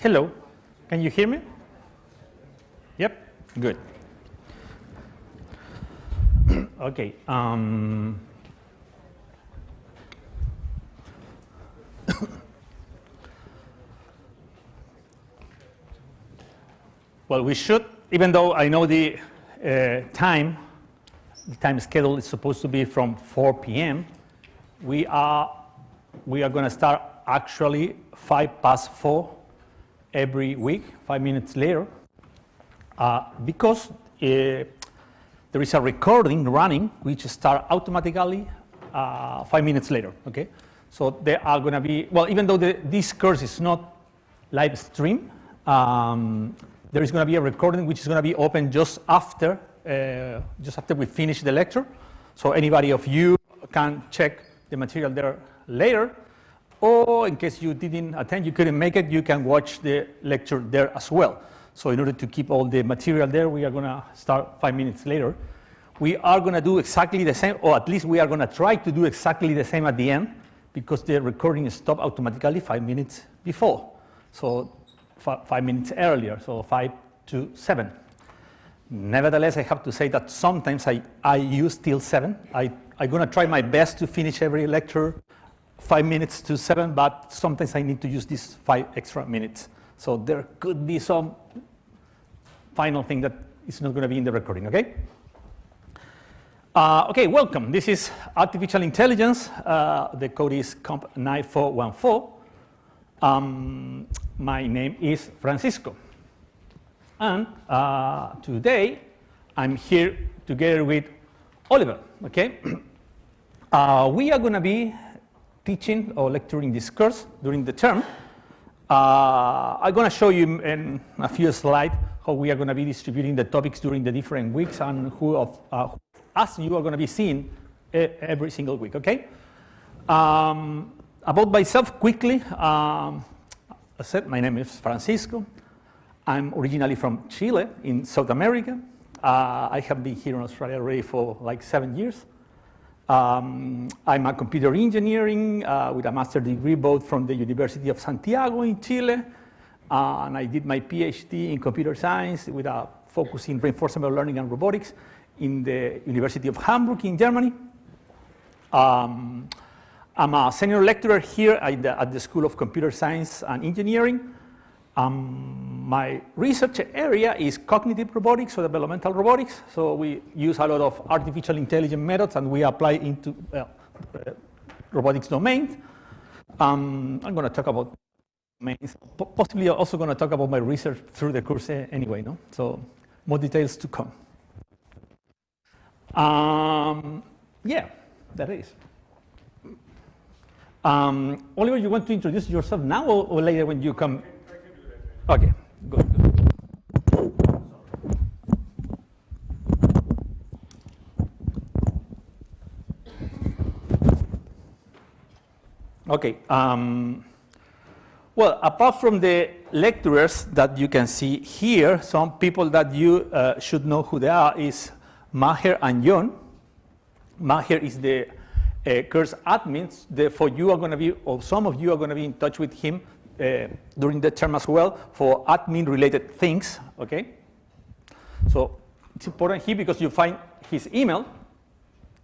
Hello, can you hear me? Yep, good. Okay. Well, we should, even though I know the time schedule is supposed to be from 4 p.m., we are going to start actually 4:05 every week, 5 minutes later, because there is a recording running which starts automatically 5 minutes later. Okay, so there are going to be, well, even though this course is not live stream, there is going to be a recording which is going to be open just after we finish the lecture. So anybody of you can check the material there later, or in case you didn't attend, you couldn't make it, you can watch the lecture there as well. So in order to keep all the material there, we are going to start 5 minutes later. We are going to do exactly the same, or at least we are going to try to do exactly the same at the end, because the recording stopped automatically 5 minutes before. So 5 minutes earlier, so 5 to 7. Nevertheless, I have to say that sometimes I use till 7. I'm going to try my best to finish every lecture 5 minutes to 7, but sometimes I need to use these 5 extra minutes. So there could be some final thing that is not going to be in the recording, okay? Okay, welcome. This is artificial intelligence. The code is COMP9414. My name is Francisco. And today, I'm here together with Oliver, okay? We are going to be teaching or lecturing this course during the term. I'm going to show you in a few slides how we are going to be distributing the topics during the different weeks and who of us you are going to be seeing every single week, okay? About myself, quickly, I said my name is Francisco. I'm originally from Chile in South America. I have been here in Australia already for like 7 years. I'm a computer engineering with a master's degree both from the University of Santiago in Chile, and I did my PhD in computer science with a focus in reinforcement learning and robotics in the University of Hamburg in Germany. I'm a senior lecturer here at the School of Computer Science and Engineering. My research area is cognitive robotics or developmental robotics. So we use a lot of artificial intelligence methods and we apply into robotics domain. I'm going to talk about domains. Possibly also going to talk about my research through the course anyway, no? So more details to come. Yeah, that is. Oliver, you want to introduce yourself now or later when you come? Okay, good. Okay. Well, apart from the lecturers that you can see here, some people that you should know who they are is Maher and John. Maher is the course admins. Therefore, you are going to be, or some of you are going to be in touch with him during the term as well for admin-related things, okay? So it's important here because you find his email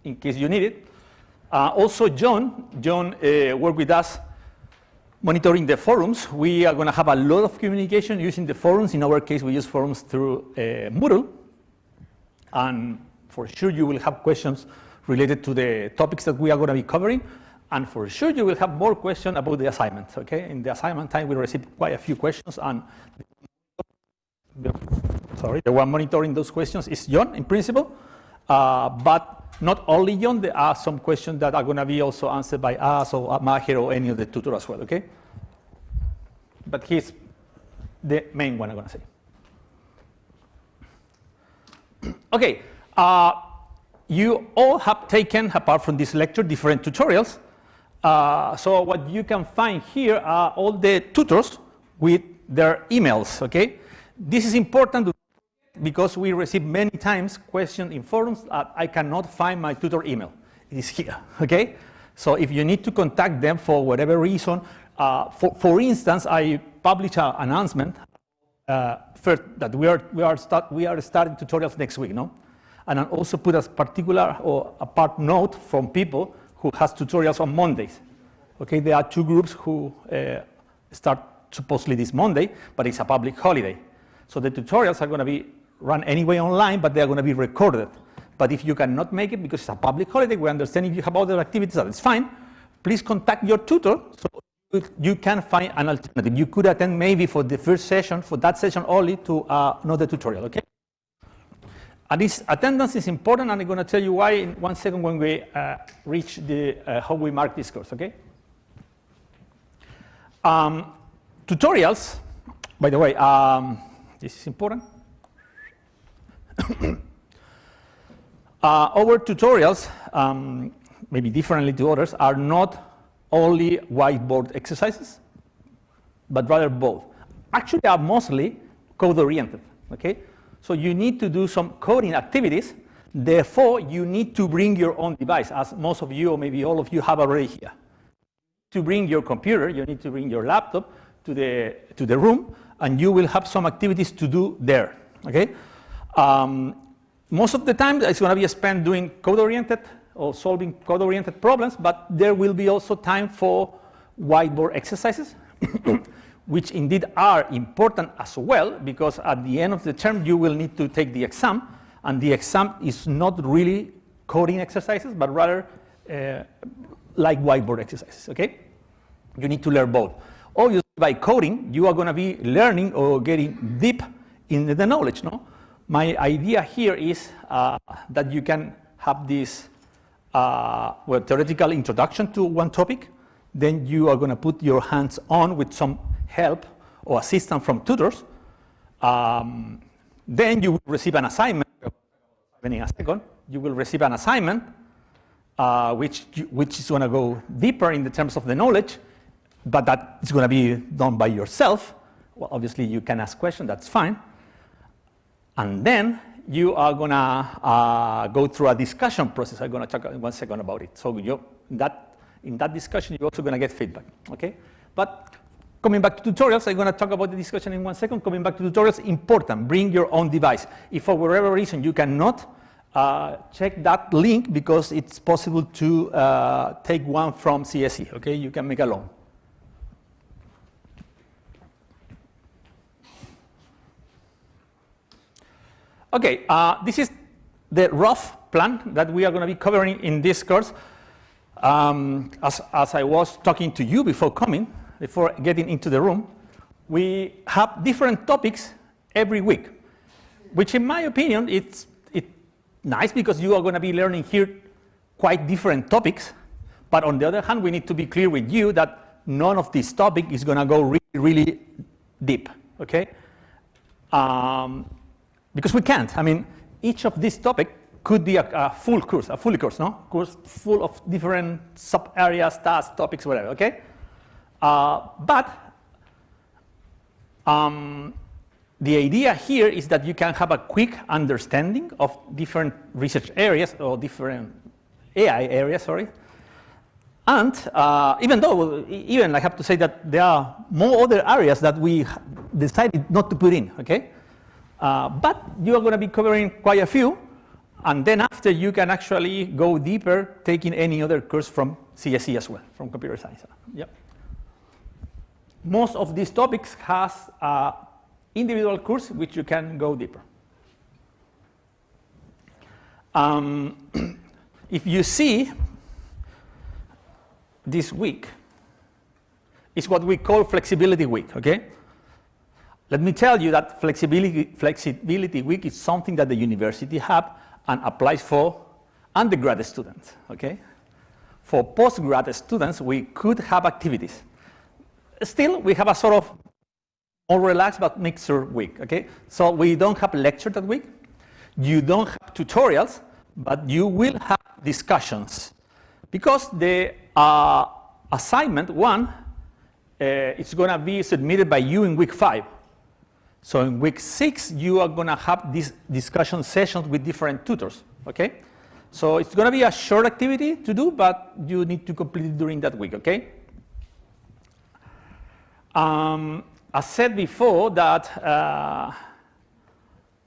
in case you need it. Also, John worked with us monitoring the forums. We are going to have a lot of communication using the forums. In our case, we use forums through Moodle. And for sure, you will have questions related to the topics that we are going to be covering. And for sure, you will have more questions about the assignment, okay? In the assignment time, we received quite a few questions, and the one monitoring those questions is John, in principle. But not only John, there are some questions that are going to be also answered by us or Maher or any of the tutors as well, okay? But he's the main one, I'm going to say. Okay. You all have taken, apart from this lecture, different tutorials. So what you can find here are all the tutors with their emails, okay? This is important because we receive many times questions in forums that I cannot find my tutor email. It is here, okay? So if you need to contact them for whatever reason, For instance, I published an announcement first that we are starting tutorials next week, no? And I also put a particular or a part note from people who has tutorials on Mondays. Okay, there are 2 groups who start supposedly this Monday, but it's a public holiday. So the tutorials are going to be run anyway online, but they are going to be recorded. But if you cannot make it because it's a public holiday, we understand if you have other activities, that's fine. Please contact your tutor so you can find an alternative. You could attend maybe for the first session, for that session only, to another tutorial, okay? And this attendance is important, and I'm going to tell you why in 1 second when we reach the how we mark this course, okay? Tutorials, by the way, this is important. Our tutorials, maybe differently to others, are not only whiteboard exercises, but rather both. Actually, they are mostly code-oriented, okay? So you need to do some coding activities. Therefore, you need to bring your own device, as most of you, or maybe all of you, have already here. To bring your computer, you need to bring your laptop to the room, and you will have some activities to do there, okay? Most of the time, it's going to be spent doing code-oriented or solving code-oriented problems, but there will be also time for whiteboard exercises, which indeed are important as well, because at the end of the term, you will need to take the exam, and the exam is not really coding exercises, but rather like whiteboard exercises, okay? You need to learn both. Obviously, by coding, you are going to be learning or getting deep in the knowledge, no? My idea here is that you can have this theoretical introduction to one topic, then you are going to put your hands on with some help or assistance from tutors. Then you will receive an assignment. In a second, you will receive an assignment which is going to go deeper in the terms of the knowledge, but that is going to be done by yourself. Well, obviously, you can ask questions, that's fine. And then you are going to go through a discussion process. I'm going to talk in 1 second about it. So in that discussion, you're also going to get feedback, okay? But coming back to tutorials, I'm going to talk about the discussion in 1 second. Coming back to tutorials, important, bring your own device. If for whatever reason you cannot, check that link, because it's possible to take one from CSE, okay? You can make a loan. Okay, this is the rough plan that we are going to be covering in this course. As I was talking to you before getting into the room, we have different topics every week, which in my opinion, it's nice because you are going to be learning here quite different topics. But on the other hand, we need to be clear with you that none of this topic is going to go really, really deep, okay? Because we can't. I mean, each of these topics could be a full course, course full of different sub areas, tasks, topics, whatever, okay? But the idea here is that you can have a quick understanding of different research areas or different AI areas, sorry. And even I have to say that there are more other areas that we decided not to put in, okay? But you are going to be covering quite a few, and then after you can actually go deeper, taking any other course from CSE as well, from computer science. Yep. Most of these topics has individual course which you can go deeper. If you see, this week is what we call flexibility week, okay? Let me tell you that flexibility week is something that the university have and applies for undergraduate students, okay? For postgraduate students, we could have activities. Still, we have a sort of more relaxed but mixer week, okay? So we don't have lecture that week. You don't have tutorials, but you will have discussions. Because the assignment one, it's going to be submitted by you in week 5. So in week 6, you are going to have these discussion sessions with different tutors, okay? So it's going to be a short activity to do, but you need to complete it during that week, okay? I said before that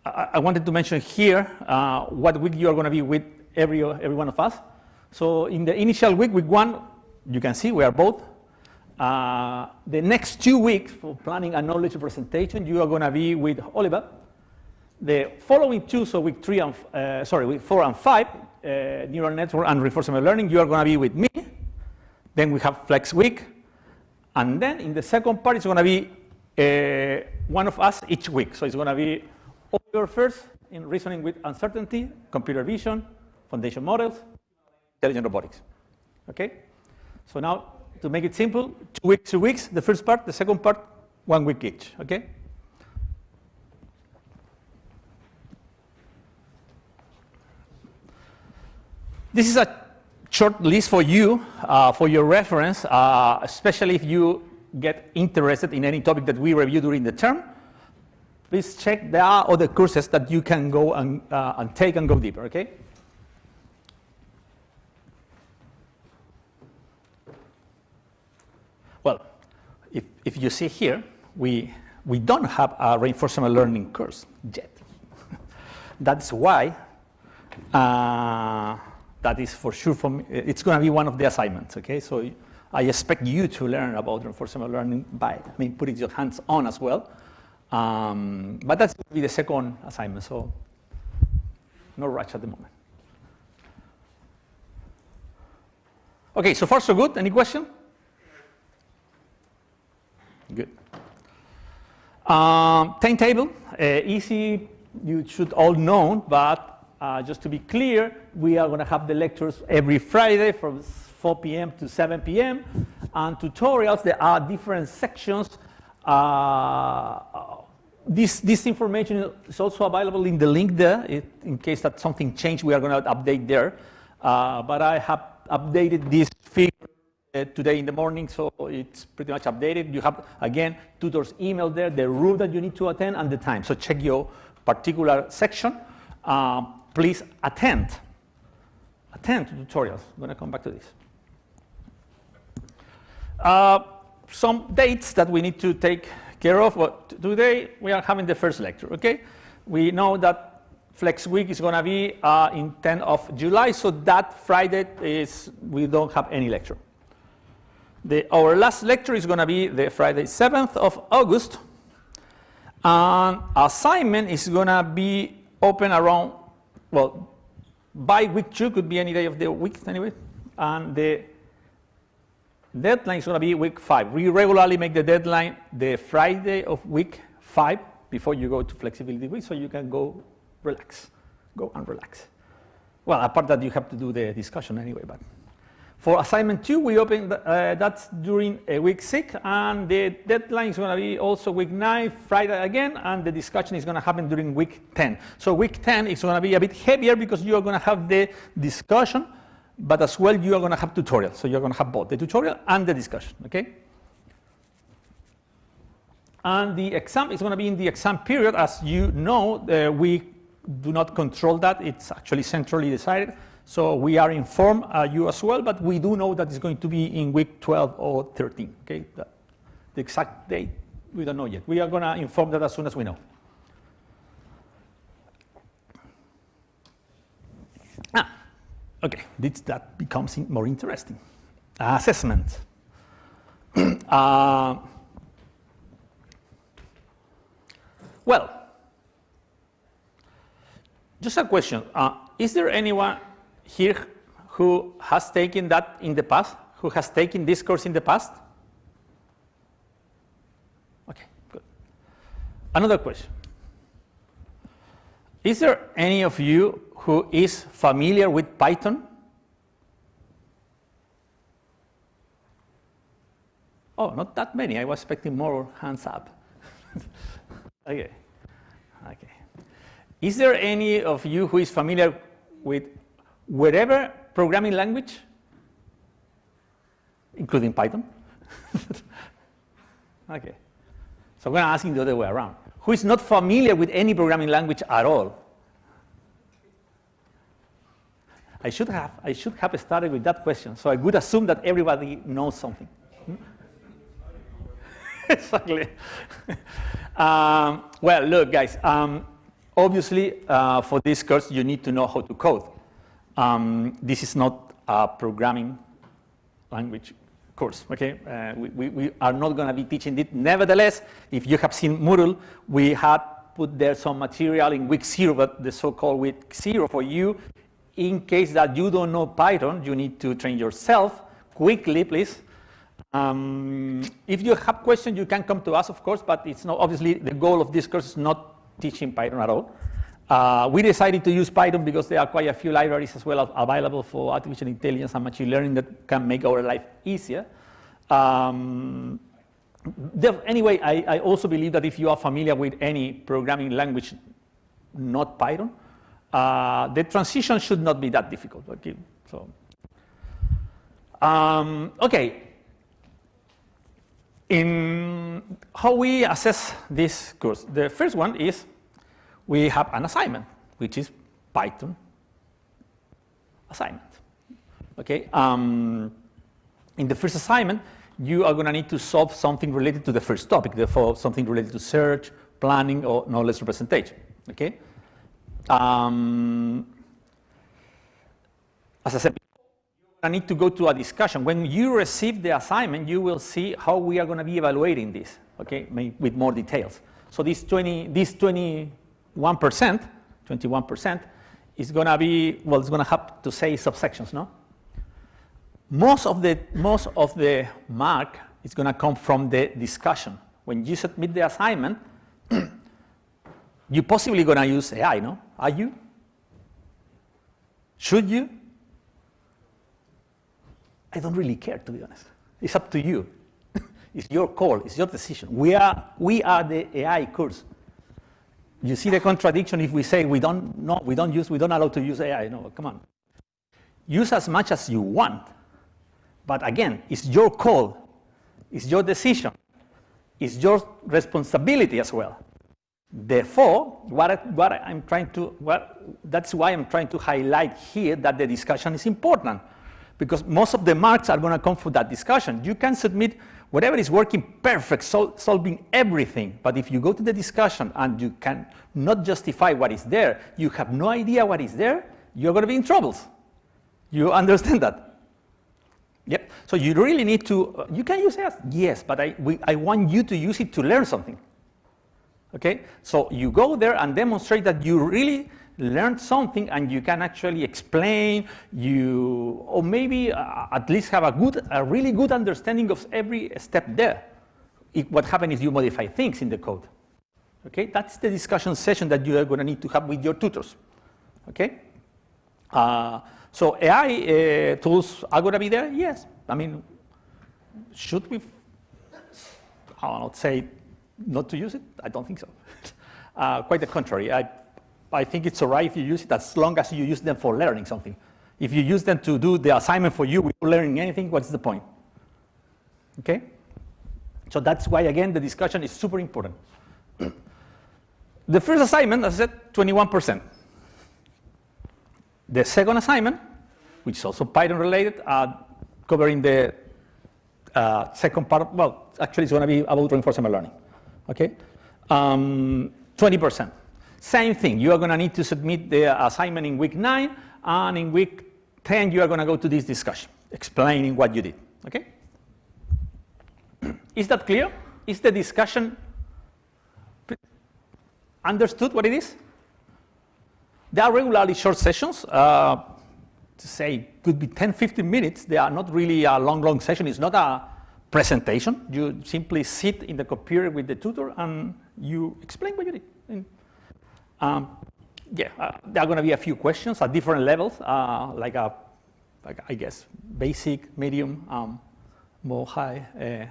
I wanted to mention here what week you are going to be with every one of us. So in the initial week, week 1, you can see we are both. The next 2 weeks for planning a knowledge presentation, you are going to be with Oliver. The following 2, so week 4 and 5, neural network and reinforcement learning, you are going to be with me. Then we have flex week. And then in the second part, it's going to be one of us each week. So it's going to be Oliver first in reasoning with uncertainty, computer vision, foundation models, intelligent robotics. Okay? So now, to make it simple, 2 weeks, the first part, the second part, 1 week each. Okay? This is a short list for you, for your reference, especially if you get interested in any topic that we review during the term. Please check there are other courses that you can go and take and go deeper, okay? Well, if you see here, we don't have a reinforcement learning course yet. That's why that is for sure for me. It's going to be one of the assignments, okay? So I expect you to learn about reinforcement learning by putting your hands on as well. But that's going to be the second assignment, so no rush at the moment. Okay, so far so good. Any question? Good. Timetable, easy, you should all know, but just to be clear, we are going to have the lectures every Friday from 4 p.m. to 7 p.m. And tutorials, there are different sections. This information is also available in the link there. In case that something changed, we are going to update there. But I have updated this figure today in the morning, so it's pretty much updated. You have, again, tutors' email there, the room that you need to attend, and the time. So check your particular section. Please attend to tutorials. I'm going to come back to this. Some dates that we need to take care of. Well, today we are having the first lecture, okay? We know that Flex Week is going to be in 10th of July, so that Friday we don't have any lecture. Our last lecture is going to be the Friday 7th of August. And assignment is going to be open around, well, by week 2, could be any day of the week anyway. And the deadline is going to be week 5. We regularly make the deadline the Friday of week 5 before you go to flexibility week, so you can go and relax. Well, apart that you have to do the discussion anyway, but. For assignment 2, we open that's during week 6, and the deadline is going to be also week 9, Friday again, and the discussion is going to happen during week 10. So week 10 is going to be a bit heavier because you are going to have the discussion, but as well you are going to have tutorials. So you're going to have both the tutorial and the discussion, okay? And the exam is going to be in the exam period. As you know, we do not control that. It's actually centrally decided. So we are informed, you as well, but we do know that it's going to be in week 12 or 13, okay? The exact date, we don't know yet. We are going to inform that as soon as we know. Okay, that becomes more interesting. Assessment. Well, just a question. Is there anyone here who has taken that in the past, who has taken this course in the past? Okay, good. Another question. Is there any of you who is familiar with Python? Oh, not that many. I was expecting more hands up. Okay. Is there any of you who is familiar with whatever programming language, including Python? Okay. So I'm going to ask you the other way around. Who is not familiar with any programming language at all? I should have started with that question, so I would assume that everybody knows something. Exactly. Well, look, guys. Obviously, for this course, you need to know how to code. This is not a programming language course, okay? We are not going to be teaching it. Nevertheless, if you have seen Moodle, we had put there some material in week 0, but the so-called week 0 for you. In case that you don't know Python, you need to train yourself quickly, please. If you have questions, you can come to us, of course, but it's not, obviously, the goal of this course is not teaching Python at all. We decided to use Python because there are quite a few libraries as well available for artificial intelligence and machine learning that can make our life easier. Anyway, I also believe that if you are familiar with any programming language, not Python, the transition should not be that difficult. Okay, so okay. In how we assess this course, the first one is we have an assignment, which is Python assignment. Okay. In the first assignment, you are going to need to solve something related to the first topic, therefore something related to search, planning, or knowledge representation. Okay. As I said, I need to go to a discussion. When you receive the assignment, you will see how we are going to be evaluating this, okay, with more details. So this 21% is going to be, well, it's going to have to say subsections, no? Most of the mark is going to come from the discussion. When you submit the assignment, you're possibly going to use AI, no? Are you? Should you? I don't really care, to be honest. It's up to you. It's your call. It's your decision. We are the AI course. You see the contradiction if we say we don't allow to use AI. No, come on. Use as much as you want. But again, it's your call. It's your decision. It's your responsibility as well. Therefore, that's why I'm trying to highlight here that the discussion is important. Because most of the marks are going to come from that discussion. You can submit whatever is working perfect, solving everything. But if you go to the discussion and you can not justify what is there, you have no idea what is there, you're going to be in troubles. You understand that? Yep. So you really need to, you can use it, yes, but I want you to use it to learn something. Okay? So you go there and demonstrate that you really learned something and you can actually explain, or maybe at least have a really good understanding of every step there. What happens is you modify things in the code. Okay, that's the discussion session that you are going to need to have with your tutors. Okay, so AI tools are going to be there. Yes, I mean, should we? I will not say not to use it. I don't think so. Quite the contrary. I think it's all right if you use it as long as you use them for learning something. If you use them to do the assignment for you without learning anything, what's the point? Okay? So that's why, again, the discussion is super important. The first assignment, as I said, 21%. The second assignment, which is also Python related, covering the second part, well, actually it's going to be about reinforcement learning. Okay? 20%. Same thing, you are going to need to submit the assignment in week 9, and in week 10 you are going to go to this discussion, explaining what you did, okay? Is that clear? Is the discussion understood what it is? They are regularly short sessions, to say could be 10, 15 minutes. They are not really a long session. It's not a presentation. You simply sit in the computer with the tutor and you explain what you did. There are going to be a few questions at different levels, like I guess basic, medium, more high,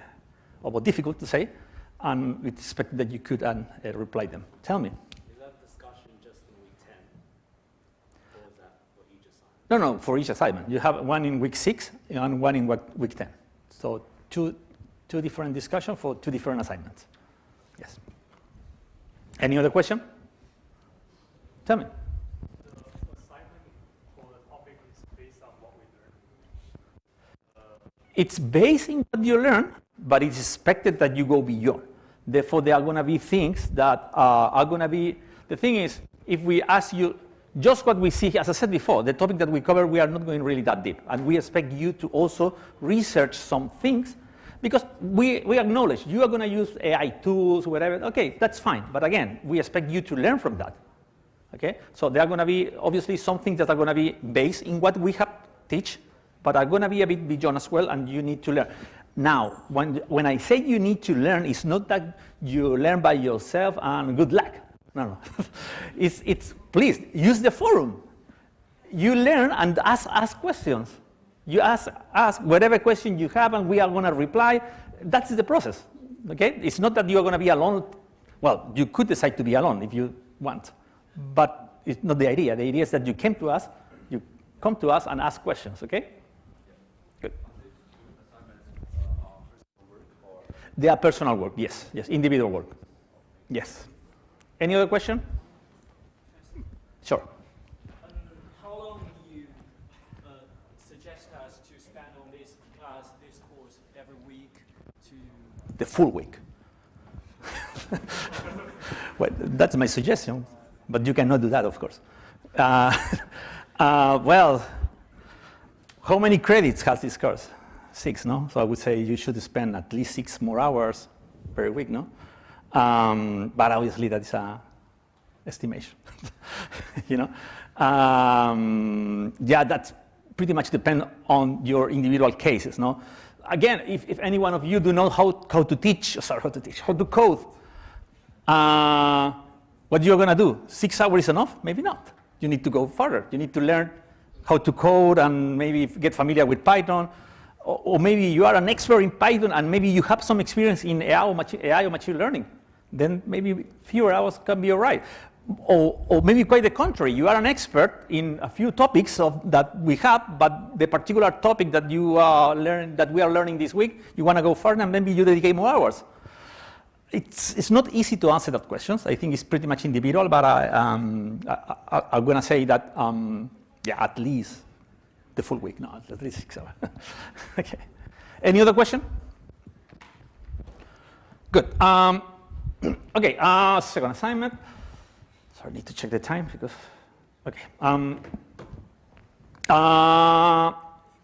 or more difficult to say, and we expect that you could reply them. Tell me. Is that discussion just in week 10, or is that for each assignment? No, for each assignment. You have one in week 6 and one in week 10. So two different discussions for 2 different assignments. Yes. Any other question? Tell me. The assignment for the topic is based on what we learned. It's based on what you learn, but it's expected that you go beyond. Therefore, there are going to be things that are going to be, the thing is, if we ask you just what we see, as I said before, the topic that we cover, we are not going really that deep. And we expect you to also research some things, because we acknowledge you are going to use AI tools, whatever. Okay, that's fine. But again, we expect you to learn from that. Okay? So there are going to be, obviously, some things that are going to be based in what we have teach, but are going to be a bit beyond as well, and you need to learn. Now, when I say you need to learn, it's not that you learn by yourself and good luck. No. It's please, use the forum. You learn and ask questions. You ask whatever question you have, and we are going to reply. That's the process. Okay? It's not that you are going to be alone. Well, you could decide to be alone if you want, but it's not the idea. The idea is that you come to us and ask questions. Okay? Good. They are personal work. Yes, individual work. Yes. Any other question? Sure. How long do you suggest us to spend on this class, this course, every week to... The full week. Well, that's my suggestion, but you cannot do that, of course. Well, how many credits has this course? 6, no? So I would say you should spend at least 6 more hours per week, no? But obviously that's an estimation, you know. Yeah, that's pretty much depend on your individual cases, no. Again, if any one of you do know how to code, what you're gonna do? 6 hours is enough? Maybe not. You need to go further. You need to learn how to code and maybe get familiar with Python. Or maybe you are an expert in Python and maybe you have some experience in AI or machine learning. Then maybe fewer hours can be all right. Or maybe quite the contrary. You are an expert in a few topics that we have, but the particular topic that we are learning this week, you want to go further and maybe you dedicate more hours. It's not easy to answer that question. I think it's pretty much individual, but I'm going to say that, yeah, at least the full week, no, at least 6 hours. Okay. Any other question? Good. Okay, second assignment. So I need to check the time because, okay.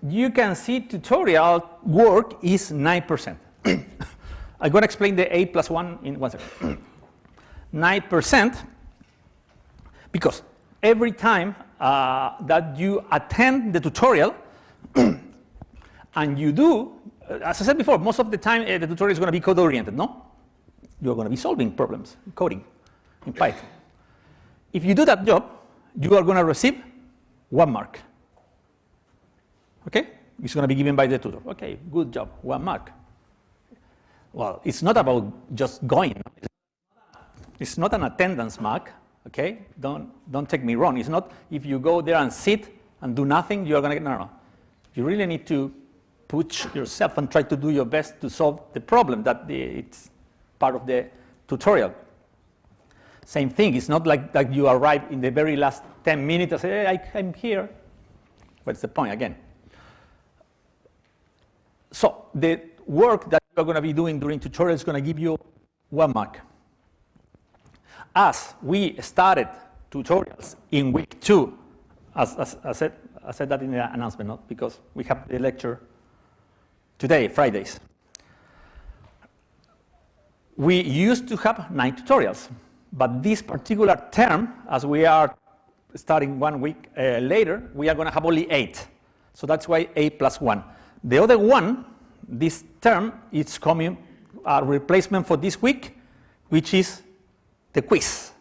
You can see tutorial work is 9%. I'm going to explain the 8+1 in 1 second. 9% because every time that you attend the tutorial and you do, as I said before, most of the time the tutorial is going to be code-oriented, no? You're going to be solving problems, coding in Python. If you do that job, you are going to receive 1 mark. Okay? It's going to be given by the tutor. Okay, good job, 1 mark. Well, it's not about just going. It's not an attendance mark. Okay? Don't take me wrong. It's not if you go there and sit and do nothing, you're going to get, no. You really need to push yourself and try to do your best to solve the problem that it's part of the tutorial. Same thing. It's not like you arrive in the very last 10 minutes and say, hey, I'm here. What's the point again? So the work that you're going to be doing during tutorial is going to give you 1 mark. As we started tutorials in week 2, as I said that in the announcement, not because we have the lecture today, Fridays. We used to have 9 tutorials, but this particular term, as we are starting 1 week later, we are going to have only 8. So that's why 8+1. The other one, this term, it's coming a replacement for this week, which is the quiz.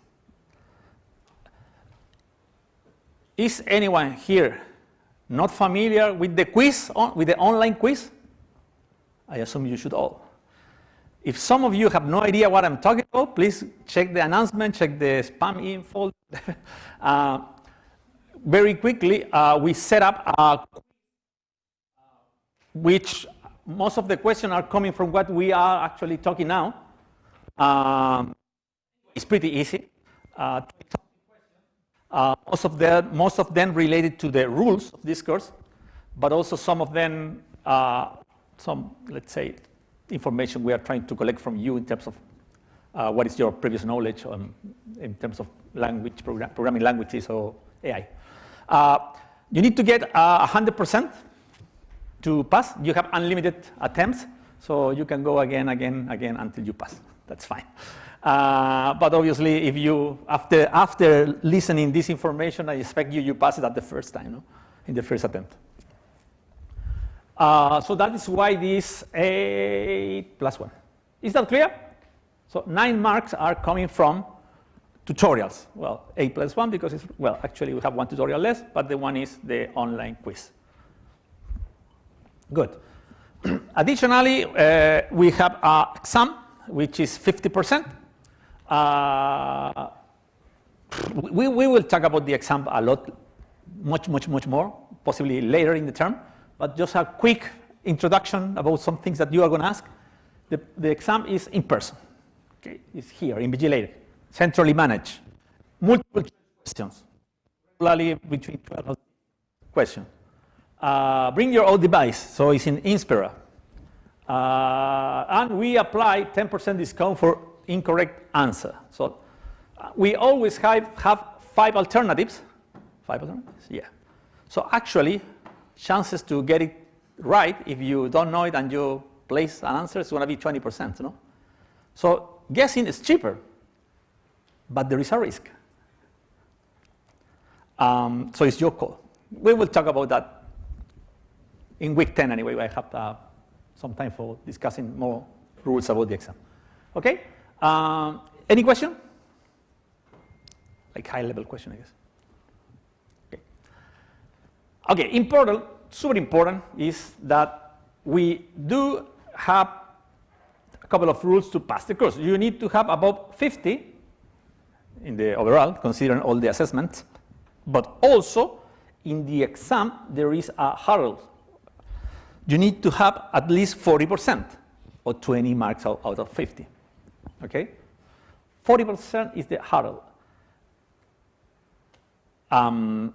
Is anyone here not familiar with the quiz, with the online quiz? I assume you should all. If some of you have no idea what I'm talking about, please check the announcement, check the spam info. Very quickly, we set up a which most of the questions are coming from what we are actually talking now. It's pretty easy. Most of them related to the rules of this course, but also some of them, let's say, information we are trying to collect from you in terms of what is your previous knowledge in terms of language, programming languages or AI. You need to get 100% to pass. You have unlimited attempts, so you can go again until you pass. That's fine. But obviously, if you after listening this information, I expect you pass it at the first time, no? In the first attempt. So that is why this 8+1. Is that clear? So 9 marks are coming from tutorials. Well, 8+1 because it's, well, actually we have 1 tutorial less, but the one is the online quiz. Good. Additionally, we have an exam, which is 50%. We will talk about the exam a lot, much more, possibly later in the term, but just a quick introduction about some things that you are going to ask. The exam is in person. Okay, it's here, invigilated, centrally managed, multiple questions, regularly between 12 questions. Bring your own device, so it's in Inspira. And we apply 10% discount for incorrect answer. So we always have 5 alternatives. 5 alternatives? Yeah. So actually, chances to get it right, if you don't know it and you place an answer, it's going to be 20%, no? So guessing is cheaper, but there is a risk. So it's your call. We will talk about that in week 10 anyway. I have some time for discussing more rules about the exam. Okay? Any question? Like high-level question, I guess. Okay. Okay, important, super important is that we do have a couple of rules to pass the course. You need to have about 50 in the overall, considering all the assessments, but also in the exam, there is a hurdle. You need to have at least 40% or 20 marks out of 50, okay? 40% is the hurdle. 40%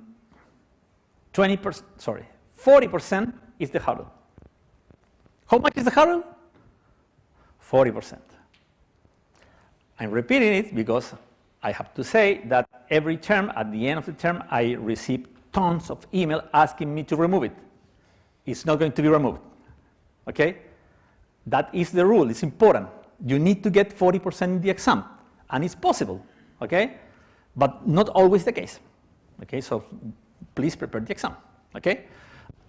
is the hurdle. How much is the hurdle? 40%. I'm repeating it because I have to say that every term, at the end of the term, I receive tons of email asking me to remove it. It's not going to be removed, okay? That is the rule, it's important. You need to get 40% in the exam, and it's possible, okay? But not always the case, okay? So please prepare the exam, okay?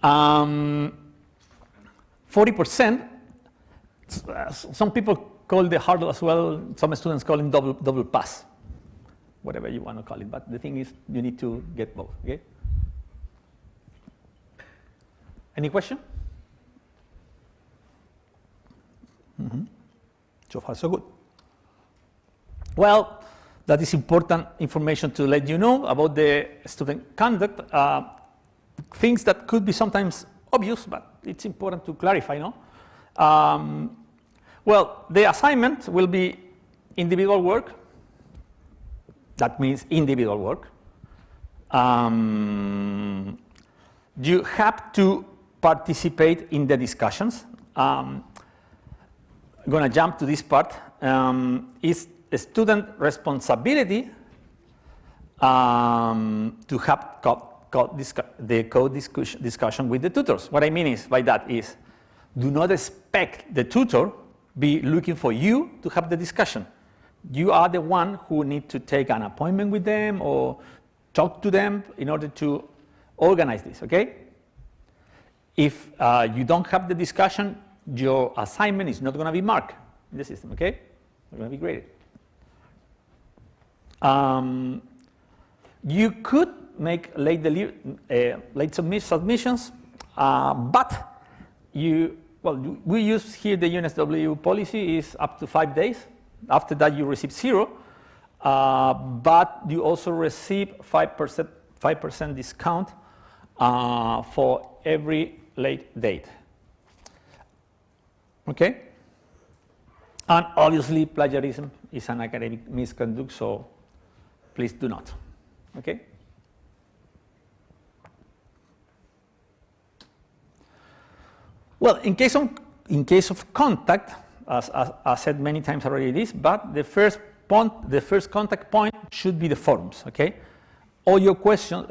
40%, some people call the hurdle as well, some students call it double pass, whatever you want to call it, but the thing is you need to get both, okay? Any question? So far, so good. Well, that is important information to let you know about the student conduct. Things that could be sometimes obvious, but it's important to clarify, no? Well, the assignment will be individual work. That means individual work. You have to participate in the discussions. I'm going to jump to this part. It's a student responsibility to have the code discussion with the tutors. What I mean is by that is, do not expect the tutor be looking for you to have the discussion. You are the one who need to take an appointment with them or talk to them in order to organize this, okay? If you don't have the discussion, your assignment is not going to be marked in the system, okay? It's going to be graded. You could make late submissions, but we use here the UNSW policy is up to 5 days. After that, you receive 0, but you also receive 5% discount for every late date. Okay? And obviously, plagiarism is an academic misconduct, so please do not. Okay? Well, in case of in case of contact, as I said many times already this, but the first contact point should be the forums, okay? All your questions,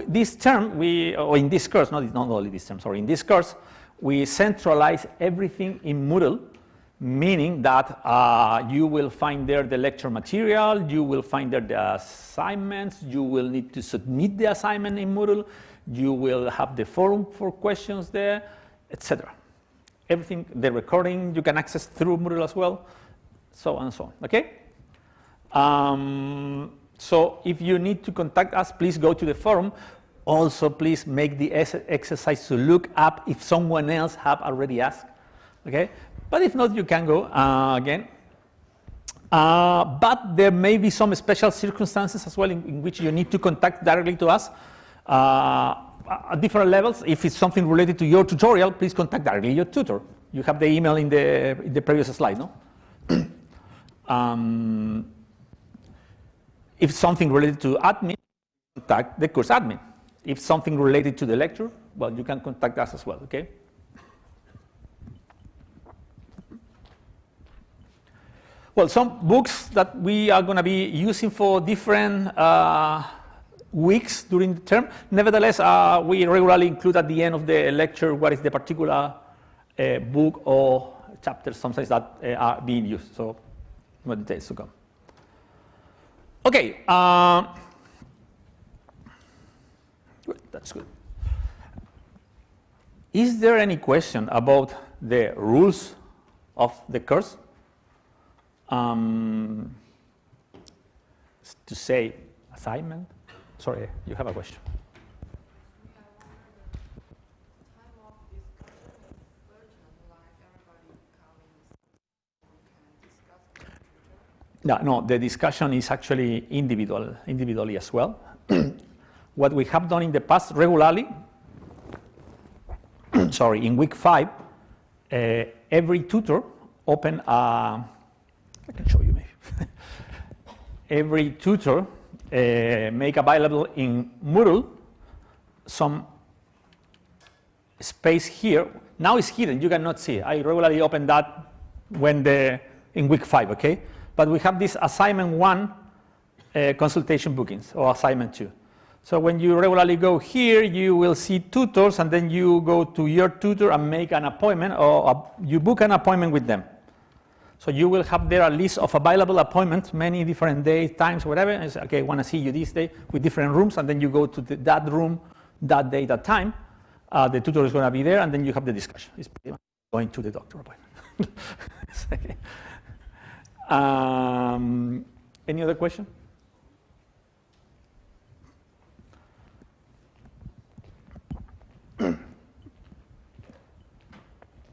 this term, or in this course, not only this term, sorry, in this course, we centralize everything in Moodle, meaning that you will find there the lecture material, you will find there the assignments, you will need to submit the assignment in Moodle, you will have the forum for questions there, etc. Everything, the recording you can access through Moodle as well, so on and so on, okay? So if you need to contact us, please go to the forum. Also, please make the exercise to look up if someone else have already asked, okay? But if not, you can go again. But there may be some special circumstances as well in which you need to contact directly to us at different levels. If it's something related to your tutorial, please contact directly your tutor. You have the email in the previous slide, no? If it's something related to admin, contact the course admin. If something related to the lecture, well, you can contact us as well, okay? Well, some books that we are going to be using for different weeks during the term. Nevertheless, we regularly include at the end of the lecture what is the particular book or chapter sometimes that are being used. So more details to come. Okay. Good, that's good. Is there any question about the rules of the course? To say assignment? Sorry, you have a question. No, the discussion is actually individually as well. What we have done in the past regularly, sorry, in week 5, every tutor open I can show you maybe. Every tutor make available in Moodle some space here. Now it's hidden, you cannot see it. I regularly open that in week 5, okay? But we have this assignment 1 consultation bookings, or assignment 2. So when you regularly go here, you will see tutors, and then you go to your tutor and make an appointment, or you book an appointment with them. So you will have there a list of available appointments, many different days, times, whatever, and say, okay, I want to see you this day with different rooms, and then you go to that room, that day, that time. The tutor is going to be there, and then you have the discussion. It's pretty much going to the doctor appointment. Okay. Any other question?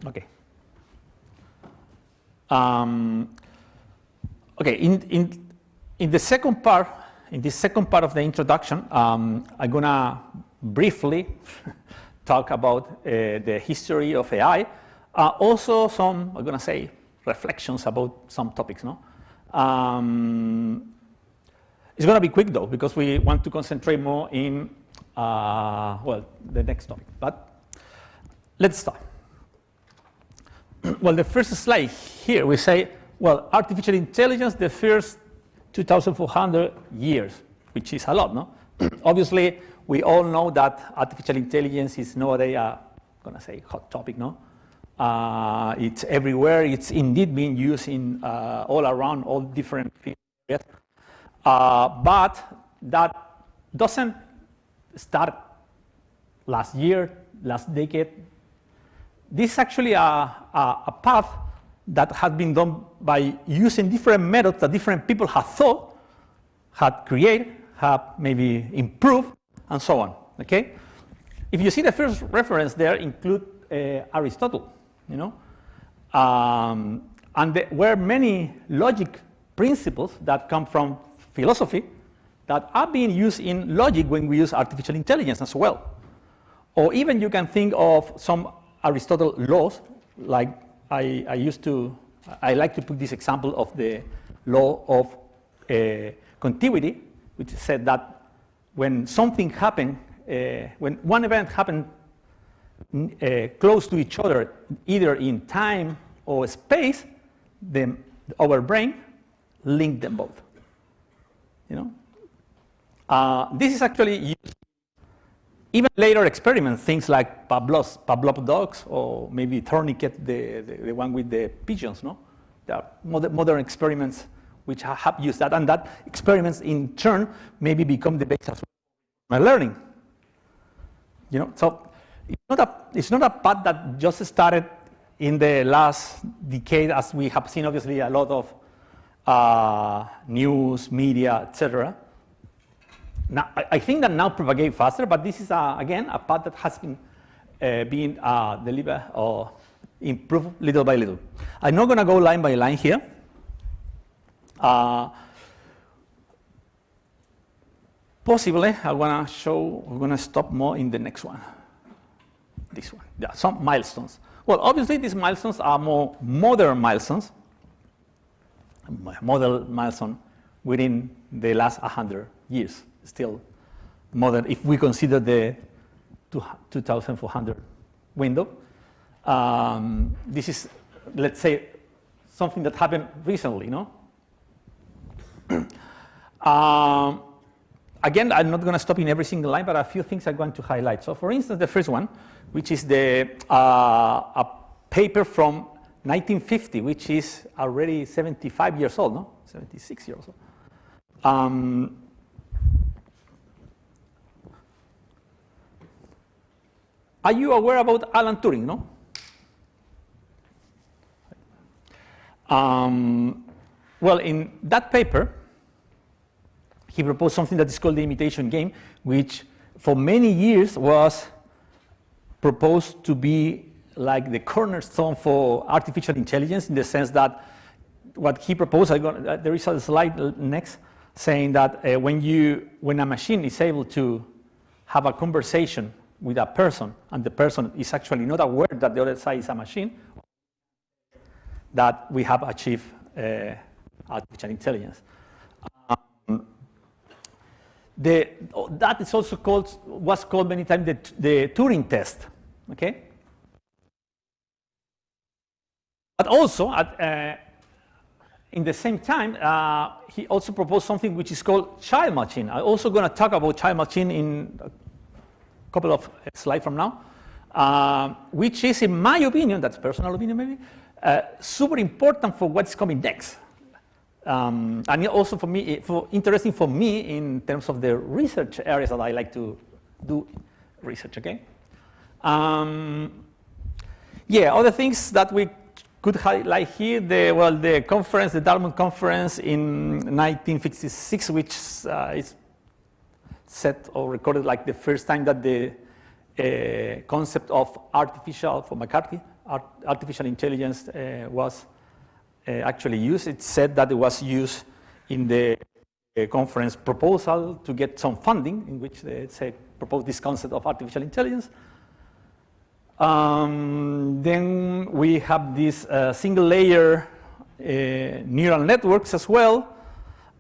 Okay. Okay. In the second part, in this second part of the introduction, I'm gonna briefly talk about the history of AI. Also, some I'm gonna say reflections about some topics. No, it's gonna be quick though because we want to concentrate more in well the next topic. But let's start. Well, the first slide here, we say, well, artificial intelligence, the first 2,400 years, which is a lot, no? Obviously, we all know that artificial intelligence is nowadays a, hot topic, no? It's everywhere. It's indeed being used in all around, all different areas. But that doesn't start last year, last decade. This is actually a path that has been done by using different methods that different people have thought, had created, have maybe improved, and so on. Okay? If you see the first reference there include Aristotle, you know, and there were many logic principles that come from philosophy that are being used in logic when we use artificial intelligence as well. Or even you can think of some Aristotle laws, like I like to put this example of the law of contiguity, which said that when something happened, when one event happened close to each other, either in time or space, then our brain link them both. This is actually used even later experiments, things like Pavlov's dogs, or maybe Tourniquet, the one with the pigeons. No, there are modern experiments which have used that, and that experiments in turn maybe become the basis of my learning. So it's not a path that just started in the last decade, as we have seen obviously a lot of news, media, etc. Now, I think that now propagate faster, but this is, again, a path that has been being delivered or improved little by little. I'm not going to go line by line here. Possibly, we're going to stop more in the next one. This one, yeah, some milestones. Well, obviously, these milestones are more modern milestones, model milestone within the last 100 years. Still modern if we consider the 2400 window. This is, let's say, something that happened recently, no? Again, I'm not going to stop in every single line, but a few things I'm going to highlight. So, for instance, the first one, which is a paper from 1950, which is already 75 years old, no? 76 years old. Are you aware about Alan Turing, no? Well, in that paper, he proposed something that is called the imitation game, which for many years was proposed to be like the cornerstone for artificial intelligence, in the sense that what he proposed, there is a slide next, saying that when a machine is able to have a conversation with a person, and the person is actually not aware that the other side is a machine, that we have achieved artificial intelligence. That is also was called many times the Turing test, okay? But also, in the same time, he also proposed something which is called child machine. I'm also going to talk about child machine in a couple of slides from now, which is, in my opinion, that's personal opinion maybe, super important for what's coming next. And also for me, interesting for me in terms of the research areas that I like to do research, okay? Yeah, other things that we could highlight here, the conference, the Dartmouth conference in 1956, which is set or recorded like the first time that the concept of for McCarthy, artificial intelligence was actually used. It said that it was used in the conference proposal to get some funding, in which they proposed this concept of artificial intelligence. Then we have these single layer neural networks as well.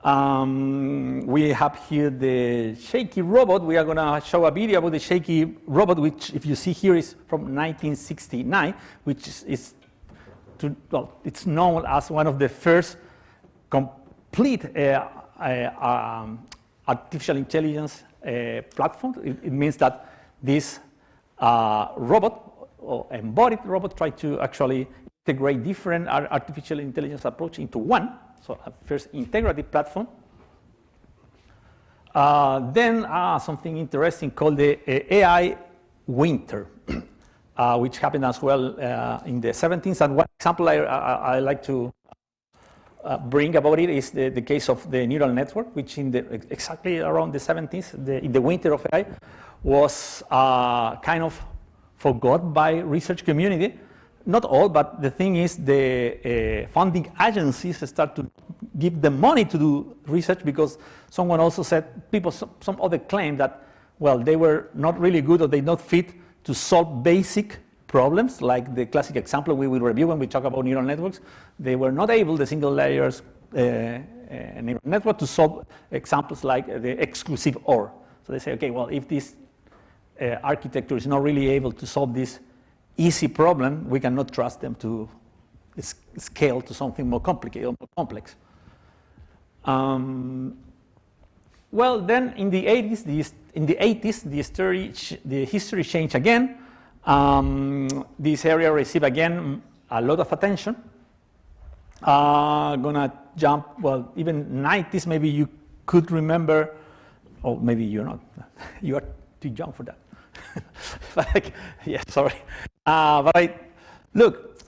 We have here the shaky robot. We are going to show a video about the shaky robot, which, if you see here, is from 1969, which is it's known as one of the first complete artificial intelligence platforms. It means that this robot, or embodied robot, tried to actually integrate different artificial intelligence approach into one. So a first integrated platform. Then something interesting called the AI winter, which happened as well in the 70s. And one example I like to bring about it is the case of the neural network, which exactly around the 70s, in the winter of AI, was kind of forgot by research community. Not all, but the thing is the funding agencies start to give them money to do research, because someone also said, some other claim that, well, they were not really good, or they not fit to solve basic problems, like the classic example we will review when we talk about neural networks. They were not able, the single layers neural network, to solve examples like the exclusive OR. So they say, okay, well, if this architecture is not really able to solve this easy problem, we cannot trust them to scale to something more complicated or more complex. Well, then in the 80s, the history changed again. This area received again a lot of attention. Gonna jump, well, even 90s, maybe you could remember, or maybe you're not, you are too young for that. But yeah, sorry. Look,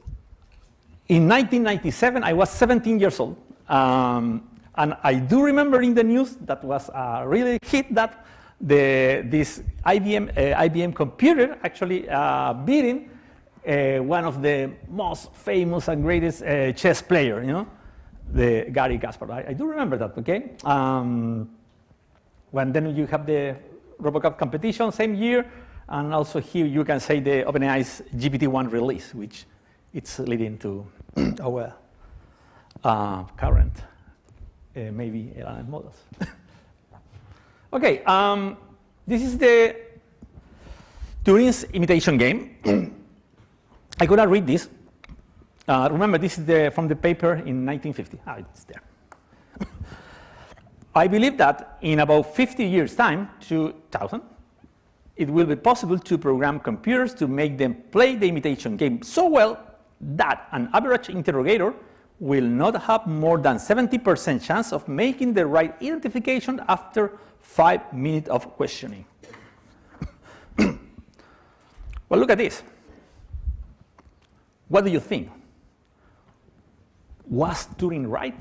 in 1997, I was 17 years old. And I do remember in the news that was a really hit that this IBM computer actually beating one of the most famous and greatest chess player, the Garry Kasparov. I do remember that, okay? When then you have the RoboCup competition, same year, and also here you can say the OpenAI's GPT-1 release, which it's leading to our current maybe LLM models. Okay, this is the Turing's imitation game. I'm gonna read this. Remember, this is from the paper in 1950. It's there. I believe that in about 50 years' time, 2000, it will be possible to program computers to make them play the imitation game so well that an average interrogator will not have more than 70% chance of making the right identification after 5 minutes of questioning. Well, look at this. What do you think? Was Turing right?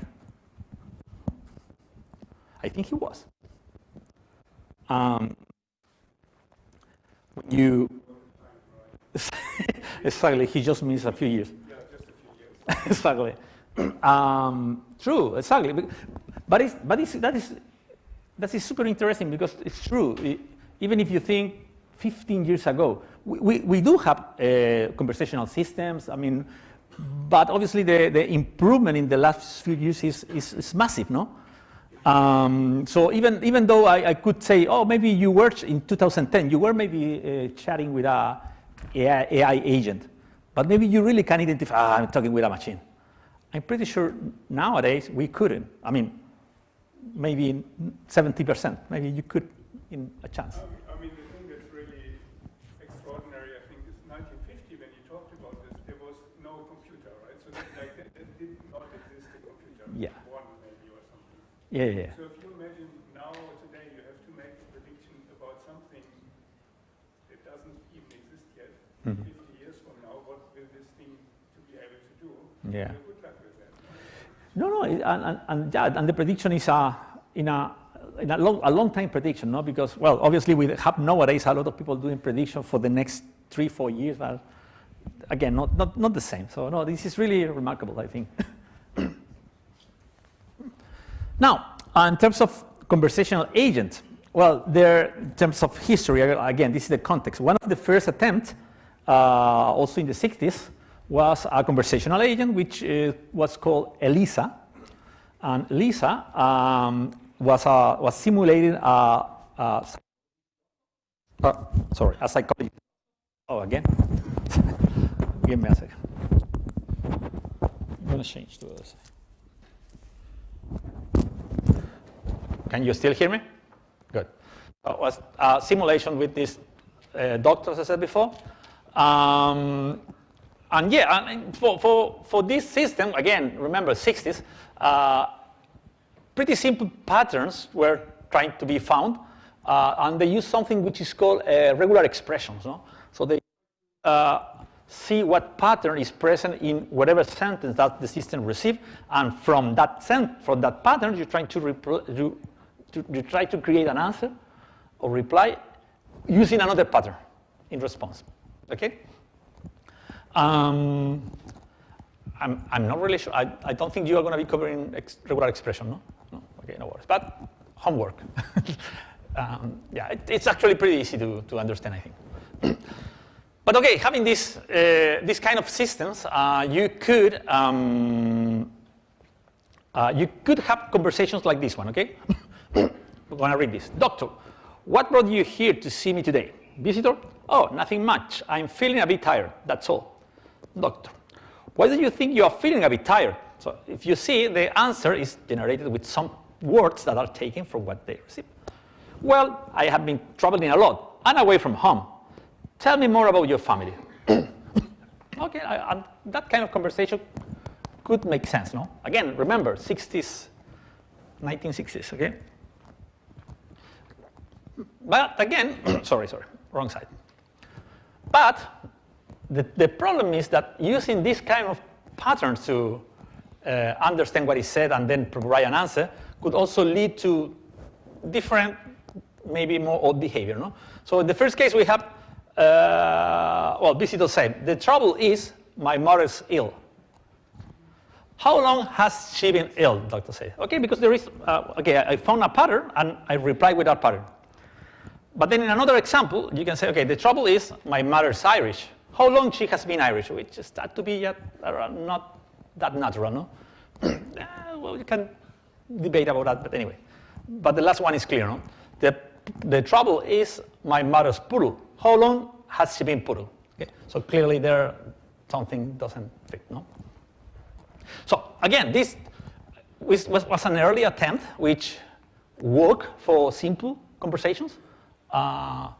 I think he was. Exactly, he just missed a few years. Yeah, just a few years. Exactly. True, exactly. But that is super interesting because it's true. Even if you think 15 years ago, we do have conversational systems. I mean, but obviously the improvement in the last few years is massive, no? So even though I could say, oh, maybe you were in 2010, you were maybe chatting with a AI agent, but maybe you really can identify, I'm talking with a machine. I'm pretty sure nowadays we couldn't. I mean, maybe 70%, maybe you could in a chance. I mean, the thing that's really extraordinary, I think, is 1950 when you talked about this, there was no computer, right? So like that did not exist, a computer. Yeah. One maybe or something. Yeah. So if you imagine now, today, you have to make a prediction about something that doesn't even exist yet. 50 years from now, what will this thing to be able to do? Yeah. Good luck with that. No, and the prediction is in a long time prediction, no? Because, well, obviously we have nowadays a lot of people doing prediction for the next 3-4 years, but again, not the same. So no, this is really remarkable, I think. Now, in terms of conversational agent, well, in terms of history, again, this is the context. One of the first attempts, also in the 60s, was a conversational agent, which was called ELIZA. And ELIZA was simulating a psychologist. Oh, again? Give me a second. I'm going to change to the other side. Can you still hear me? Good. It was a simulation with these doctors, as I said before. And yeah, for this system, again, remember 60s, pretty simple patterns were trying to be found, and they use something which is called regular expressions. No? So they see what pattern is present in whatever sentence that the system received, and from that pattern, you're trying you try to create an answer or reply using another pattern in response. Okay. I'm not really sure. I don't think you are going to be covering regular expression, no? No? Okay, no worries. But homework. Yeah, it's actually pretty easy to understand, I think. But okay, having this kind of systems, you could have conversations like this one, okay? We're going to read this. Doctor, what brought you here to see me today? Visitor, oh, nothing much. I'm feeling a bit tired, that's all. Doctor, why do you think you are feeling a bit tired? So if you see, the answer is generated with some words that are taken from what they receive. Well, I have been traveling a lot and away from home. Tell me more about your family. Okay, that kind of conversation could make sense, no? Again, remember, 60s, 1960s, okay? But again, sorry, wrong side. But the problem is that using this kind of patterns to understand what is said and then provide an answer could also lead to different, maybe more odd behavior, no? So in the first case we have, well, visitor said, the trouble is my mother's ill. How long has she been ill, doctor said? Okay, because there is, okay, I found a pattern and I replied with that pattern. But then in another example, you can say, okay, the trouble is my mother's Irish. How long she has been Irish? Which is that to be not that natural, no? Well, you can debate about that, but anyway. But the last one is clear, no? The trouble is my mother's poodle. How long has she been poodle? Okay, so clearly there something doesn't fit, no? So again, this was an early attempt which worked for simple conversations, but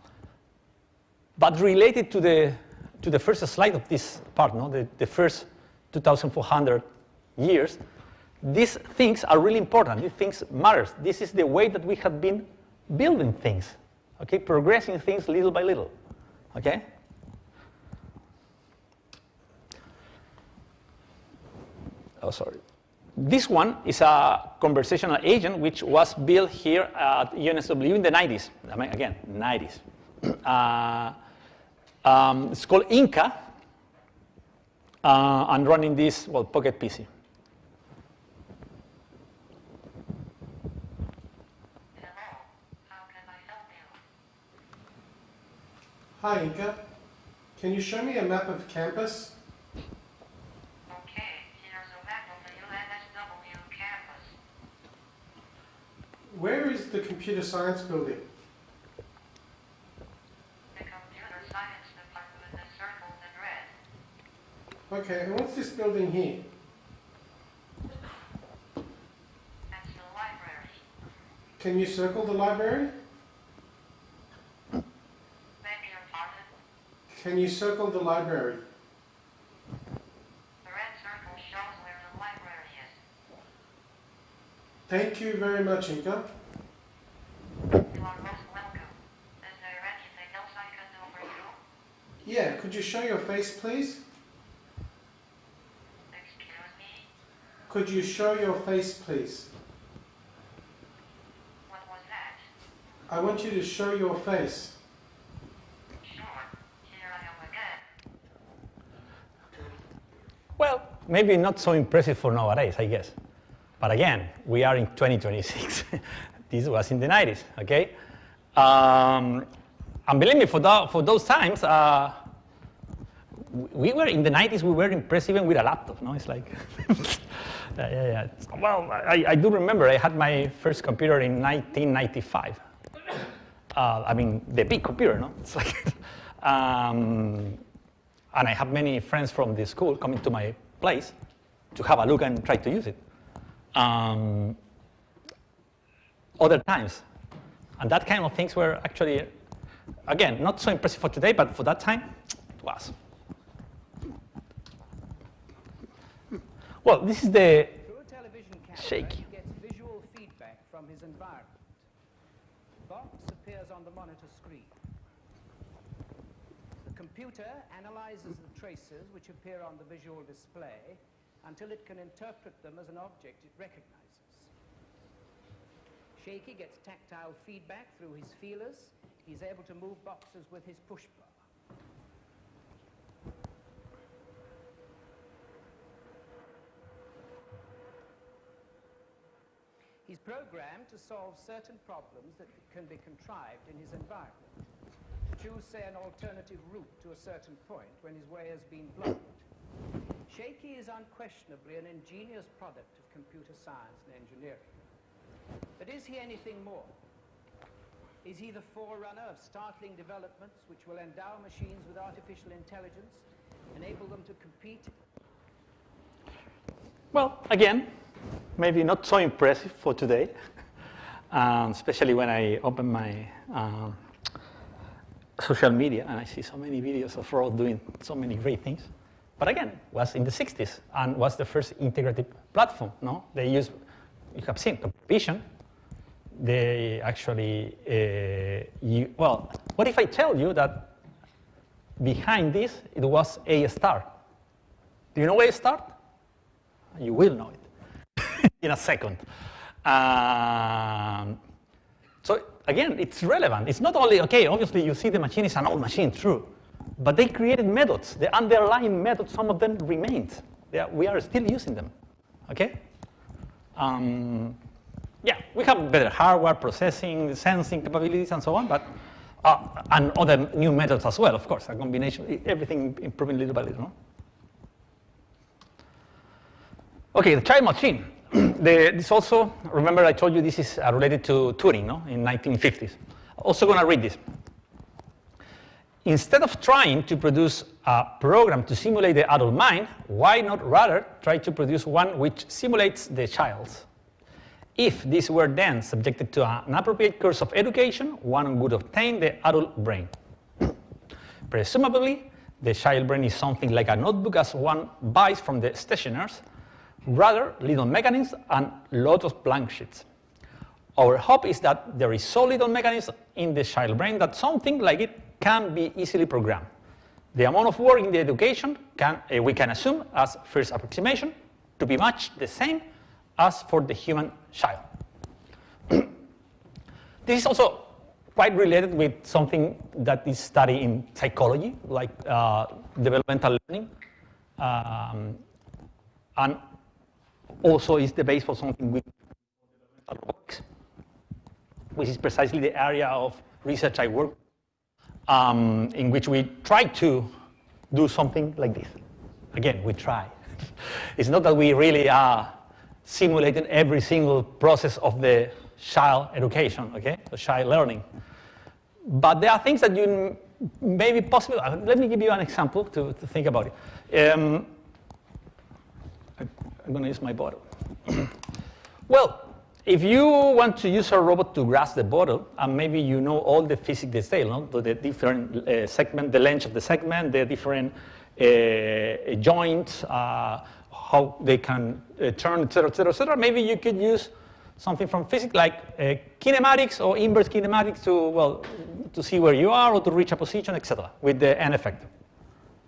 related to the first slide of this part, no? The first 2,400 years, these things are really important. These things matter. This is the way that we have been building things, okay, progressing things little by little, okay. Oh, sorry. This one is a conversational agent which was built here at UNSW in the 90s. I mean, again, 90s. It's called Inca. And running this, well, Pocket PC. Hello, how can I help you? Hi, Inca. Can you show me a map of campus? Okay, here's a map of the UNSW campus. Where is the computer science building? The computer science department is circled in red. Okay, and what's this building here? That's the library. Can you circle the library? Beg your pardon? Can you circle the library? The red circle shows where the library is. Thank you very much, Inca. You are most welcome. Is there anything else I can do for you? Yeah, could you show your face, please? Excuse me? Could you show your face, please? What was that? I want you to show your face. Sure, here I am again. Well, maybe not so impressive for nowadays, I guess. But again, we are in 2026. This was in the 90s, okay? And believe me, for those times, we were in the 90s, we were impressed even with a laptop, no? It's like, yeah. Well, I do remember I had my first computer in 1995. I mean, the big computer, no? It's like, and I have many friends from the school coming to my place to have a look and try to use it. Other times. And that kind of things were actually, again, not so impressive for today, but for that time, it was. Well, this is the Through a television camera, shaky. he gets visual feedback from his environment. Box appears on the monitor screen. The computer analyzes the traces which appear on the visual display until it can interpret them as an object it recognizes. Shaky gets tactile feedback through his feelers. He's able to move boxes with his push bar. He's programmed to solve certain problems that can be contrived in his environment. Choose, say, an alternative route to a certain point when his way has been blocked. Shaky is unquestionably an ingenious product of computer science and engineering. But is he anything more? Is he the forerunner of startling developments which will endow machines with artificial intelligence, enable them to compete? Well, again, maybe not so impressive for today, especially when I open my social media and I see so many videos of robots doing so many great things. But again, was in the 60s and was the first integrative platform. No, they used, you have seen, computer vision. They actually, well, what if I tell you that behind this it was A star? Do you know A star? You will know it in a second. So again, it's relevant. It's not only, okay, obviously you see the machine is an old machine, true. But they created methods. The underlying methods, some of them remained. We are still using them, okay? Yeah, we have better hardware, processing, sensing capabilities, and so on, but, and other new methods as well, of course, a combination, everything improving little by little, no? Okay, the child machine. This also, remember I told you this is related to Turing, no? In 1950s. Also gonna read this. Instead of trying to produce a program to simulate the adult mind, why not rather try to produce one which simulates the child's? If this were then subjected to an appropriate course of education, one would obtain the adult brain. Presumably, the child brain is something like a notebook as one buys from the stationers, rather little mechanisms and lots of blank sheets. Our hope is that there is so little mechanism in the child brain that something like it can be easily programmed. The amount of work in the education we can assume as first approximation to be much the same as for the human child. This is also quite related with something that is studied in psychology, like developmental learning, and also is the base for something with developmental robotics, which is precisely the area of research I work in which we try to do something like this. Again, we try. It's not that we really are simulating every single process of the child education, okay, the child learning. But there are things that you may be possible. Let me give you an example to think about it. I'm going to use my bottle. Well, if you want to use a robot to grasp the bottle, and maybe you know all the physics detail, no? The different segment, the length of the segment, the different joints, how they can turn, et cetera, maybe you could use something from physics like kinematics or inverse kinematics to, well, to see where you are or to reach a position, etc. with the N effect.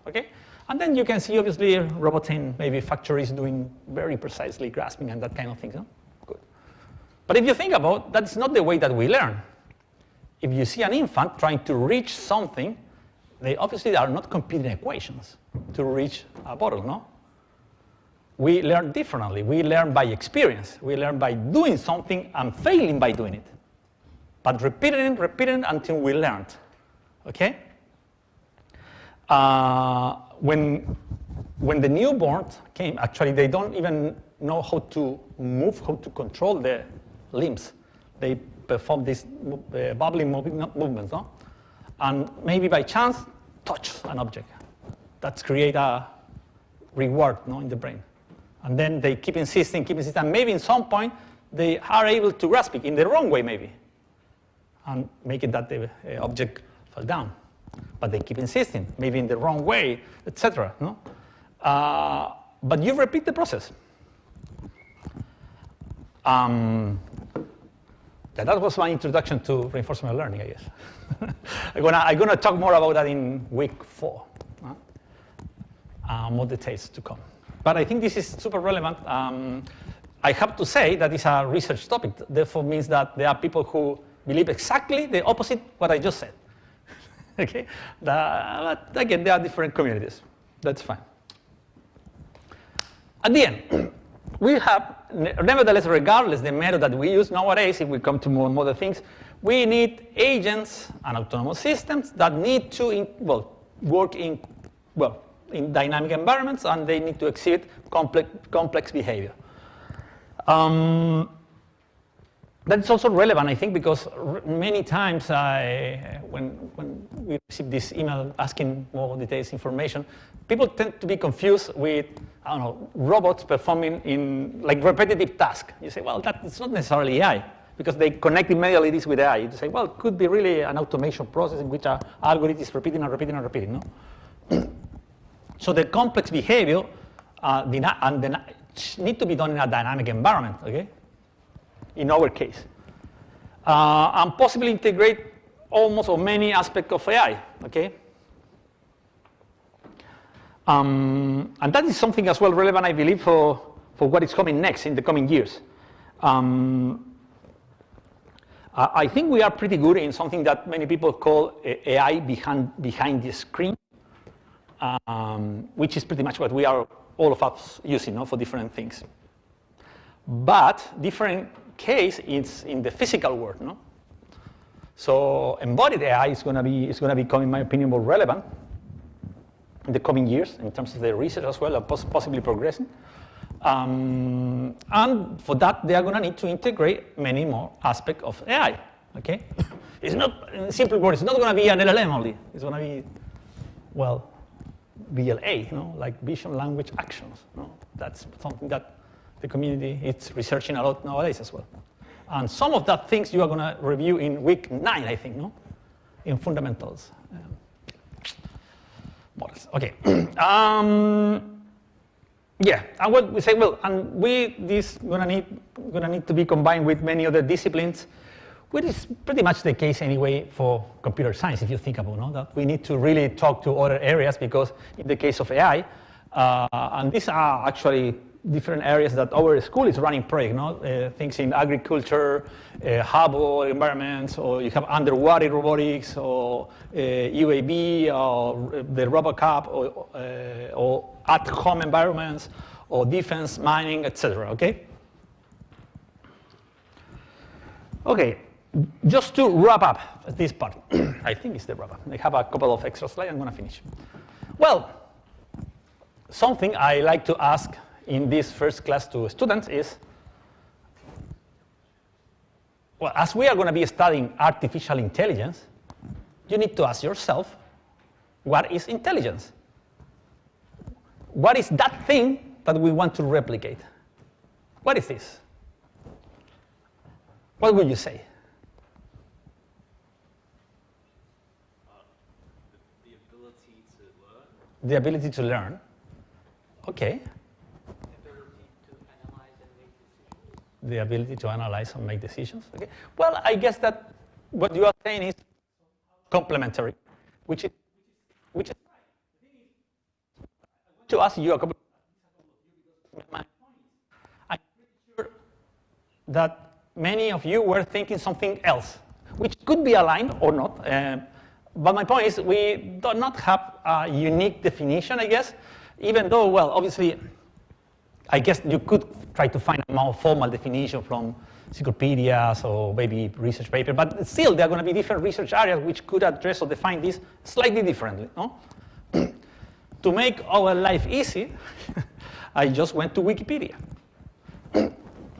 Okay? And then you can see, obviously, robots in maybe factories doing very precisely grasping and that kind of thing. No? Good. But if you think about, that's not the way that we learn. If you see an infant trying to reach something, they obviously are not computing equations to reach a bottle, no? We learn differently. We learn by experience. We learn by doing something and failing by doing it. But repeating until we learned, okay? When the newborns came, actually they don't even know how to move, how to control their limbs. They perform these bubbling movements, no? And maybe by chance, touch an object. That's create a reward, no, in the brain. And then they keep insisting, and maybe in some point they are able to grasp it in the wrong way, maybe, and make it that the object fall down. But they keep insisting, maybe in the wrong way, etc. No? But you repeat the process. That was my introduction to reinforcement learning, I guess. I'm gonna talk more about that in week 4. More details to come. But I think this is super relevant. I have to say that it's a research topic. Therefore means that there are people who believe exactly the opposite what I just said. Okay? But again, there are different communities. That's fine. At the end, we have, nevertheless, regardless the method that we use nowadays, if we come to more modern things, we need agents and autonomous systems that need to work in dynamic environments, and they need to exhibit complex behavior. That is also relevant, I think, because many times when we receive this email asking more details information, people tend to be confused with, I don't know, robots performing in like repetitive tasks. You say, well, it's not necessarily AI, because they connect immediately this with AI. You say, well, it could be really an automation process in which an algorithm is repeating and repeating and repeating, no? So the complex behavior need to be done in a dynamic environment, okay? In our case. And possibly integrate almost or many aspects of AI, okay? And that is something as well relevant, I believe, for what is coming next in the coming years. I think we are pretty good in something that many people call AI behind the screen, which is pretty much what we are, all of us, using, no, for different things. But different case is in the physical world, no? So embodied AI is going to become, in my opinion, more relevant in the coming years in terms of the research as well, and possibly progressing. And for that, they are going to need to integrate many more aspects of AI. Okay, it's not, in simple words, it's not going to be an LLM only. It's going to be, well, VLA, like vision, language, actions. That's something that the community is researching a lot nowadays as well. And some of that things you are going to review in week 9, I think, in fundamentals models. Okay. Yeah, and what we say, well, and this gonna need to be combined with many other disciplines, which is pretty much the case anyway for computer science. If you think about that, we need to really talk to other areas, because in the case of AI, and these are actually different areas that our school is running projects, things in agriculture, harbor environments, or you have underwater robotics, or UAV, or the RoboCup, or at-home environments, or defense, mining, etc. Okay. Okay. Just to wrap up this part, I think it's the wrap up. I have a couple of extra slides. I'm going to finish. Well, something I like to ask in this first class to students is, well, as we are going to be studying artificial intelligence, you need to ask yourself, what is intelligence? What is that thing that we want to replicate? What is this? What would you say? The ability to learn. The ability to learn. Okay. The ability to analyze and make decisions. Okay. Well, I guess that what you are saying is complementary, which is right. To ask you a couple. I'm pretty sure that many of you were thinking something else, which could be aligned or not. But my point is, we do not have a unique definition, I guess, even though, well, obviously, I guess you could try to find a more formal definition from encyclopedias or maybe research paper, but still there are going to be different research areas which could address or define this slightly differently. No? To make our life easy, I just went to Wikipedia,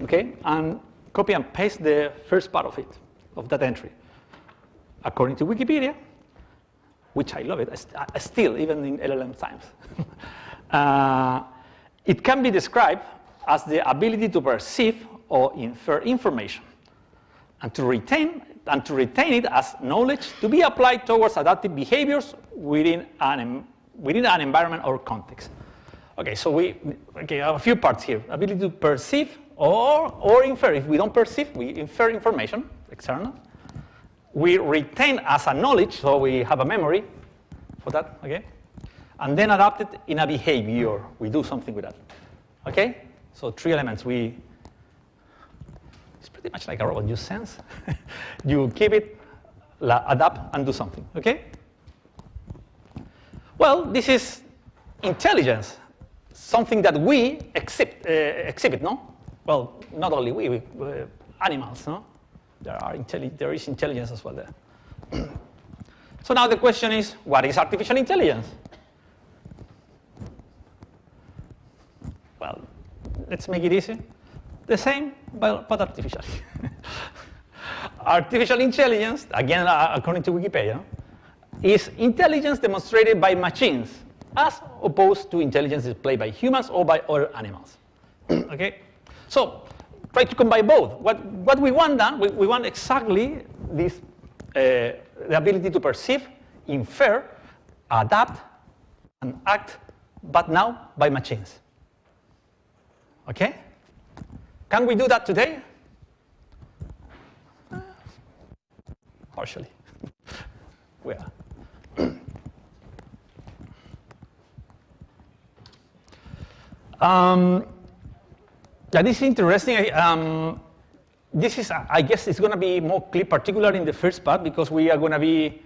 okay, and copy and paste the first part of it, of that entry. According to Wikipedia, which I love it, still, even in LLM times, it can be described as the ability to perceive or infer information, and to retain it as knowledge to be applied towards adaptive behaviors within an environment or context. Okay, so we have a few parts here. Ability to perceive or infer. If we don't perceive, we infer information, external. We retain as a knowledge, so we have a memory for that, okay? And then adapt it in a behavior. We do something with that, okay? So 3 elements. It's pretty much like a robot. You sense, you keep it, adapt, and do something, okay? Well, this is intelligence, something that we exhibit, no? Well, not only we animals, no? There is intelligence as well there. So now the question is, what is artificial intelligence? Well, let's make it easy. the same, but artificially. Artificial intelligence, again, according to Wikipedia, is intelligence demonstrated by machines as opposed to intelligence displayed by humans or by other animals. Okay? So try to combine both. What we want then, we want exactly this, the ability to perceive, infer, adapt, and act, but now by machines. Okay? Can we do that today? Partially. We are. Yeah, this is interesting. This is, I guess, it's going to be more clear, particularly in the first part, because we are going to be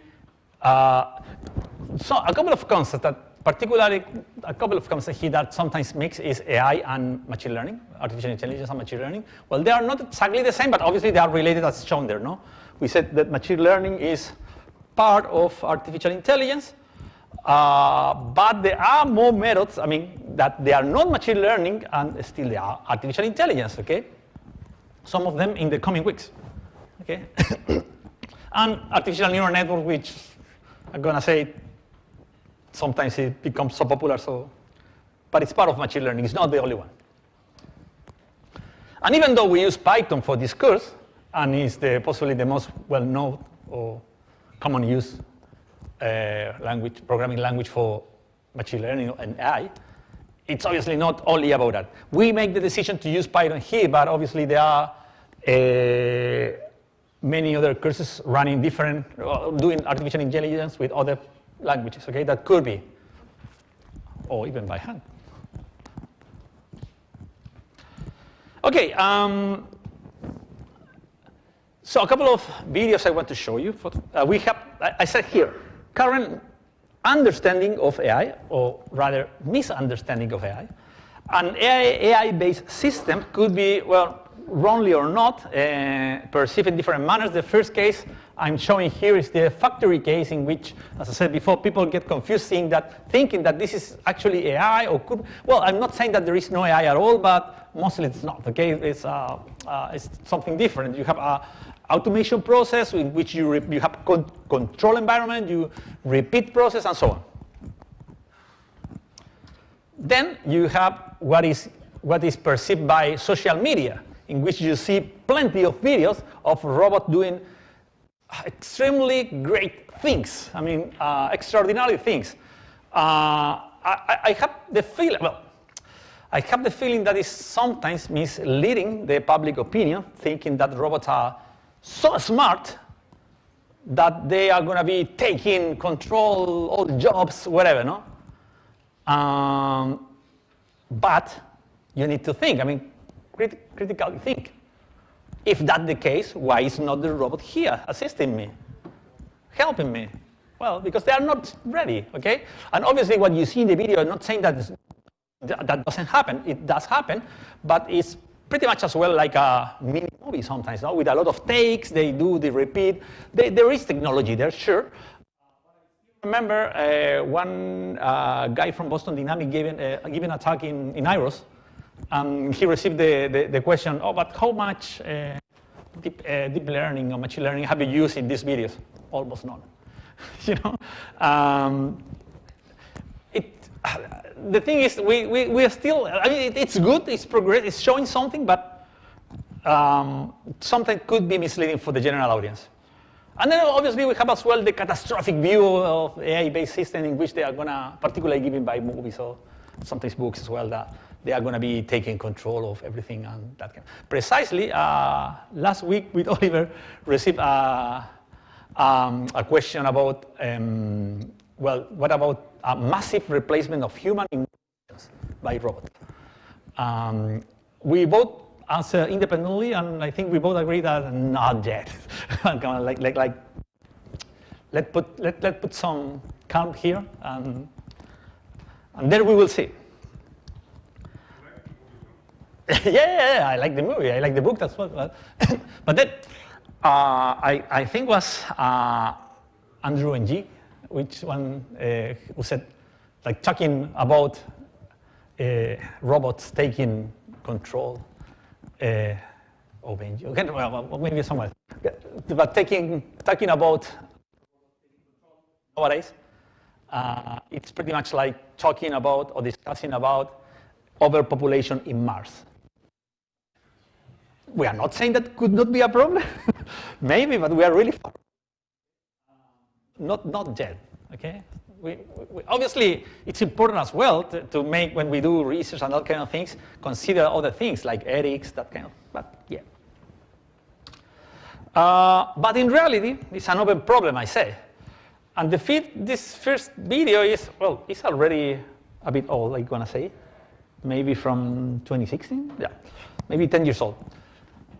so a couple of concepts that, particularly a couple of concepts here that sometimes mix is AI and machine learning, artificial intelligence and machine learning. Well, they are not exactly the same, but obviously they are related as shown there. No, we said that machine learning is part of artificial intelligence. But there are more methods, I mean, that they are not machine learning and still they are artificial intelligence, okay? Some of them in the coming weeks, okay? And artificial neural network, which I'm gonna say, sometimes it becomes so popular, so, but it's part of machine learning, it's not the only one. And even though we use Python for this course, and it's possibly the most well-known or common use programming language for machine learning and AI, it's obviously not only about that. We make the decision to use Python here, but obviously there are many other courses running different, doing artificial intelligence with other languages, okay, that could be, or even by hand. Okay, so a couple of videos I want to show you. We have, I said here, current understanding of AI, or rather misunderstanding of AI. An AI-based system could be, well, wrongly or not, perceived in different manners. The first case I'm showing here is the factory case in which, as I said before, people get confused thinking that this is actually AI or could, well, I'm not saying that there is no AI at all, but mostly it's not, okay? It's something different. You have a automation process in which you have control environment, you repeat process, and so on. Then you have what is perceived by social media, in which you see plenty of videos of robots doing extremely great things. I mean, extraordinary things. I have the feeling, well, I have the feeling that is sometimes misleading the public opinion, thinking that robots are so smart that they are going to be taking control, all jobs, whatever, no? But you need to think, I mean, critically think. If that's the case, why is not the robot here assisting me, helping me? Well, because they are not ready, okay? And obviously what you see in the video, I'm not saying that that doesn't happen. It does happen, but it's pretty much as well like a mini movie sometimes, no? With a lot of takes, they repeat. There is technology there, sure. I remember one guy from Boston Dynamics giving a talk in IROS, and he received the question, oh, but how much deep learning or machine learning have you used in these videos? Almost none. You know? The thing is, we are still, I mean, it's good, it's progress, it's showing something, but something could be misleading for the general audience. And then obviously we have as well the catastrophic view of AI-based system in which they are gonna, particularly given by movies or sometimes books as well, that they are gonna be taking control of everything and that kind. Precisely, last week with Oliver received a question about, well, what about a massive replacement of human emotions by robots? We both answer independently, and I think we both agree that not yet. like let's put some calm here, and then we will see. Yeah, I like the movie. I like the book as well. But then I think was Andrew Ng, which one who said, like, talking about robots taking control open. Okay, well, maybe somewhere. But talking about nowadays, it's pretty much like talking about or discussing about overpopulation in Mars. We are not saying that could not be a problem, maybe, but we are really far. Not yet, okay? We obviously, it's important as well to make, when we do research and that kind of things, consider other things like ethics, that kind of, but yeah. But in reality, it's an open problem, I say. And this first video is, well, it's already a bit old, I'm gonna say. Maybe from 2016, yeah, maybe 10 years old.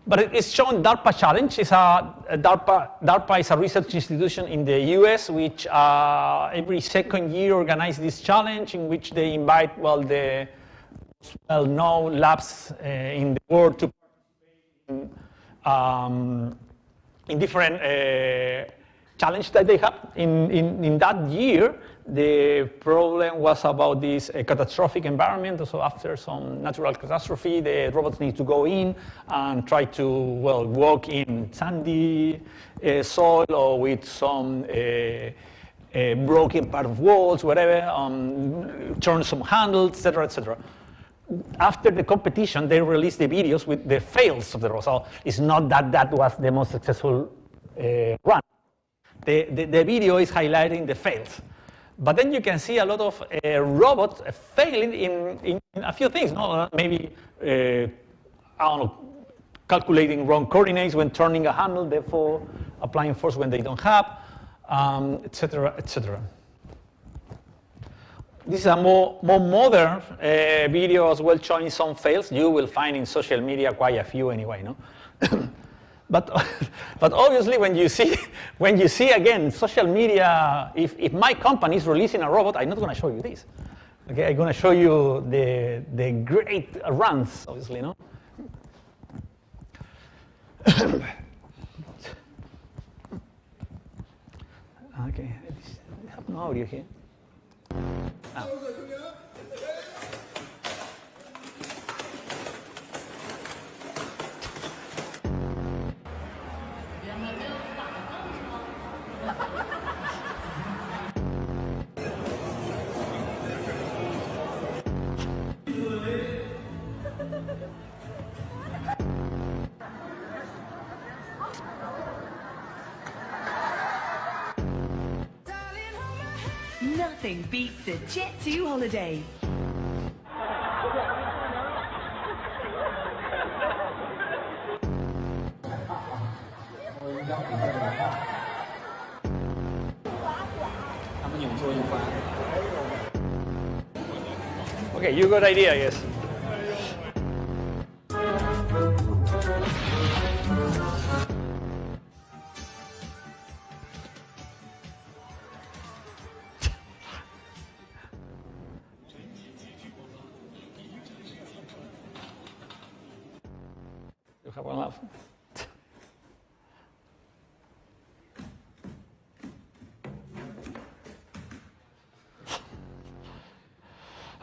But it's showing DARPA challenge. It's DARPA is a research institution in the US which every second year organizes this challenge in which they invite, well, the well-known labs in the world to participate in different challenges that they have. In that year, the problem was about this catastrophic environment. So after some natural catastrophe, the robots need to go in and try to, well, walk in sandy soil or with some broken part of walls, whatever, turn some handles, etc., etc. After the competition, they released the videos with the fails of the robot. So it's not that that was the most successful run. The video is highlighting the fails. But then you can see a lot of robots failing in a few things. No? Maybe, I don't know, calculating wrong coordinates when turning a handle, therefore applying force when they don't have, etc., etc. This is a more modern video as well, showing some fails. You will find in social media quite a few anyway, no? But obviously, when you see again social media, if my company is releasing a robot, I'm not going to show you this. Okay, I'm going to show you the great runs, obviously, no. Okay, I have no audio here. Ah. Nothing beats a Jet2 holiday. Okay, you got idea, I guess. You have one left.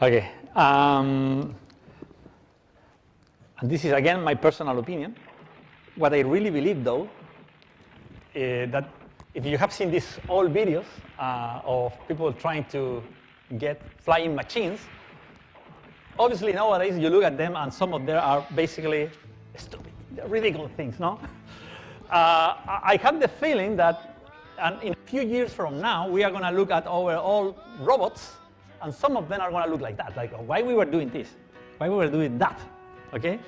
Okay, and this is again my personal opinion. What I really believe, though, that if you have seen these old videos of people trying to get flying machines, obviously nowadays you look at them and some of them are basically stupid, they're ridiculous things, no? I have the feeling that in a few years from now, we are going to look at our old robots, and some of them are going to look like that, like why we were doing this, why we were doing that, okay?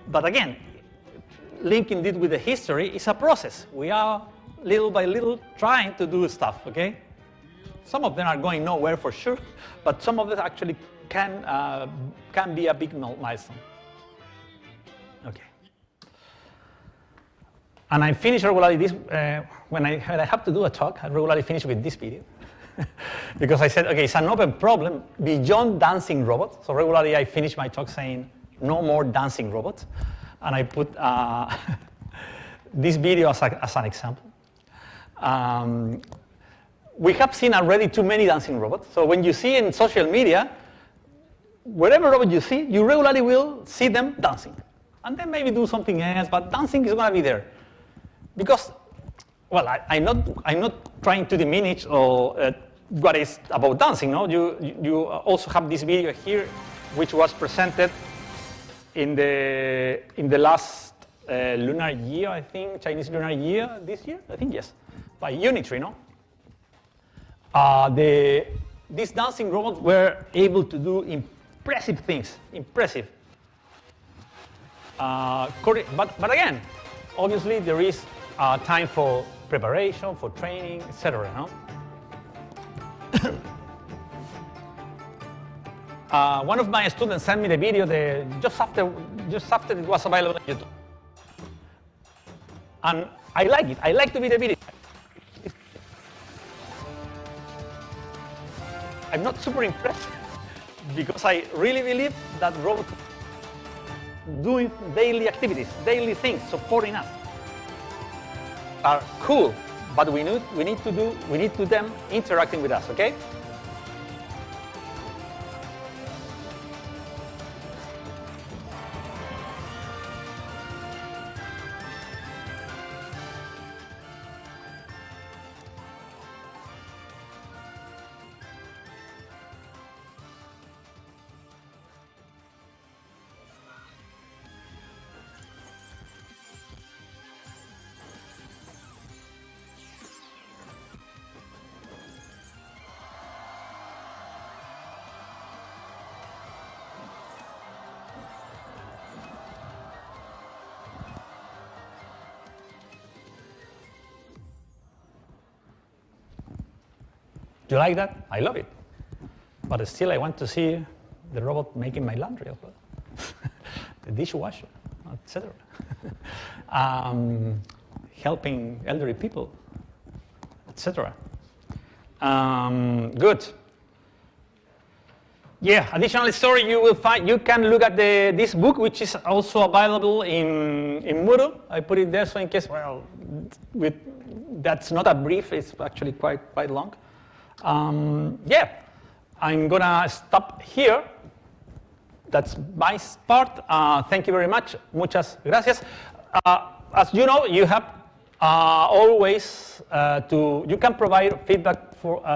But again, linking it with the history is a process. We are little by little trying to do stuff, okay? Some of them are going nowhere for sure, but some of them actually can be a big milestone. Okay. And I finish regularly this, when I have to do a talk, I regularly finish with this video. Because I said, okay, it's an open problem beyond dancing robots. So regularly I finish my talk saying, no more dancing robots. And I put this video as an example. We have seen already too many dancing robots. So when you see in social media, whatever robot you see, you regularly will see them dancing. and then maybe do something else, but dancing is going to be there. Because, well, I'm not trying to diminish or what is about dancing, no? You also have this video here, which was presented in the last lunar year, I think, Chinese lunar year this year, I think, yes, by Unitree, no? These dancing robots were able to do impressive things, impressive. But again, obviously there is time for preparation, for training, etc. No? One of my students sent me the video just after it was available on YouTube, and I like it. I like to be the video. I'm not super impressed because I really believe that robots doing daily activities, daily things, supporting us are cool, but we need to them interacting with us, okay? Do you like that? I love it. But still, I want to see the robot making my laundry as well. The dishwasher, etc. Helping elderly people, etc. Good. Yeah, additional story you will find. You can look at this book, which is also available in Moodle. I put it there so in case, well, that's not a brief. It's actually quite long. Yeah, I'm gonna stop here. That's my part. Thank you very much. Muchas gracias. As you know, you have always you can provide feedback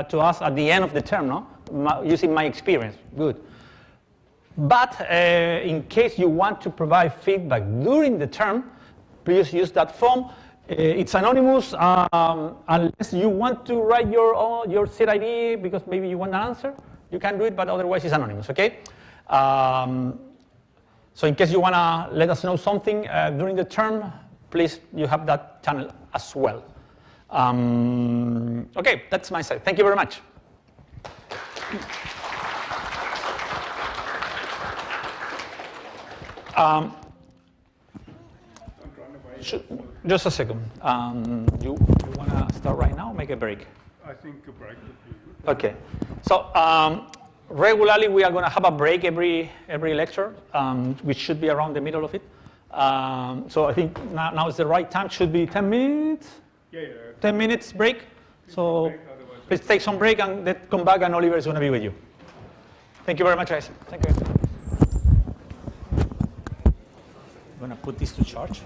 to us at the end of the term, no? Using my experience. Good. But in case you want to provide feedback during the term, please use that form. It's anonymous unless you want to write your seat ID because maybe you want an answer. You can do it, but otherwise it's anonymous, okay? So in case you want to let us know something during the term, please, you have that channel as well. Okay, that's my side. Thank you very much. Just a second. You want to start right now or make a break? I think a break would be good. Okay. So regularly we are going to have a break every lecture, which should be around the middle of it. So I think now is the right time. Should be 10 minutes? Yeah. 10 minutes break. So please take some break and then come back, and Oliver is going to be with you. Thank you very much, guys. Thank you. I'm going to put this to charge.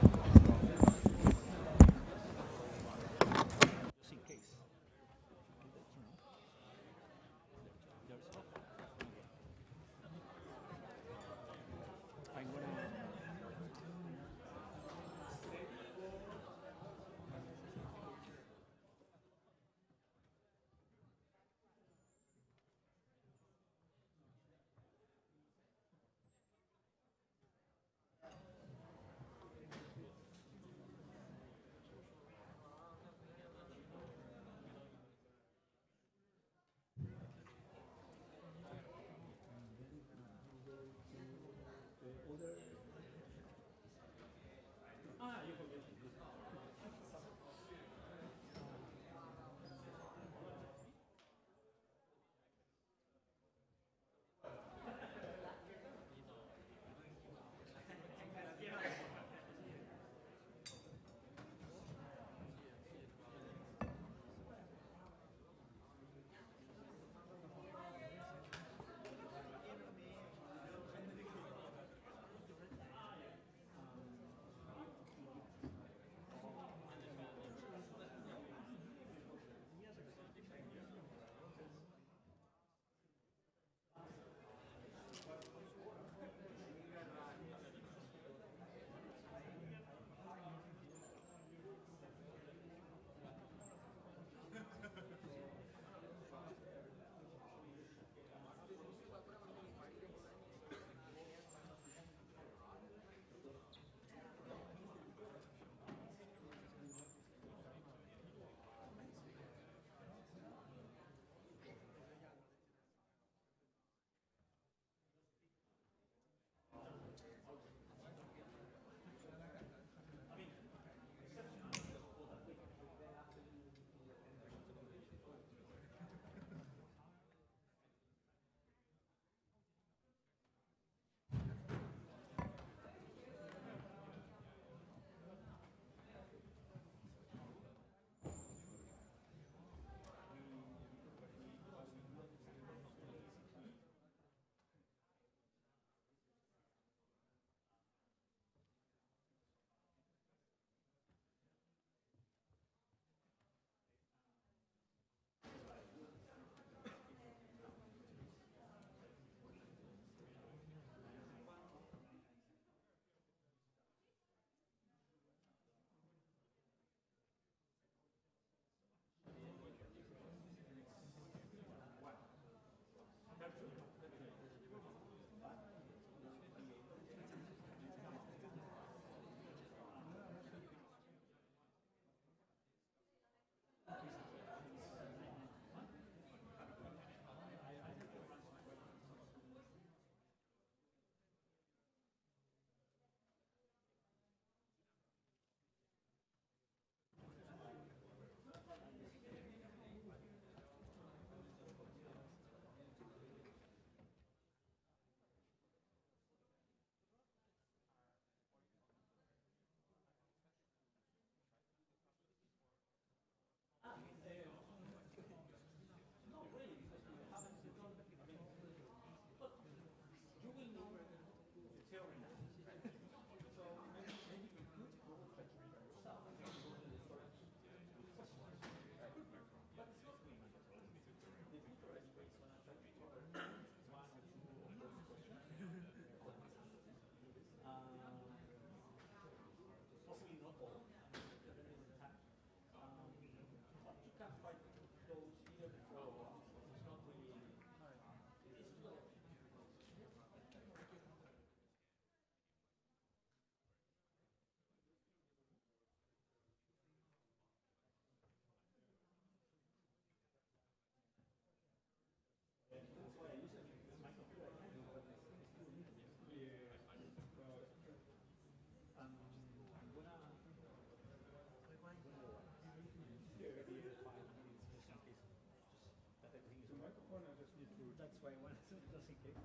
why I wanted to just in case.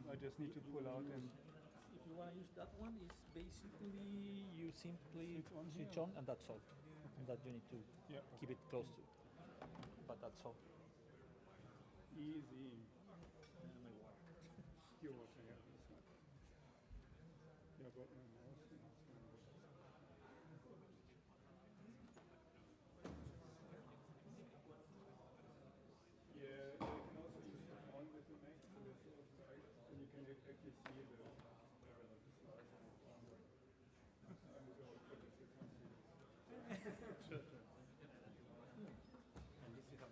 I just need to pull out and If you want to use that one, it's basically you simply Switch on switch here? on, and that's all. And that you need to yeah, keep it close to. But that's all. easy. And my water. Your water, yeah, this one. Yeah, I brought my mouse. Yeah, you can also use the phone with the Mac, so this is also right, and you can actually see the slides on the phone. I was all for this, you can't see this. Sure. And this you have.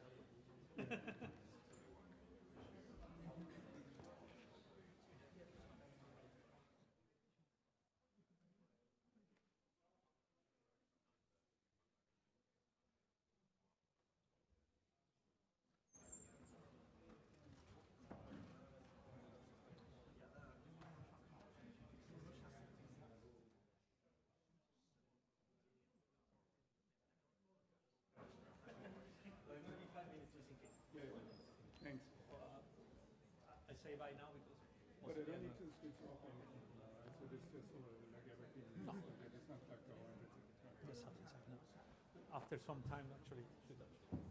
Maybe 5 minutes just in case. Yeah, thanks. I say bye now because. But I don't need to switch off anything, right? So this just like everything is like it's not like the one that's at the top. Just something now. After some time, actually, it should actually.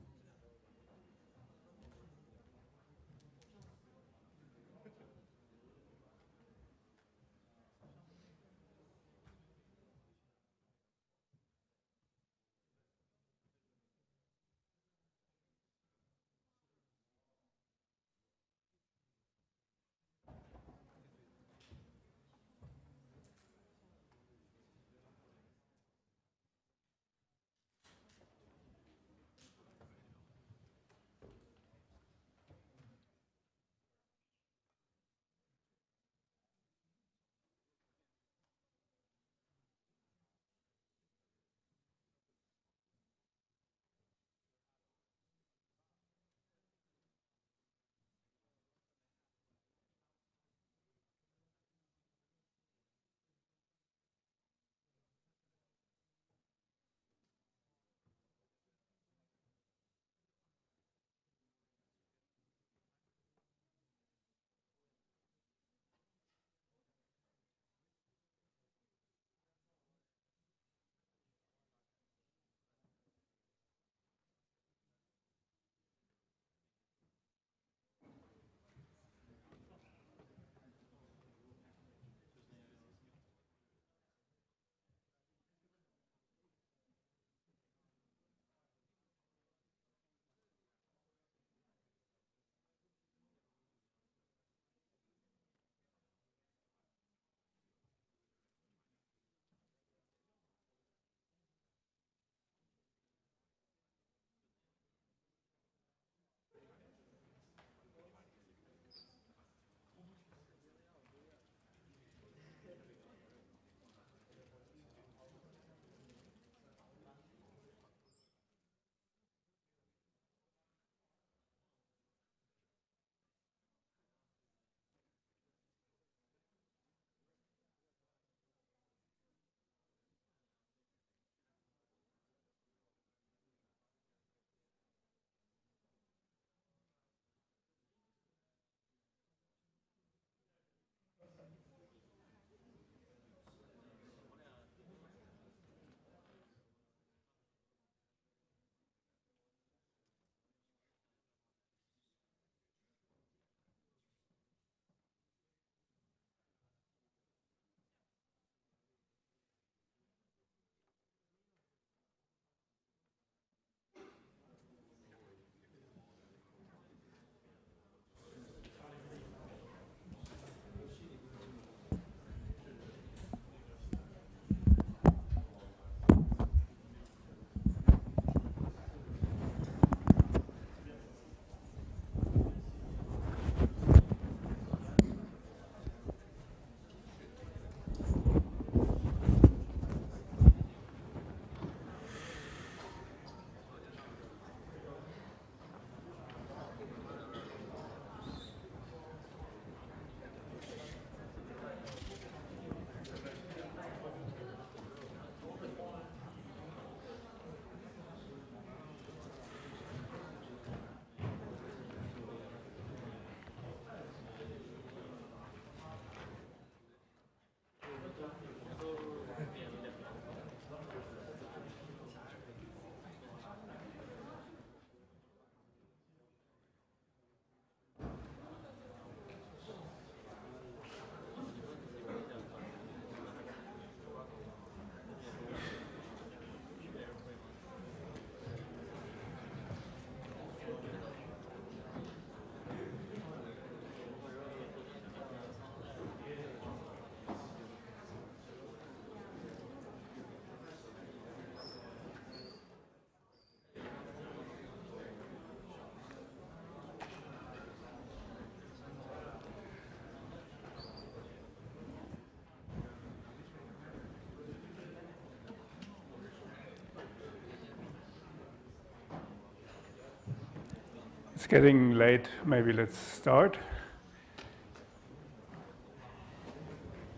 It's getting late, maybe let's start.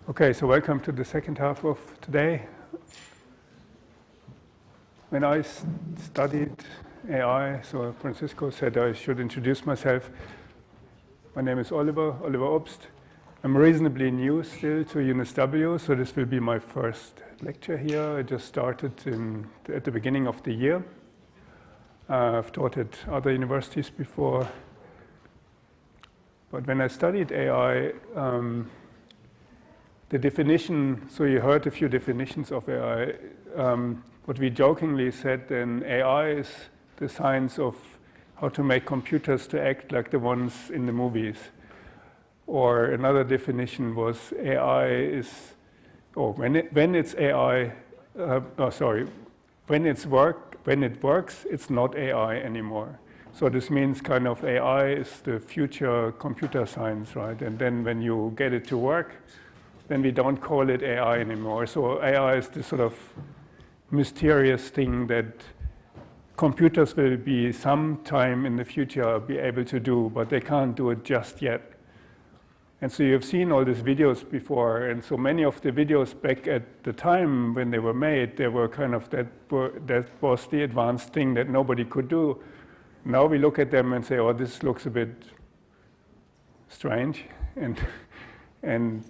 Okay, so welcome to the second half of today. When I studied AI, so Francisco said I should introduce myself. My name is Oliver Obst. I'm reasonably new still to UNSW, so this will be my first lecture here. I just started at the beginning of the year. I've taught at other universities before. But when I studied AI, the definition, so you heard a few definitions of AI. What we jokingly said then, AI is the science of how to make computers to act like the ones in the movies. Or another definition was AI is, when it works, it's not AI anymore. So this means kind of AI is the future computer science, right? And then when you get it to work, then we don't call it AI anymore. So AI is this sort of mysterious thing that computers will be sometime in the future be able to do, but they can't do it just yet. And so you've seen all these videos before, and so many of the videos back at the time when they were made, they were kind of that was the advanced thing that nobody could do. Now we look at them and say, oh, this looks a bit strange, and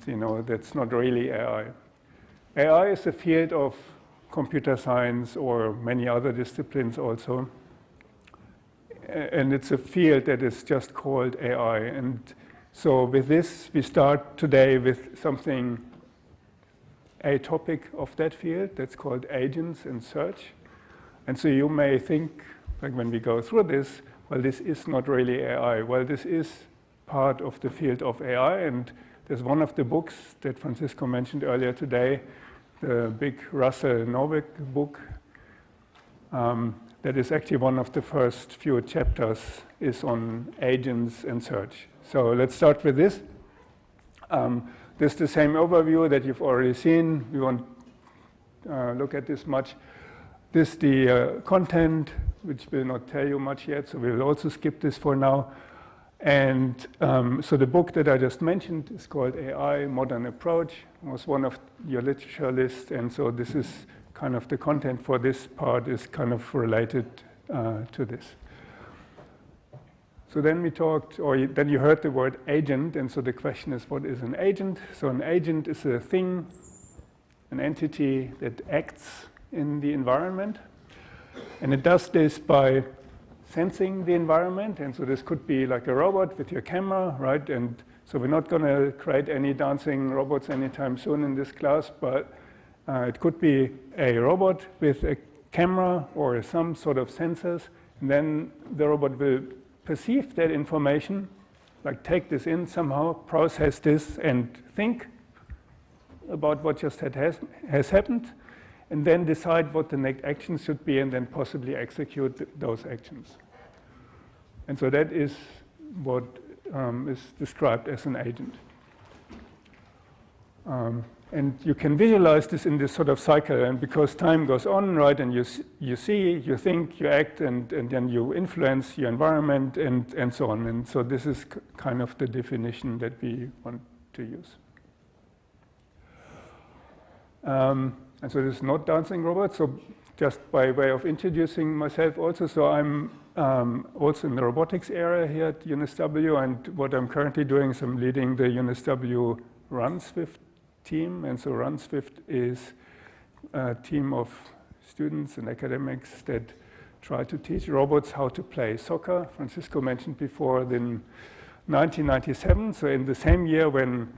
you know, that's not really AI. AI is a field of computer science or many other disciplines also. And it's a field that is just called AI. And so with this, we start today with something, a topic of that field that's called agents and search. And so you may think, like when we go through this, well, this is not really AI. Well, this is part of the field of AI. And there's one of the books that Francisco mentioned earlier today, the big Russell Novick book, that is actually one of the first few chapters is on agents and search. So let's start with this. This is the same overview that you've already seen. We won't look at this much. This is the content, which will not tell you much yet, so we will also skip this for now. And so the book that I just mentioned is called AI, Modern Approach. It was one of your literature lists, and so this is kind of the content for this part is kind of related to this. So then we talked, or then you heard the word agent, and so the question is, what is an agent? So an agent is a thing, an entity that acts in the environment, and it does this by sensing the environment, and so this could be like a robot with your camera, right? And so we're not going to create any dancing robots anytime soon in this class, but it could be a robot with a camera or some sort of sensors, and then the robot will perceive that information, like take this in somehow, process this, and think about what just has happened, and then decide what the next actions should be, and then possibly execute those actions. And so that is what is described as an agent. And you can visualize this in this sort of cycle, and because time goes on, right, and you see, you think, you act, and then you influence your environment, and so on. And so this is kind of the definition that we want to use. And so this is not dancing robot. So just by way of introducing myself also, so I'm also in the robotics area here at UNSW, and what I'm currently doing is I'm leading the UNSW Run Swift team, and so Run Swift is a team of students and academics that try to teach robots how to play soccer. Francisco mentioned before in 1997, so in the same year when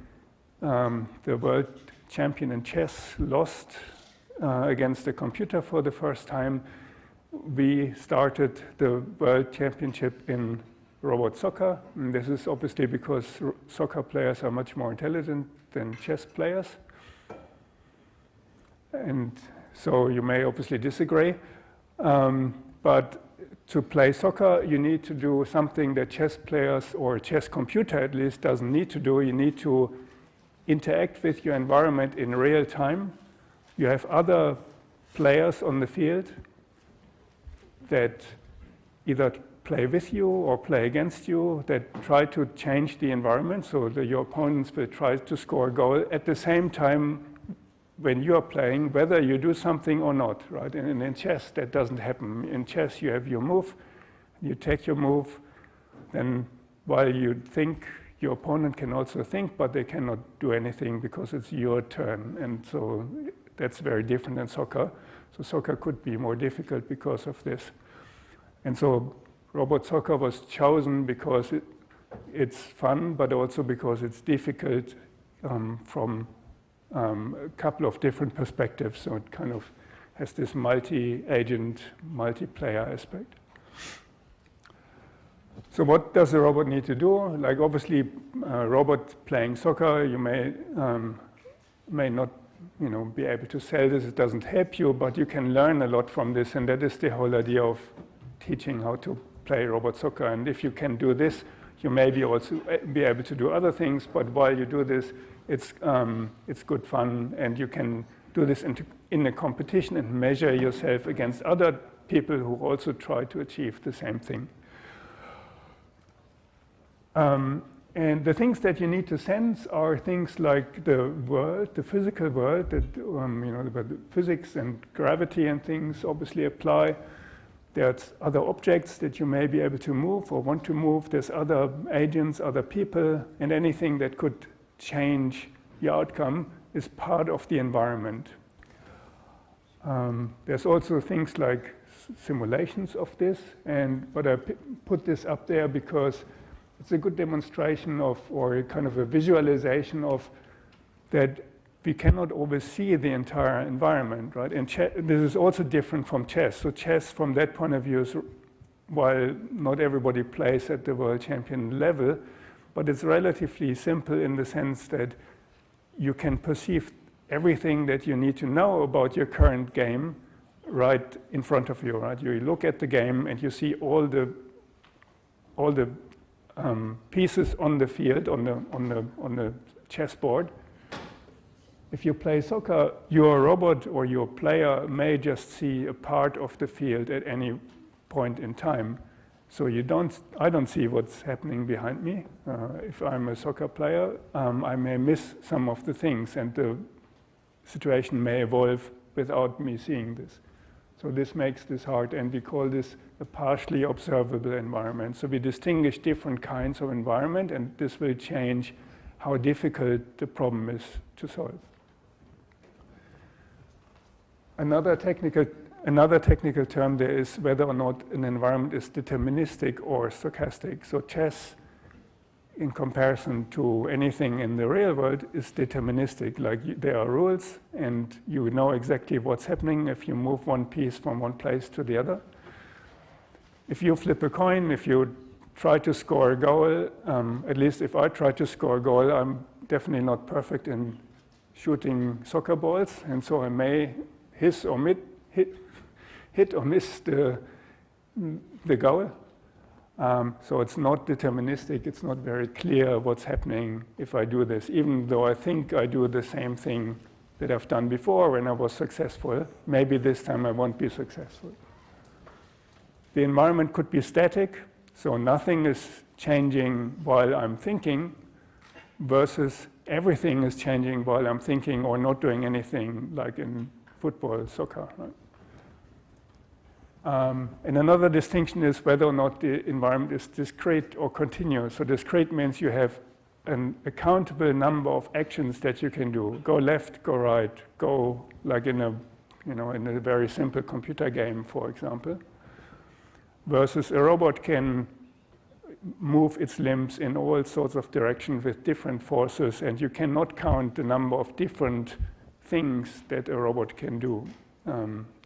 the world champion in chess lost against a computer for the first time, we started the world championship in robot soccer. And this is obviously because soccer players are much more intelligent than chess players. And so you may obviously disagree. But to play soccer, you need to do something that chess players, or a chess computer at least, doesn't need to do. You need to interact with your environment in real time. You have other players on the field that either play with you or play against you that try to change the environment, so that your opponents will try to score a goal at the same time when you are playing, whether you do something or not, right? And in chess, that doesn't happen. In chess, you have your move, you take your move, then while you think, your opponent can also think, but they cannot do anything because it's your turn. And so that's very different than soccer. So soccer could be more difficult because of this. And so robot soccer was chosen because it's fun, but also because it's difficult from a couple of different perspectives. So it kind of has this multi-agent, multiplayer aspect. So what does the robot need to do? Like obviously, a robot playing soccer, you may not be able to sell this. It doesn't help you, but you can learn a lot from this. And that is the whole idea of teaching how to play robot soccer. And if you can do this, you may also be able to do other things. But while you do this, it's good fun. And you can do this in a competition and measure yourself against other people who also try to achieve the same thing. And the things that you need to sense are things like the world, the physical world, that the physics and gravity and things obviously apply. There's other objects that you may be able to move or want to move. There's other agents, other people, and anything that could change the outcome is part of the environment. There's also things like simulations of this, but I put this up there because it's a good demonstration of, or kind of a visualization of, that we cannot always see the entire environment, right? And this is also different from chess. So chess, from that point of view, is, while not everybody plays at the world champion level, but it's relatively simple in the sense that you can perceive everything that you need to know about your current game right in front of you, right? You look at the game and you see all the pieces on the field, on the chessboard. If you play soccer, your robot or your player may just see a part of the field at any point in time. So I don't see what's happening behind me. If I'm a soccer player, I may miss some of the things, and the situation may evolve without me seeing this. So this makes this hard, and we call this a partially observable environment. So we distinguish different kinds of environment, and this will change how difficult the problem is to solve. Another technical term there is whether or not an environment is deterministic or stochastic. So chess, in comparison to anything in the real world, is deterministic. Like there are rules, and you know exactly what's happening if you move one piece from one place to the other. If you flip a coin, if you try to score a goal, at least if I try to score a goal, I'm definitely not perfect in shooting soccer balls, and so I may hit or miss the goal. So it's not deterministic. It's not very clear what's happening if I do this, even though I think I do the same thing that I've done before when I was successful. Maybe this time I won't be successful. The environment could be static, so nothing is changing while I'm thinking, versus everything is changing while I'm thinking or not doing anything, like in football, soccer. Right? And another distinction is whether or not the environment is discrete or continuous. So discrete means you have an accountable number of actions that you can do. Go left, go right, go like in a very simple computer game, for example. Versus a robot can move its limbs in all sorts of directions with different forces, and you cannot count the number of different things that a robot can do.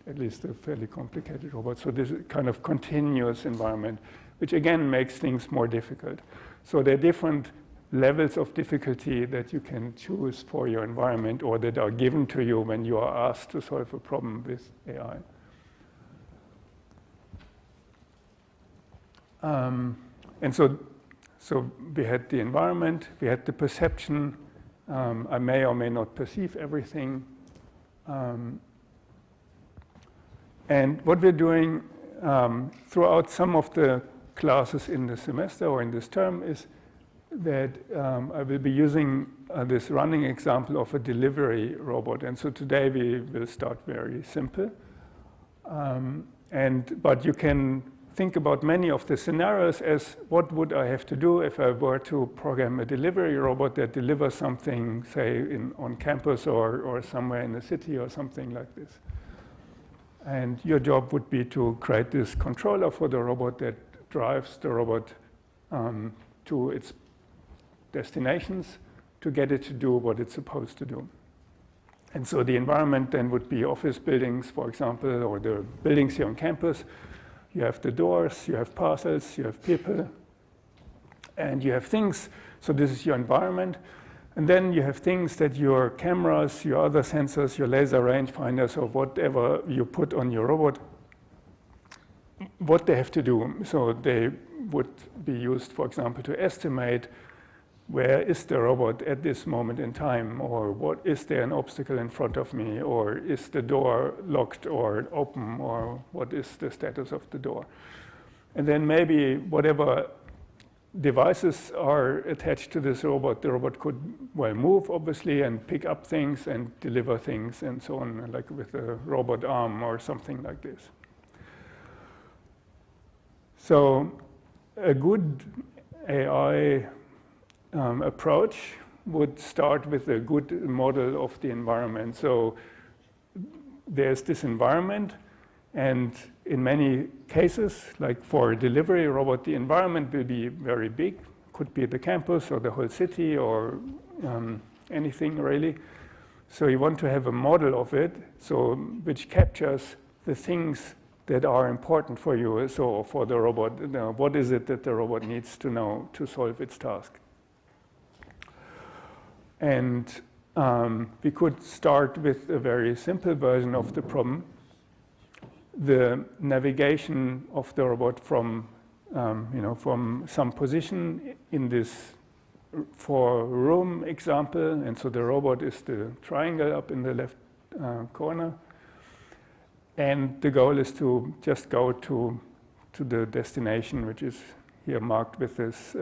At least a fairly complicated robot. So this is kind of continuous environment, which again makes things more difficult. So there are different levels of difficulty that you can choose for your environment, or that are given to you when you are asked to solve a problem with AI. And so we had the environment, we had the perception. I may or may not perceive everything. And what we're doing throughout some of the classes in the semester or in this term is that I will be using this running example of a delivery robot. And so today we will start very simple. But you can think about many of the scenarios as what would I have to do if I were to program a delivery robot that delivers something, say, on campus or somewhere in the city or something like this. And your job would be to create this controller for the robot that drives the robot to its destinations to get it to do what it's supposed to do. And so the environment then would be office buildings, for example, or the buildings here on campus. You have the doors, you have parcels, you have people, and you have things. So this is your environment. And then you have things that your cameras, your other sensors, your laser rangefinders, or whatever you put on your robot, what they have to do. So they would be used, for example, to estimate where is the robot at this moment in time, or what is there an obstacle in front of me, or is the door locked or open, or what is the status of the door. And then maybe whatever devices are attached to this robot, the robot could, well, move, obviously, and pick up things and deliver things and so on, like with a robot arm or something like this. So a good AI approach would start with a good model of the environment. So there's this environment, and in many cases, like for a delivery robot, the environment will be very big. Could be the campus or the whole city or anything really. So you want to have a model of it, so which captures the things that are important for you. So for the robot, what is it that the robot needs to know to solve its task? And we could start with a very simple version of the problem. The navigation of the robot from, from some position in this 4-room example. And so the robot is the triangle up in the left corner. And the goal is to just go to the destination, which is here marked with this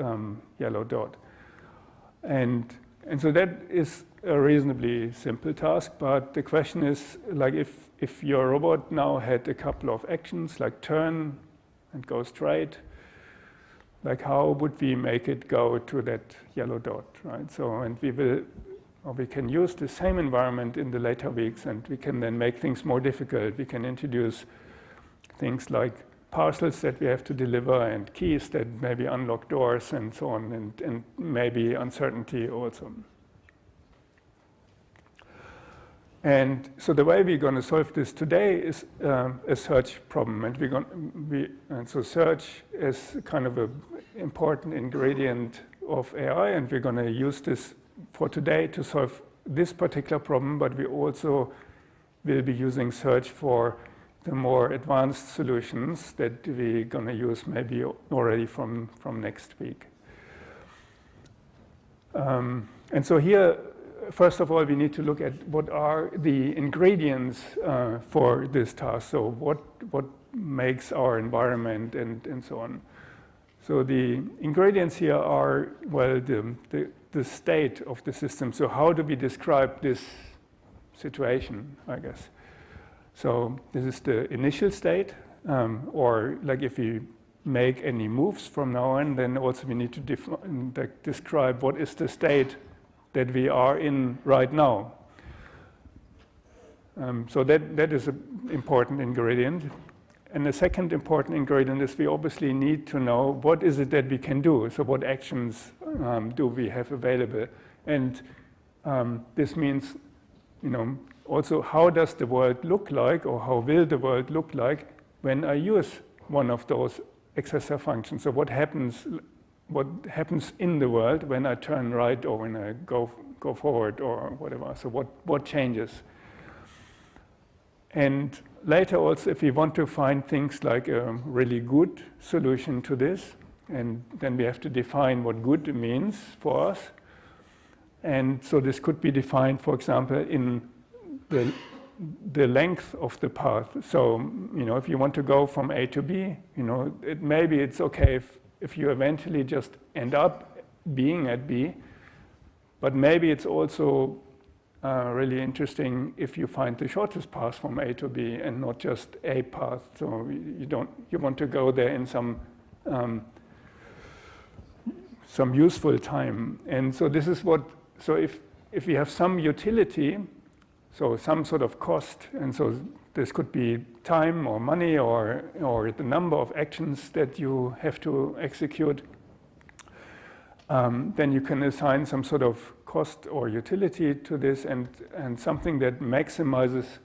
yellow dot. And so that is a reasonably simple task, but the question is, like, if your robot now had a couple of actions, like turn and go straight, like how would we make it go to that yellow dot, right? So, and we can use the same environment in the later weeks, and we can then make things more difficult. We can introduce things like parcels that we have to deliver and keys that maybe unlock doors and so on, and maybe uncertainty also. And so the way we're going to solve this today is a search problem, and so search is kind of an important ingredient of AI, and we're going to use this for today to solve this particular problem, but we also will be using search for the more advanced solutions that we're going to use maybe already from next week. And so here, first of all, we need to look at what are the ingredients for this task. So what makes our environment and so on. So the ingredients here are, well, the state of the system. So how do we describe this situation, I guess? So this is the initial state, or like if we make any moves from now on, then also we need to describe what is the state that we are in right now. So that is an important ingredient. And the second important ingredient is we obviously need to know what is it that we can do. So what actions do we have available? And this means, also how does the world look like, or how will the world look like when I use one of those accessor functions? So what happens in the world when I turn right or when I go forward or whatever? So what changes? And later also, if we want to find things like a really good solution to this, and then we have to define what good means for us. And so this could be defined, for example, in the length of the path. So, if you want to go from A to B, maybe it's okay if you eventually just end up being at B, but maybe it's also really interesting if you find the shortest path from A to B and not just a path. So you want to go there in some useful time. And so this is so if we have some utility, so some sort of cost, and so this could be time or money or the number of actions that you have to execute, then you can assign some sort of cost or utility to this, and something that maximizes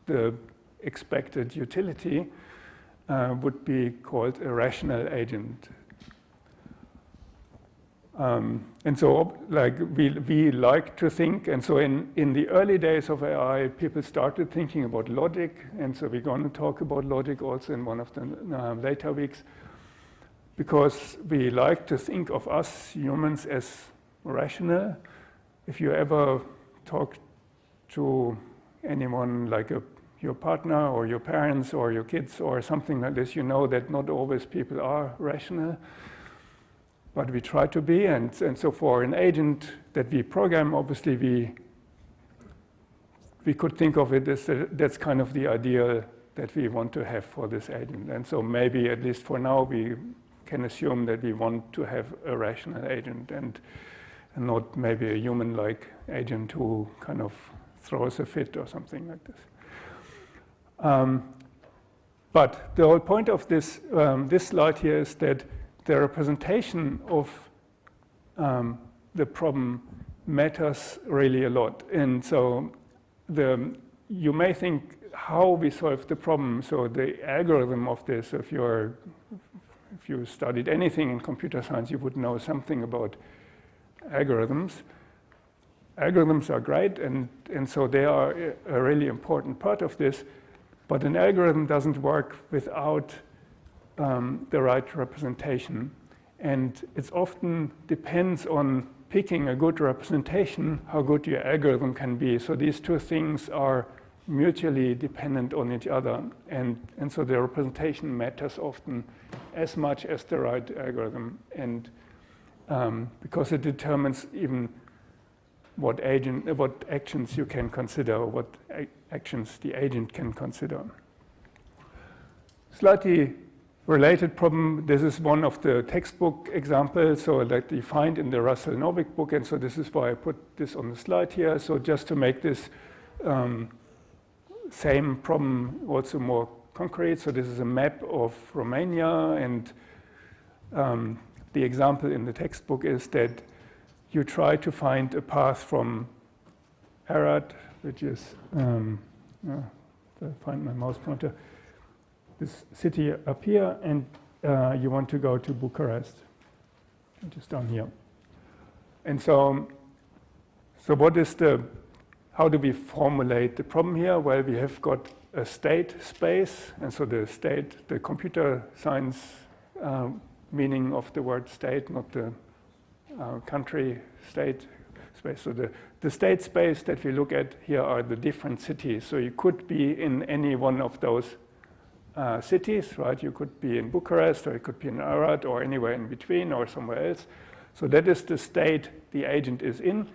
the expected utility would be called a rational agent. And so like we like to think, and so in the early days of AI, people started thinking about logic, and so we're going to talk about logic also in one of the later weeks, because we like to think of us humans as rational. If you ever talk to anyone like your partner or your parents or your kids or something like this, you know that not always people are rational, but we try to be. And so for an agent that we program, obviously we could think of it as that's kind of the ideal that we want to have for this agent. And so maybe at least for now we can assume that we want to have a rational agent and not maybe a human-like agent who kind of throws a fit or something like this. But the whole point of this slide here is that the representation of the problem matters really a lot. And so you may think how we solve the problem. So the algorithm of this, if you studied anything in computer science, you would know something about algorithms. Algorithms are great, and so they are a really important part of this, but an algorithm doesn't work without the right representation. And it often depends on picking a good representation, how good your algorithm can be. So these two things are mutually dependent on each other. And so the representation matters often as much as the right algorithm. And because it determines even what actions you can consider, or what actions the agent can consider. Slightly related problem, this is one of the textbook examples, so that you find in the Russell Novick book, and so this is why I put this on the slide here. So just to make this same problem also more concrete, so this is a map of Romania, and the example in the textbook is that you try to find a path from Arad, which is, find my mouse pointer, this city up here, and you want to go to Bucharest, which is down here. And so what is how do we formulate the problem here? Well, we have got a state space, and so the computer science meaning of the word state, not the country state space. So the state space that we look at here are the different cities. So you could be in any one of those cities, right? You could be in Bucharest, or you could be in Arad, or anywhere in between, or somewhere else. So that is the state the agent is in,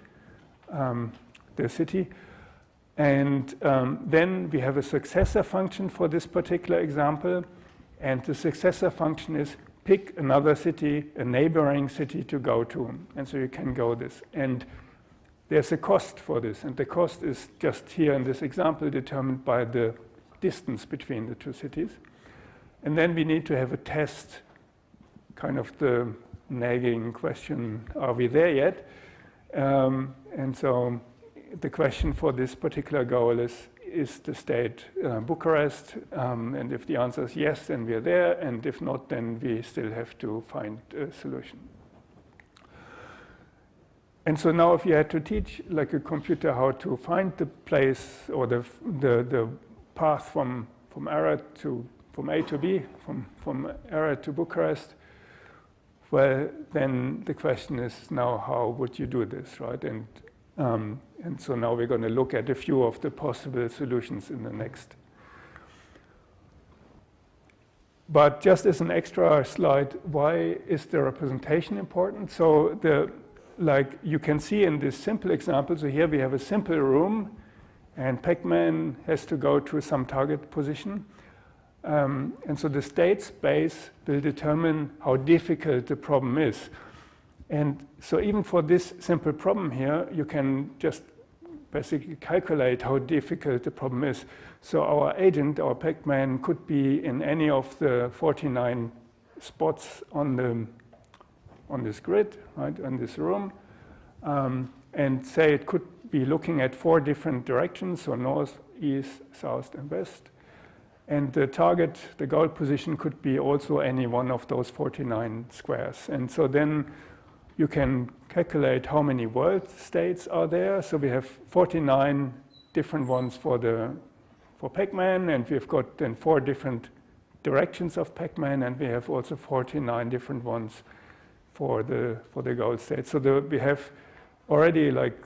the city. And then we have a successor function for this particular example. And the successor function is pick another city, a neighboring city to go to. And so you can go this. And there's a cost for this. And the cost is just here in this example determined by the distance between the two cities. And then we need to have a test, kind of the nagging question, are we there yet? And so the question for this particular goal is the state Bucharest? And if the answer is yes, then we are there. And if not, then we still have to find a solution. And so now if you had to teach like a computer how to find the place or the path from Arad from A to B, from Arad to Bucharest, well, then the question is now how would you do this, right? And And so now we're going to look at a few of the possible solutions in the next. But just as an extra slide, why is the representation important? So like you can see in this simple example, so here we have a simple room, and Pac-Man has to go to some target position. And so the state space will determine how difficult the problem is. And so even for this simple problem here, you can just basically calculate how difficult the problem is. So our agent, our Pac-Man, could be in any of the 49 spots on this grid, right, in this room. And say it could be looking at 4 different directions, so north, east, south, and west. And the target, the goal position, could be also any one of those 49 squares. And so then you can calculate how many world states are there. So we have 49 different ones for Pac-Man, and we've got then 4 different directions of Pac-Man, and we have also 49 different ones for the goal state. So we have already like,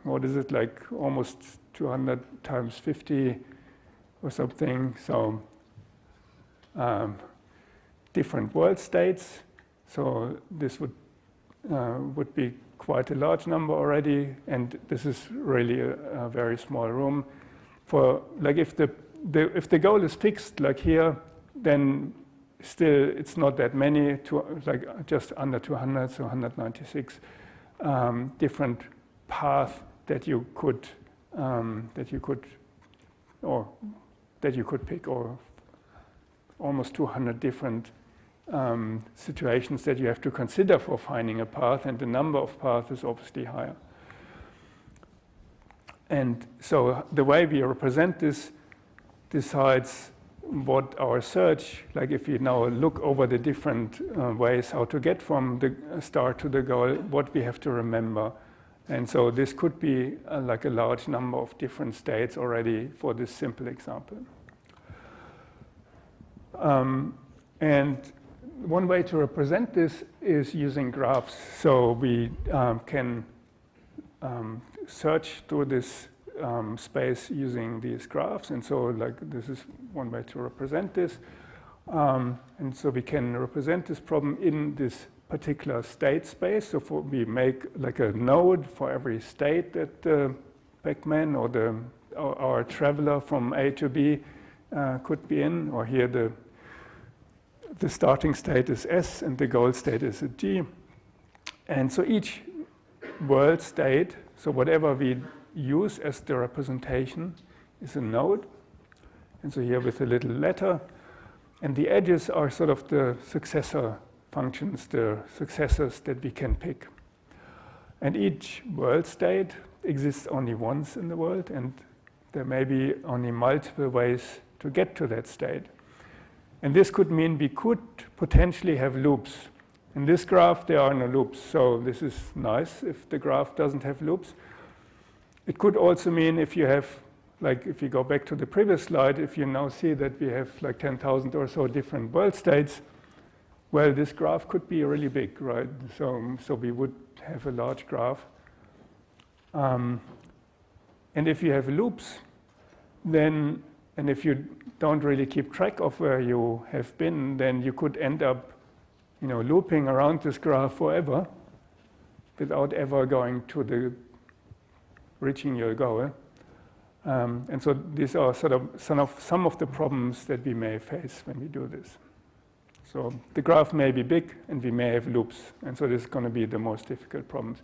what is it, like almost 200 times 50 or something. So different world states. So this would be quite a large number already, and this is really a very small room. For like if the goal is fixed like here, then still it's not that many, like just under 200, so 196 different paths that you could pick, or almost 200 different situations that you have to consider for finding a path, and the number of paths is obviously higher. And so the way we represent this decides what our search, like if we now look over the different ways how to get from the start to the goal, what we have to remember. And so this could be like a large number of different states already for this simple example. And one way to represent this is using graphs. So we can search through this space using these graphs. And so like this is one way to represent this. And so we can represent this problem in this particular state space. So we make like a node for every state that the Pac-Man or our traveler from A to B could be in. Or here the starting state is S and the goal state is a G. And so each world state, so whatever we use as the representation, is a node. And so here with a little letter. And the edges are sort of the successor functions, the successors that we can pick. And each world state exists only once in the world, and there may be only multiple ways to get to that state. And this could mean we could potentially have loops. In this graph, there are no loops, so this is nice if the graph doesn't have loops. It could also mean if you have, like if you go back to the previous slide, if you now see that we have like 10,000 or so different world states, well, this graph could be really big, right? So we would have a large graph. And if you have loops, then, and if you don't really keep track of where you have been, then you could end up, looping around this graph forever without ever going to reaching your goal. And so these are sort of some of the problems that we may face when we do this. So the graph may be big and we may have loops, and so this is going to be the most difficult problems.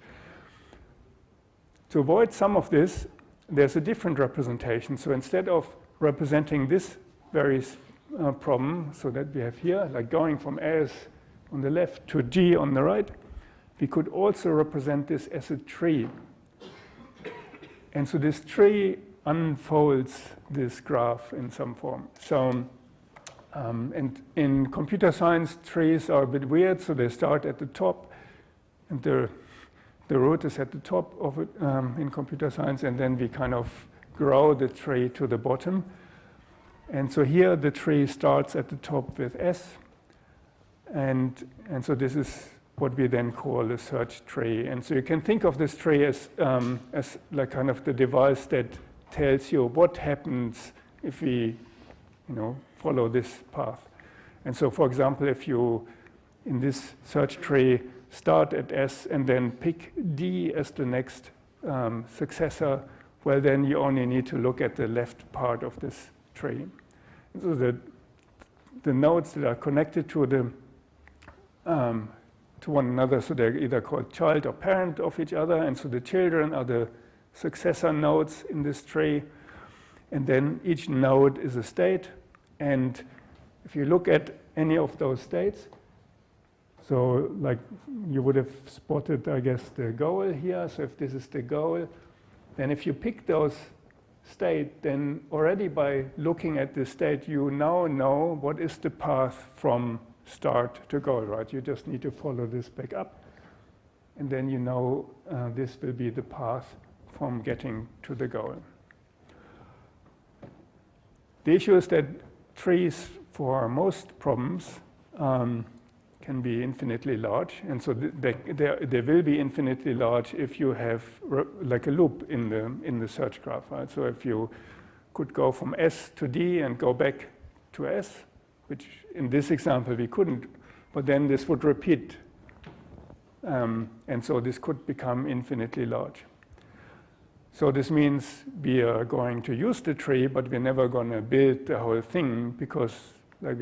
To avoid some of this, there's a different representation. So instead of representing this very problem, so that we have here, like going from S on the left to G on the right, we could also represent this as a tree. And so this tree unfolds this graph in some form. So, and in computer science, trees are a bit weird, so they start at the top, and the root is at the top of it in computer science, and then we kind of grow the tree to the bottom. And so here the tree starts at the top with S, and so this is what we then call a search tree. And so you can think of this tree as like kind of the device that tells you what happens if we, follow this path. And so, for example, if you, in this search tree, start at S and then pick D as the next successor, well, then you only need to look at the left part of this tree. So the nodes that are connected to to one another, so they're either called child or parent of each other, and so the children are the successor nodes in this tree, and then each node is a state. And if you look at any of those states, so like you would have spotted, I guess, the goal here. So if this is the goal, then if you pick those state, then already by looking at the state, you now know what is the path from start to goal, right? You just need to follow this back up. And then you know this will be the path from getting to the goal. The issue is that trees, for most problems, can be infinitely large, and so they will be infinitely large if you have like a loop in the search graph, right? So if you could go from S to D and go back to S, which in this example we couldn't, but then this would repeat, and so this could become infinitely large. So this means we are going to use the tree, but we're never going to build the whole thing because like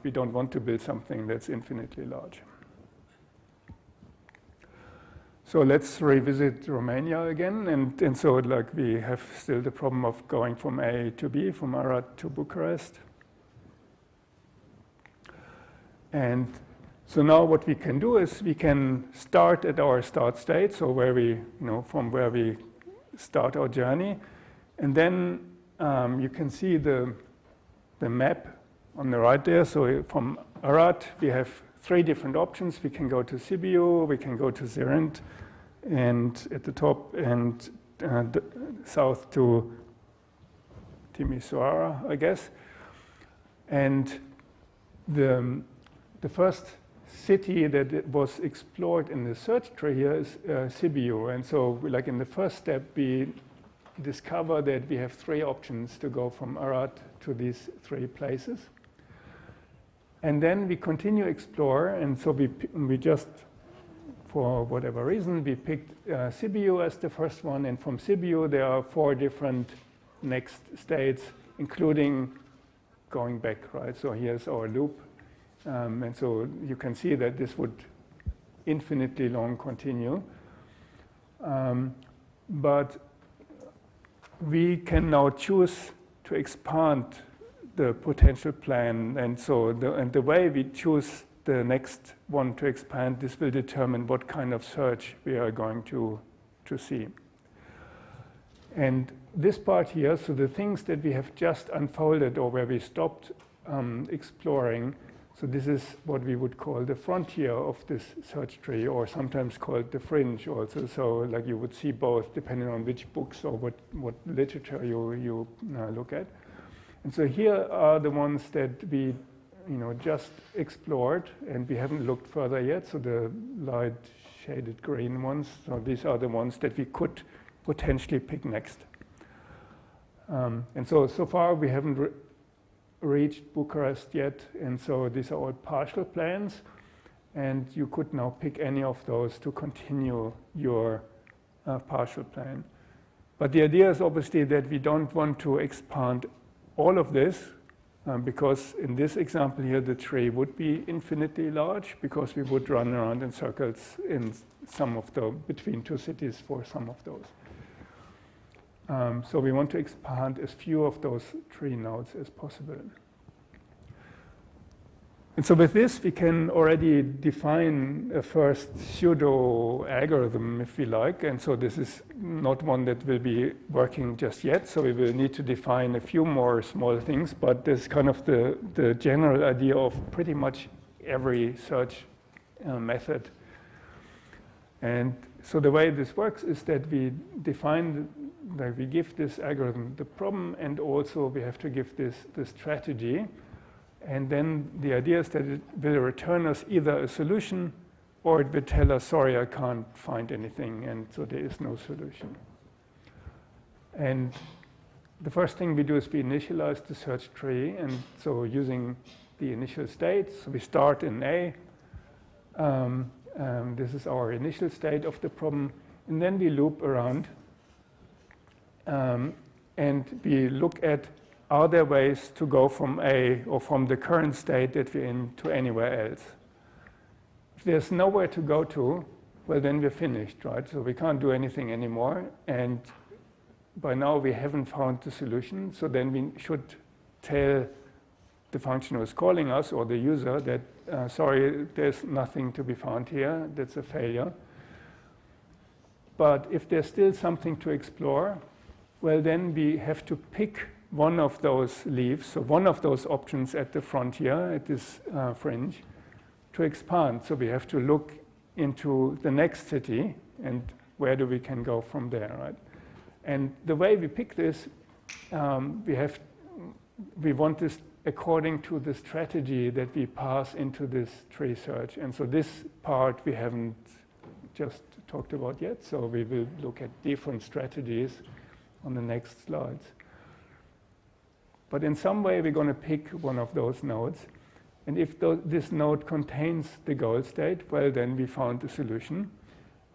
we don't want to build something that's infinitely large. So let's revisit Romania again. And so like we have still the problem of going from A to B, from Arad to Bucharest. And so now what we can do is we can start at our start state, so where we, from where we start our journey. And then you can see the map on the right there. So from Arad, we have 3 different options. We can go to Sibiu, we can go to Zerent, and at the top, and south to Timisoara, I guess. And the first city that was explored in the search tree here is Sibiu. And so like in the first step, we discover that we have 3 options to go from Arad to these 3 places. And then we continue explore, and so we just, for whatever reason, we picked Sibiu as the first one, and from Sibiu there are 4 different next states, including going back, right? So here's our loop, and so you can see that this would infinitely long continue. But we can now choose to expand the potential plan, and so the way we choose the next one to expand, this will determine what kind of search we are going to see. And this part here, so the things that we have just unfolded or where we stopped exploring, so this is what we would call the frontier of this search tree, or sometimes called the fringe also. So like you would see both depending on which books or what literature you look at. And so here are the ones that we just explored, and we haven't looked further yet. So the light shaded green ones, so these are the ones that we could potentially pick next. And so far we haven't reached Bucharest yet, and so these are all partial plans, and you could now pick any of those to continue your partial plan. But the idea is obviously that we don't want to expand all of this, because in this example here, the tree would be infinitely large because we would run around in circles in some of the, between 2 cities for some of those. So we want to expand as few of those tree nodes as possible. And so with this, we can already define a first pseudo algorithm, if we like. And so this is not one that will be working just yet. So we will need to define a few more small things, but this is kind of the general idea of pretty much every search method. And so the way this works is that we define that we give this algorithm the problem, and also we have to give this the strategy. And then the idea is that it will return us either a solution or it will tell us, sorry, I can't find anything, and so there is no solution. And the first thing we do is we initialize the search tree, and so using the initial state, so we start in A. This is our initial state of the problem, and then we loop around, and we look at, are there ways to go from A or from the current state that we're in to anywhere else? If there's nowhere to go to, well, then we're finished, right? So we can't do anything anymore, and by now we haven't found the solution, so then we should tell the function who's calling us or the user that, sorry, there's nothing to be found here, that's a failure. But if there's still something to explore, well, then we have to pick one of those leaves, so one of those options at the frontier, at this fringe, to expand. So we have to look into the next city and where do we can go from there, right? And the way we pick this, we want this according to the strategy that we pass into this tree search. And so this part we haven't just talked about yet, so we will look at different strategies on the next slides. But in some way we're going to pick one of those nodes, and if this node contains the goal state, well, then we found the solution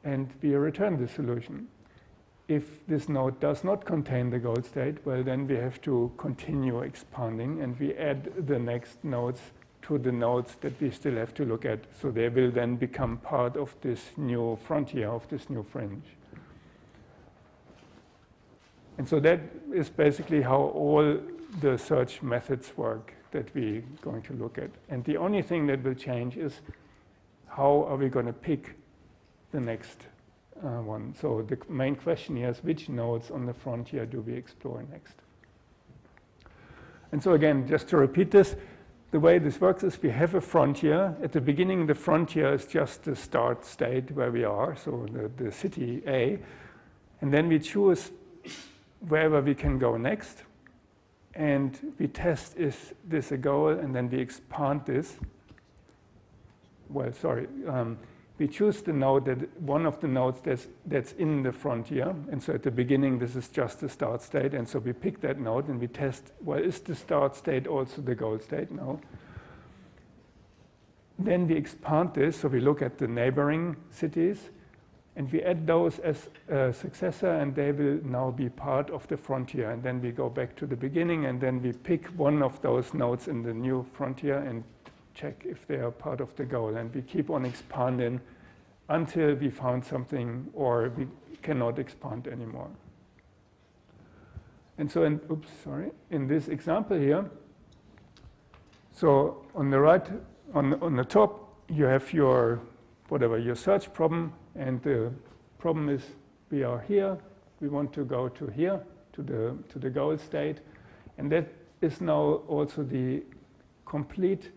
and we return the solution. If this node does not contain the goal state, well, then we have to continue expanding, and we add the next nodes to the nodes that we still have to look at. So they will then become part of this new frontier, of this new fringe. And so that is basically how all the search methods work that we're going to look at. And the only thing that will change is how are we going to pick the next one. So the main question here is, which nodes on the frontier do we explore next? And so again, just to repeat this, the way this works is we have a frontier. At the beginning, the frontier is just the start state where we are, so the city A. And then we choose wherever we can go next. And we test, is this a goal? And then we expand this. Well, sorry. We choose the node that one of the nodes that's in the frontier. And so at the beginning, this is just the start state. And so we pick that node and we test, well, is the start state also the goal state? No. Then we expand this. So we look at the neighboring cities and we add those as a successor, and they will now be part of the frontier. And then we go back to the beginning, and then we pick one of those nodes in the new frontier and check if they are part of the goal. And we keep on expanding until we found something or we cannot expand anymore. And so, in this example here, so on the right, on the top, you have your search problem, and the problem is we are here, we want to go to here, to the goal state, and that is now also the complete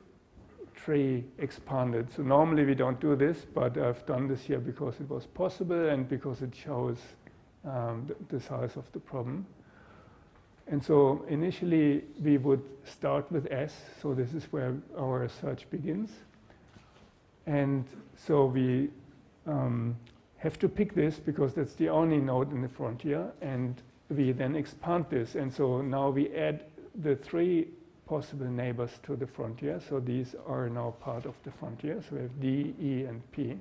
tree expanded. So normally we don't do this, but I've done this here because it was possible and because it shows the size of the problem. And so initially we would start with S, so this is where our search begins. And so we have to pick this because that's the only node in the frontier, and we then expand this. And so now we add the three possible neighbors to the frontier. So these are now part of the frontier. So we have D, E, and P.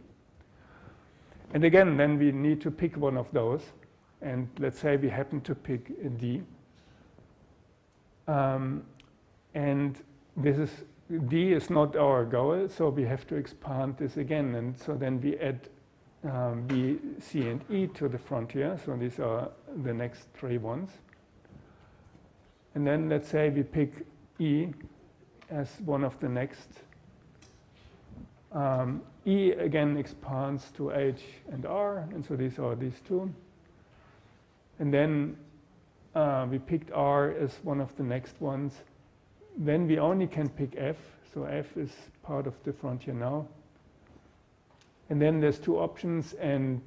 And again, then we need to pick one of those. And let's say we happen to pick a D. And this is, D is not our goal, so we have to expand this again. And so then we add B, C, and E to the frontier. So these are the next three ones. And then let's say we pick E as one of the next. E again expands to H and R, and so these are these two. And then we picked R as one of the next ones. Then we only can pick F, so F is part of the frontier now. And then there's two options, and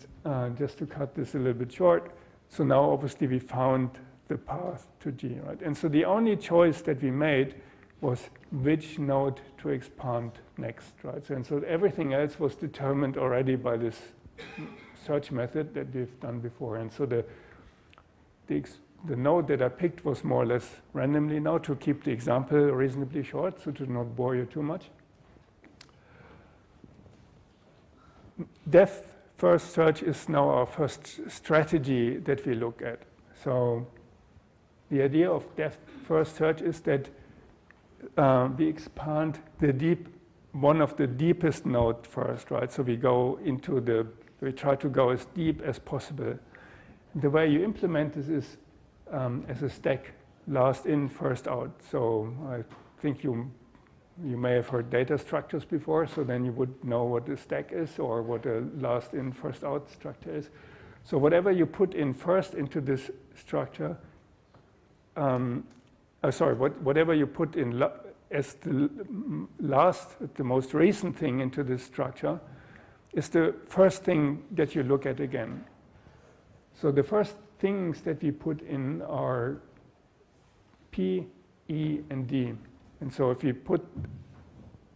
just to cut this a little bit short, so now obviously we found the path to G, right? And so the only choice that we made was which node to expand next, right? And so everything else was determined already by this search method that we've done before. And so the node that I picked was more or less randomly now to keep the example reasonably short, so to not bore you too much. Depth first search is now our first strategy that we look at. So the idea of depth first search is that we expand one of the deepest node first, right? So we try to go as deep as possible. The way you implement this is as a stack, last in, first out. So I think you may have heard data structures before, so then you would know what a stack is or what a last in, first out structure is. So whatever you put in first into this structure, whatever you put in as the the most recent thing into this structure is the first thing that you look at again. So the first things that we put in are P, E, and D. And so if we put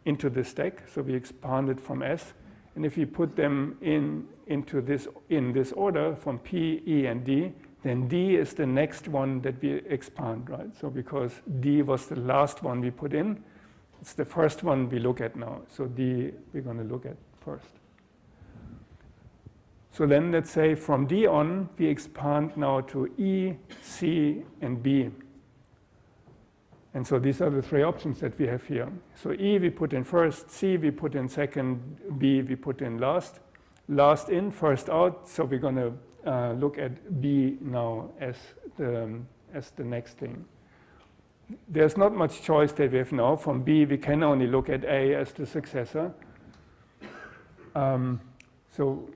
into the stack, so we expand it from S, and if we put them in this order from P, E, and D, then D is the next one that we expand, right? So because D was the last one we put in, it's the first one we look at now. So D we're going to look at first. So then let's say from D on, we expand now to E, C, and B. And so these are the three options that we have here. So E we put in first, C we put in second, B we put in last. Last in, first out, so we're going to look at B now as the next thing. There's not much choice that we have now. From B we can only look at A as the successor. So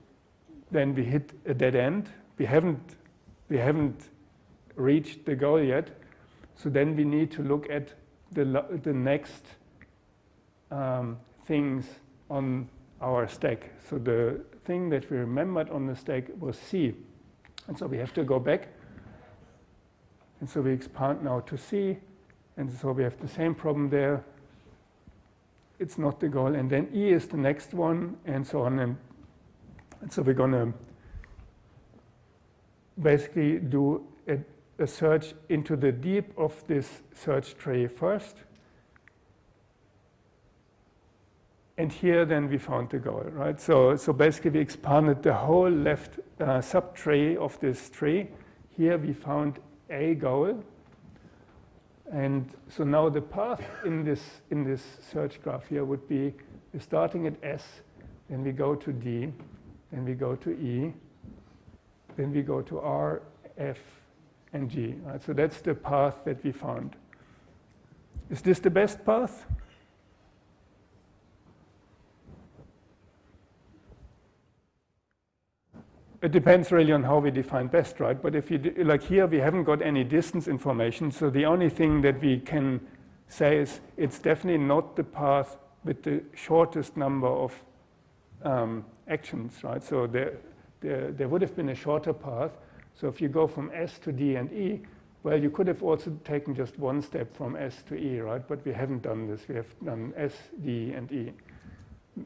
then we hit a dead end. We haven't reached the goal yet. So then we need to look at the next things on our stack. So the thing that we remembered on the stack was C. And so we have to go back. And so we expand now to C. And so we have the same problem there. It's not the goal. And then E is the next one, and so on. And so we're going to basically do a search into the deep of this search tree first. And here then we found the goal, right? So basically we expanded the whole left subtree of this tree. Here we found a goal. And so now the path in this search graph here would be we're starting at S, then we go to D, then we go to E, then we go to R, F, and G. Right? So that's the path that we found. Is this the best path? It depends really on how we define best, right? But if you like here, we haven't got any distance information, so the only thing that we can say is it's definitely not the path with the shortest number of actions, right? So there would have been a shorter path. So if you go from S to D and E, well, you could have also taken just one step from S to E, right? But we haven't done this. We have done S, D, and E.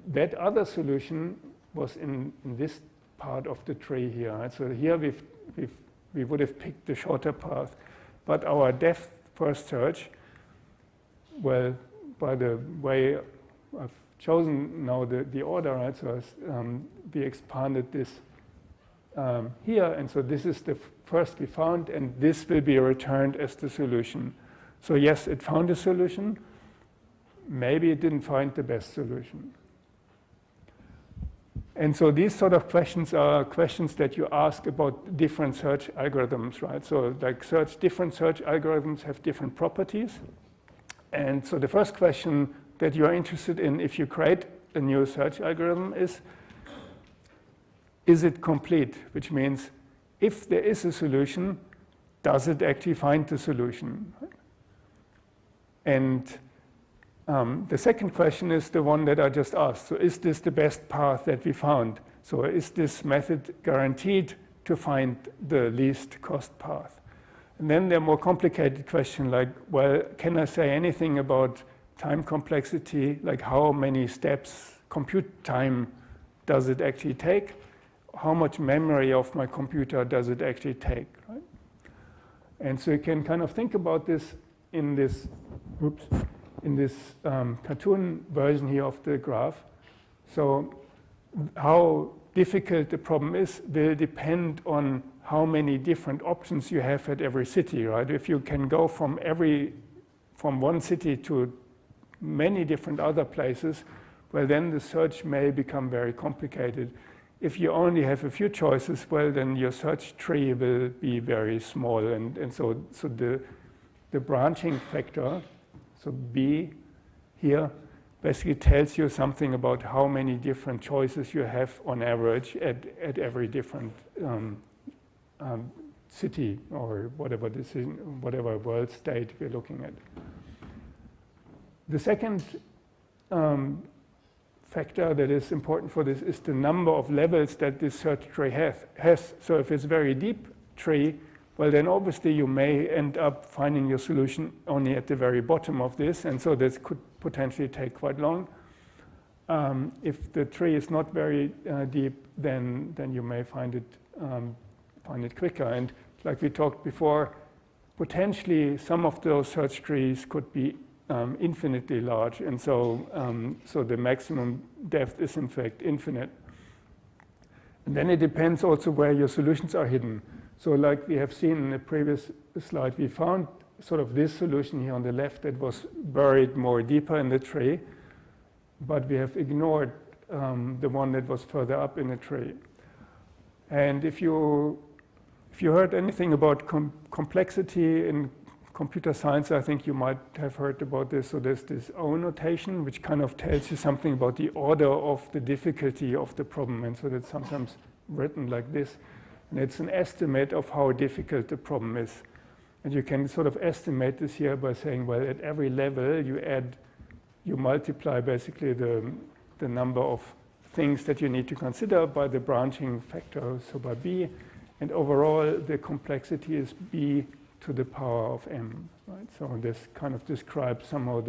That other solution was in this part of the tree here. Right? So here we would have picked the shorter path. But our depth first search, well, by the way I've chosen now the order, right? So we expanded this here, and so this is the first we found, and this will be returned as the solution. So yes, it found a solution. Maybe it didn't find the best solution. And so these sort of questions are questions that you ask about different search algorithms, right? So like different search algorithms have different properties. And so the first question that you are interested in if you create a new search algorithm is it complete? Which means if there is a solution, does it actually find the solution? And the second question is the one that I just asked. So is this the best path that we found? So is this method guaranteed to find the least cost path? And then there are more complicated questions like, well, can I say anything about time complexity, like how many steps, compute time does it actually take? How much memory of my computer does it actually take, right? And so you can kind of think about this in this, cartoon version here of the graph. So how difficult the problem is will depend on how many different options you have at every city, right? If you can go from one city to many different other places, well, then the search may become very complicated. If you only have a few choices, well, then your search tree will be very small. And so the branching factor, so B here, basically tells you something about how many different choices you have on average at every different city or whatever decision, whatever world state we're looking at. The second factor that is important for this is the number of levels that this search tree has. So if it's a very deep tree, well, then obviously you may end up finding your solution only at the very bottom of this, and so this could potentially take quite long. If the tree is not very deep, then you may find it quicker. And like we talked before, potentially some of those search trees could be infinitely large, and so the maximum depth is in fact infinite. And then it depends also where your solutions are hidden. So like we have seen in the previous slide, we found sort of this solution here on the left that was buried more deeper in the tree, but we have ignored the one that was further up in the tree. And if you heard anything about complexity in computer science, I think you might have heard about this. So there's this O notation, which kind of tells you something about the order of the difficulty of the problem. And so that's sometimes written like this. And it's an estimate of how difficult the problem is. And you can sort of estimate this here by saying, well, at every level you multiply basically the number of things that you need to consider by the branching factor, so by B. And overall, the complexity is B to the power of M, right? So this kind of describes somehow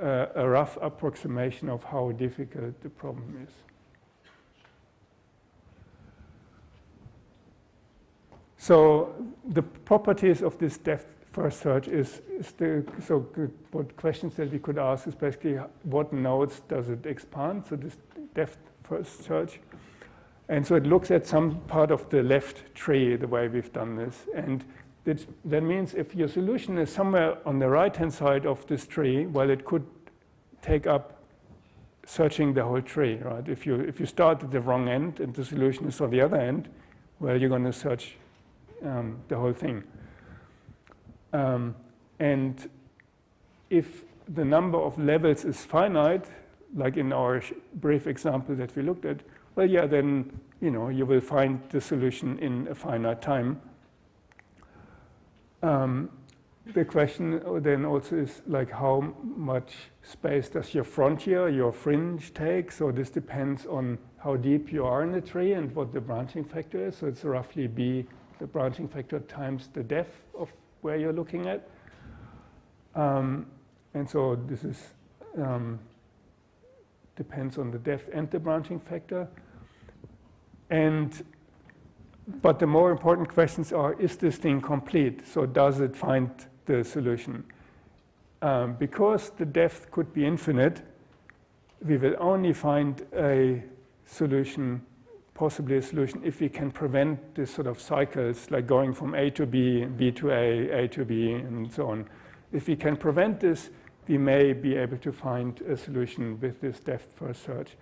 a rough approximation of how difficult the problem is. So the properties of this depth first search what questions that we could ask is basically what nodes does it expand? So this depth first search. And so it looks at some part of the left tree, the way we've done this. And that means if your solution is somewhere on the right-hand side of this tree, well, it could take up searching the whole tree, right? If you start at the wrong end and the solution is on the other end, well, you're going to search the whole thing. And if the number of levels is finite, like in our brief example that we looked at, well, yeah, then you will find the solution in a finite time. The question then also is like how much space does your frontier, your fringe take? So this depends on how deep you are in the tree and what the branching factor is. So it's roughly B, the branching factor, times the depth of where you're looking at. And so this is depends on the depth and the branching factor. But the more important questions are, is this thing complete? So does it find the solution? Because the depth could be infinite, we will only find a solution, possibly a solution, if we can prevent this sort of cycles, like going from A to B, B to A to B, and so on. If we can prevent this, we may be able to find a solution with this depth first search.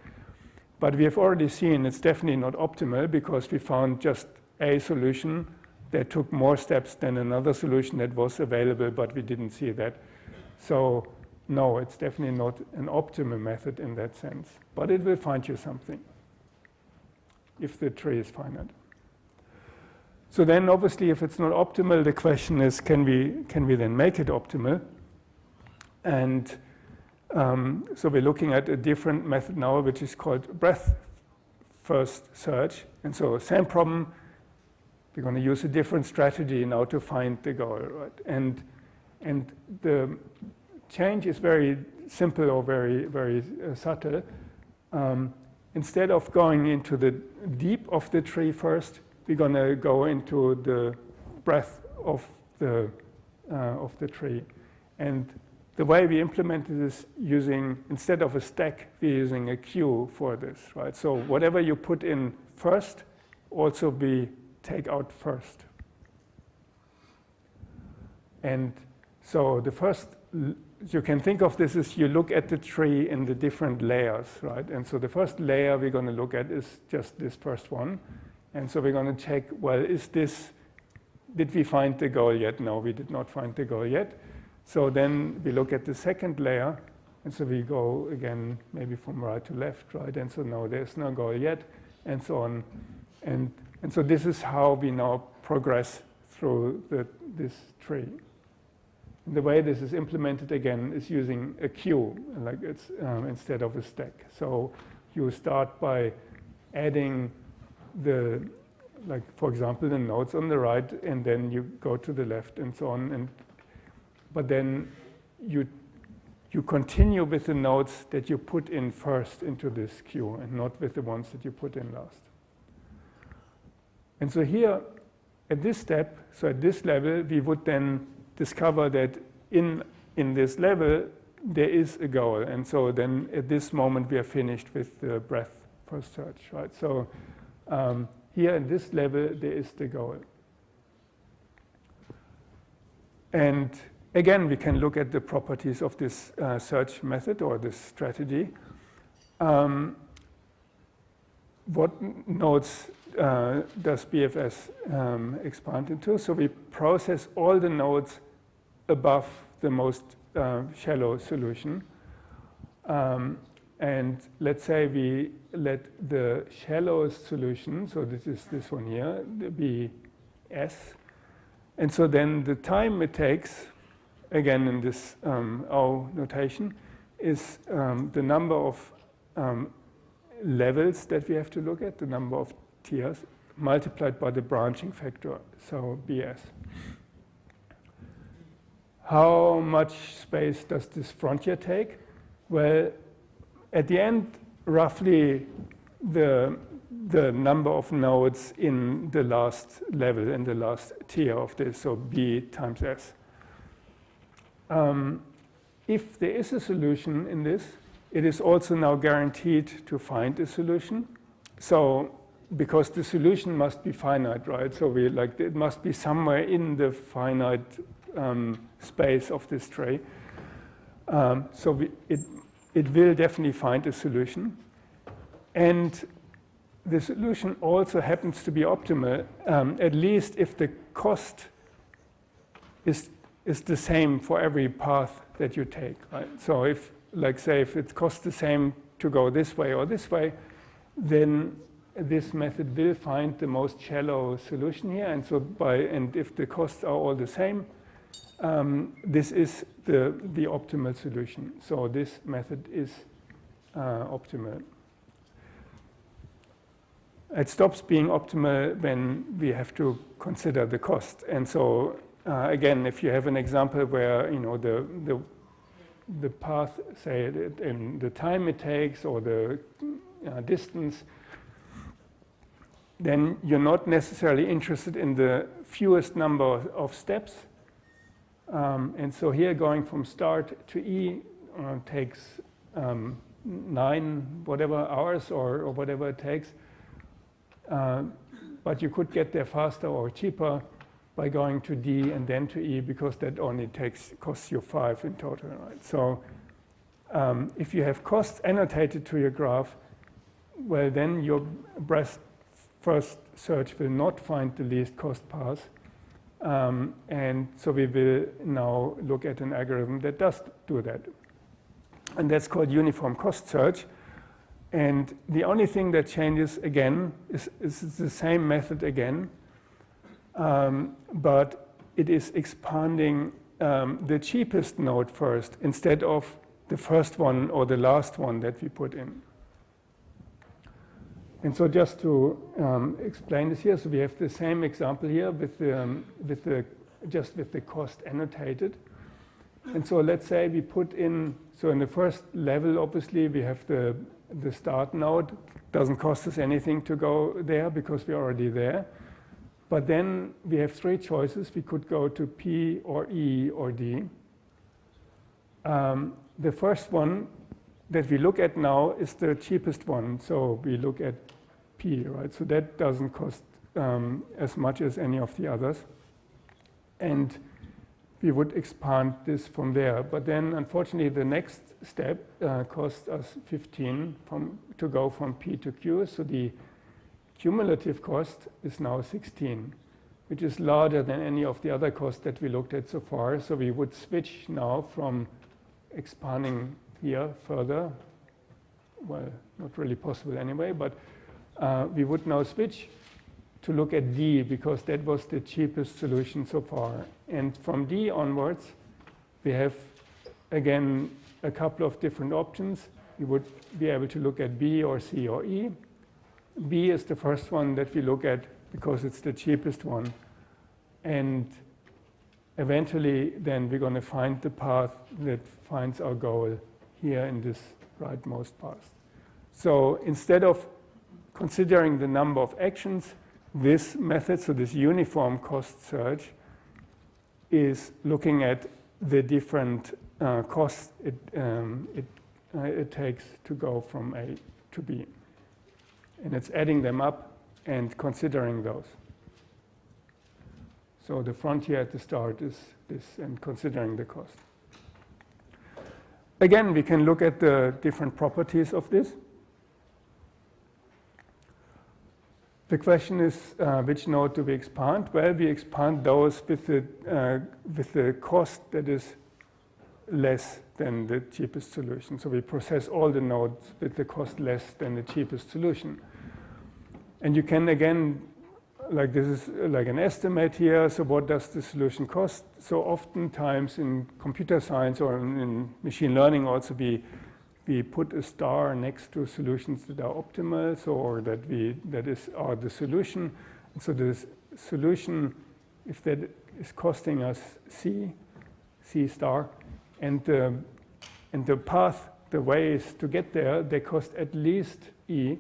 But we have already seen it's definitely not optimal because we found just a solution that took more steps than another solution that was available, but we didn't see that. So no, it's definitely not an optimal method in that sense. But it will find you something if the tree is finite. So then obviously if it's not optimal, the question is, can we then make it optimal? And so we're looking at a different method now, which is called breadth first search. And so same problem, we're going to use a different strategy now to find the goal, right? And the change is very simple or very subtle. Instead of going into the deep of the tree first, we're going to go into the breadth of the tree. And the way we implemented this using, instead of a stack, we're using a queue for this, right? So whatever you put in first, also we take out first. And so the first, you can think of this as you look at the tree in the different layers, right? And so the first layer we're going to look at is just this first one. And so we're going to check, well, did we find the goal yet? No, we did not find the goal yet. So then we look at the second layer, and so we go again, maybe from right to left, right? And so no, there's no goal yet, and so on. And so this is how we now progress through this tree. And the way this is implemented again is using a queue, like it's instead of a stack. So you start by adding for example, the nodes on the right, and then you go to the left and so on. But then you continue with the nodes that you put in first into this queue and not with the ones that you put in last. And so here, at this step, so at this level, we would then discover that in this level, there is a goal. And so then at this moment, we are finished with the breadth first search, right? So here at this level, there is the goal. And again, we can look at the properties of this search method or this strategy. What nodes does BFS expand into? So we process all the nodes above the most shallow solution. And let's say we let the shallowest solution, so this is this one here, be S. And so then the time it takes, again in this O notation, is the number of levels that we have to look at, the number of tiers, multiplied by the branching factor, so BS. How much space does this frontier take? Well, at the end, roughly the number of nodes in the last level, in the last tier of this, so B times S. If there is a solution in this, it is also now guaranteed to find a solution. So, because the solution must be finite, right? So it must be somewhere in the finite space of this tray. So it will definitely find a solution. And the solution also happens to be optimal, at least if the cost is the same for every path that you take, right? So if it costs the same to go this way or this way, then this method will find the most shallow solution here. And so and if the costs are all the same, this is the optimal solution. So this method is optimal. It stops being optimal when we have to consider the cost. And so again, if you have an example where the path, say in the time it takes or the distance, then you're not necessarily interested in the fewest number of steps. And so here going from start to E takes 9 whatever hours or whatever it takes. But you could get there faster or cheaper by going to D and then to E, because that only costs you 5 in total, right? So if you have costs annotated to your graph, well, then your breadth first search will not find the least cost path. And so we will now look at an algorithm that does do that. And that's called uniform cost search. And the only thing that changes again is the same method again, but it is expanding the cheapest node first instead of the first one or the last one that we put in. And so just to explain this here, so we have the same example here with the cost annotated. And so let's say we put in, so in the first level, obviously, we have the start node. Doesn't cost us anything to go there because we're already there. But then we have three choices. We could go to P or E or D. The first one that we look at now is the cheapest one. So we look at P, right? So that doesn't cost as much as any of the others. And we would expand this from there. But then, unfortunately, the next step costs us 15 to go from P to Q. So the cumulative cost is now 16, which is larger than any of the other costs that we looked at so far. So we would switch now from expanding here further. Well, not really possible anyway, but we would now switch to look at D because that was the cheapest solution so far. And from D onwards, we have, again, a couple of different options. We would be able to look at B or C or E. B is the first one that we look at because it's the cheapest one. And eventually, then we're going to find the path that finds our goal here in this rightmost path. So instead of considering the number of actions, this method, so this uniform cost search, is looking at the different costs it takes to go from A to B. And it's adding them up and considering those. So the frontier at the start is this and considering the cost. Again, we can look at the different properties of this. The question is, which node do we expand? Well, we expand those with the cost that is less than the cheapest solution. So we process all the nodes with the cost less than the cheapest solution. And you can, again, like this is like an estimate here. So what does the solution cost? So oftentimes in computer science or in machine learning also, we put a star next to solutions that are optimal, so or that are the solution. And so the solution, if that is costing us C star, and the path, the ways to get there, they cost at least E,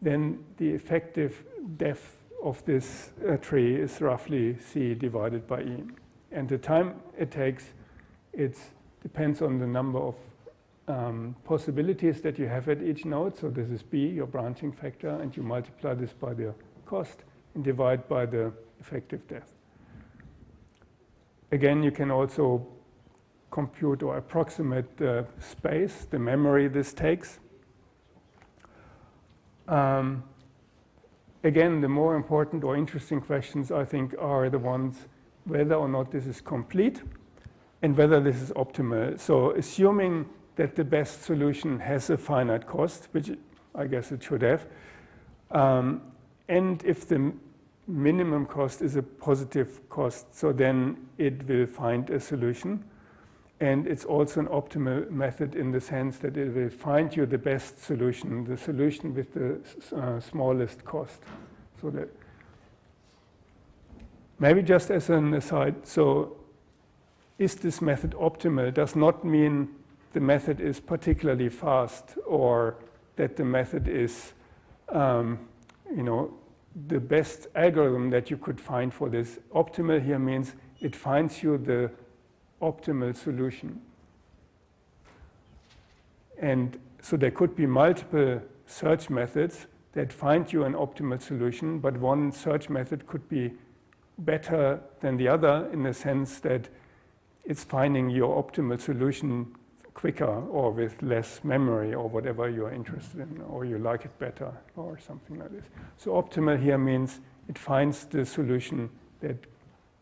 then the effective depth of this tree is roughly C divided by E. And the time it takes, it depends on the number of possibilities that you have at each node. So this is B, your branching factor, and you multiply this by the cost and divide by the effective depth. Again, you can also compute or approximate the space, the memory this takes. Again, the more important or interesting questions, I think, are the ones whether or not this is complete and whether this is optimal. So assuming that the best solution has a finite cost, which I guess it should have, and if the minimum cost is a positive cost, so then it will find a solution. And it's also an optimal method in the sense that it will find you the best solution, the solution with the smallest cost. So that maybe just as an aside, so is this method optimal does not mean the method is particularly fast or that the method is, the best algorithm that you could find for this. Optimal here means it finds you the optimal solution. And so there could be multiple search methods that find you an optimal solution, but one search method could be better than the other in the sense that it's finding your optimal solution quicker or with less memory or whatever you are interested in, or you like it better or something like this. So optimal here means it finds the solution that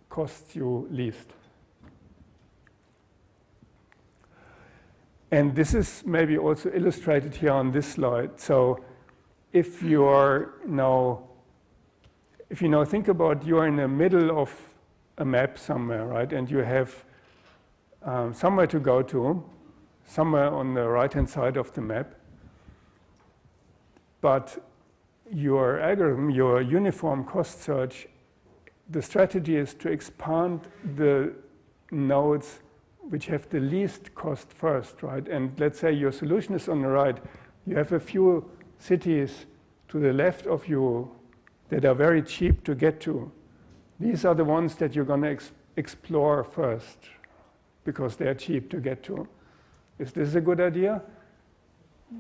costs you least. And this is maybe also illustrated here on this slide. So if you now think about you're in the middle of a map somewhere, right? And you have somewhere to go to, somewhere on the right-hand side of the map. But your algorithm, your uniform cost search, the strategy is to expand the nodes which have the least cost first, right? And let's say your solution is on the right. You have a few cities to the left of you that are very cheap to get to. These are the ones that you're going to explore first because they're cheap to get to. Is this a good idea?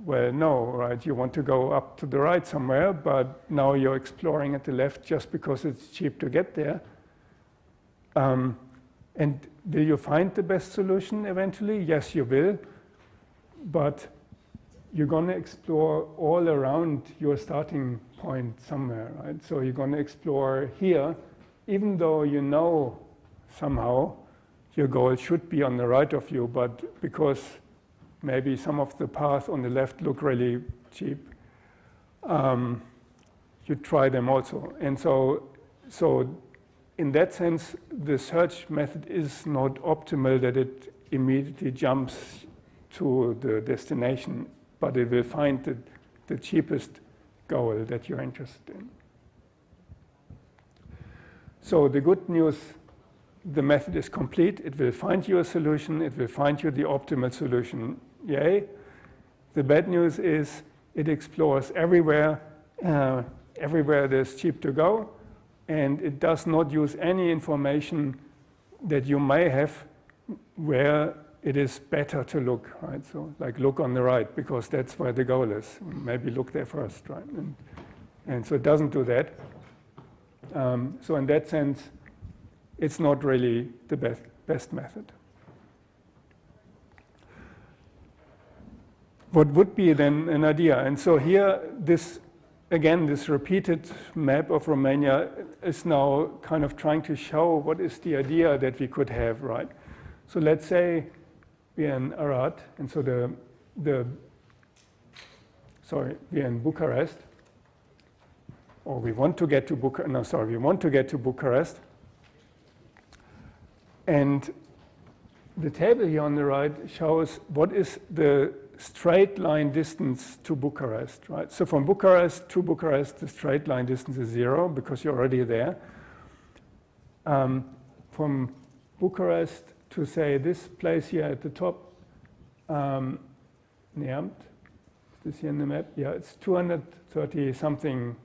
Well, no, right? You want to go up to the right somewhere, but now you're exploring at the left just because it's cheap to get there. And will you find the best solution eventually? Yes, you will. But you're going to explore all around your starting point somewhere, right? So you're going to explore here, even though you know somehow your goal should be on the right of you, but because maybe some of the paths on the left look really cheap, you try them also. And so in that sense, the search method is not optimal that it immediately jumps to the destination, but it will find the cheapest goal that you're interested in. So the good news, the method is complete. It will find you a solution. It will find you the optimal solution. Yay. The bad news is it explores everywhere, everywhere there's cheap to go, and it does not use any information that you may have where it is better to look, right? So like look on the right because that's where the goal is. Maybe look there first, right? And so it doesn't do that. So in that sense, it's not really the best method. What would be then an idea? And so here, this repeated map of Romania is now kind of trying to show what is the idea that we could have, right? So let's say we're in Arad, and so we're in Bucharest, or we want to get to Bucharest. And the table here on the right shows what is the straight line distance to Bucharest, right? So from Bucharest to Bucharest, the straight line distance is 0 because you're already there. From Bucharest to say this place here at the top, Neamt, is this here in the map? Yeah, it's 230 something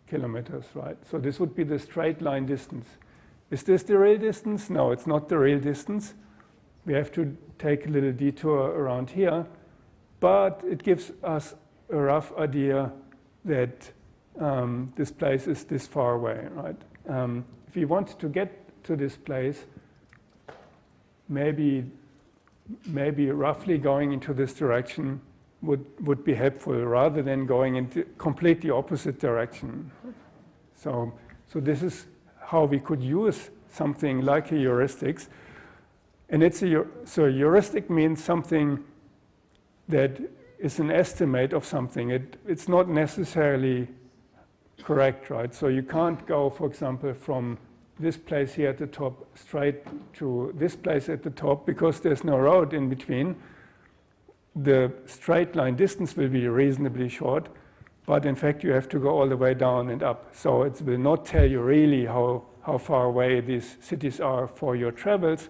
kilometers, right? So this would be the straight line distance. Is this the real distance? No, it's not the real distance. We have to take a little detour around here, but it gives us a rough idea that this place is this far away, right? If we want to get to this place, maybe roughly going into this direction would be helpful rather than going into completely opposite direction. So this is how we could use something like a heuristics. And so a heuristic means something that is an estimate of something. It's not necessarily correct, right? So you can't go, for example, from this place here at the top straight to this place at the top because there's no road in between. The straight line distance will be reasonably short, but in fact you have to go all the way down and up. So it will not tell you really how far away these cities are for your travels,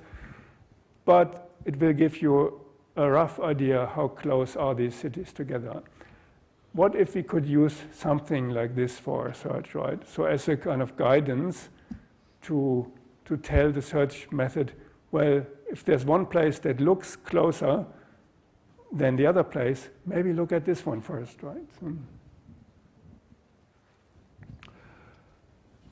but it will give you a rough idea how close are these cities together. What if we could use something like this for a search, right? So as a kind of guidance to tell the search method, well, if there's one place that looks closer than the other place, maybe look at this one first, right?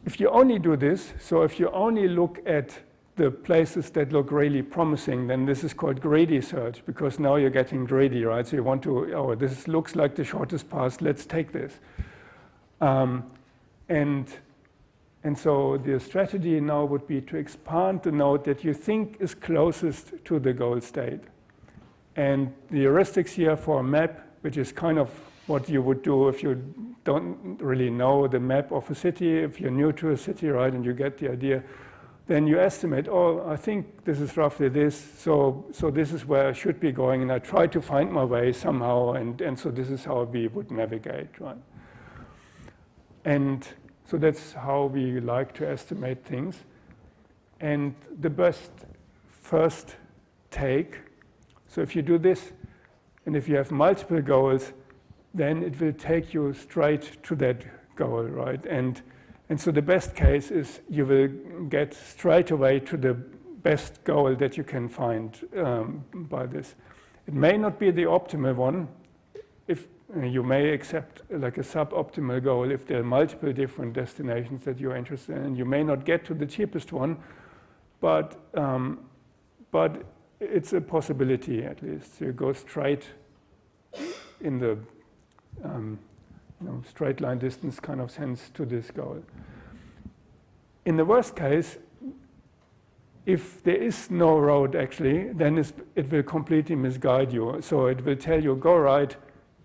If you only do this, so if you only look at the places that look really promising, then this is called greedy search because now you're getting greedy, right? So you want to, oh, this looks like the shortest path, let's take this. And so the strategy now would be to expand the node that you think is closest to the goal state. And the heuristics here for a map, which is kind of what you would do if you don't really know the map of a city, if you're new to a city, right, and you get the idea, then you estimate, oh, I think this is roughly this, so this is where I should be going, and I try to find my way somehow, and so this is how we would navigate, right? And so that's how we like to estimate things. And the best first take, so if you do this, and if you have multiple goals, then it will take you straight to that goal, right? And so the best case is you will get straight away to the best goal that you can find by this. It may not be the optimal one. If you may accept like a suboptimal goal if there are multiple different destinations that you're interested in. You may not get to the cheapest one, but it's a possibility at least. You go straight in the straight line distance kind of sense to this goal. In the worst case, if there is no road actually, then it will completely misguide you. So it will tell you go right,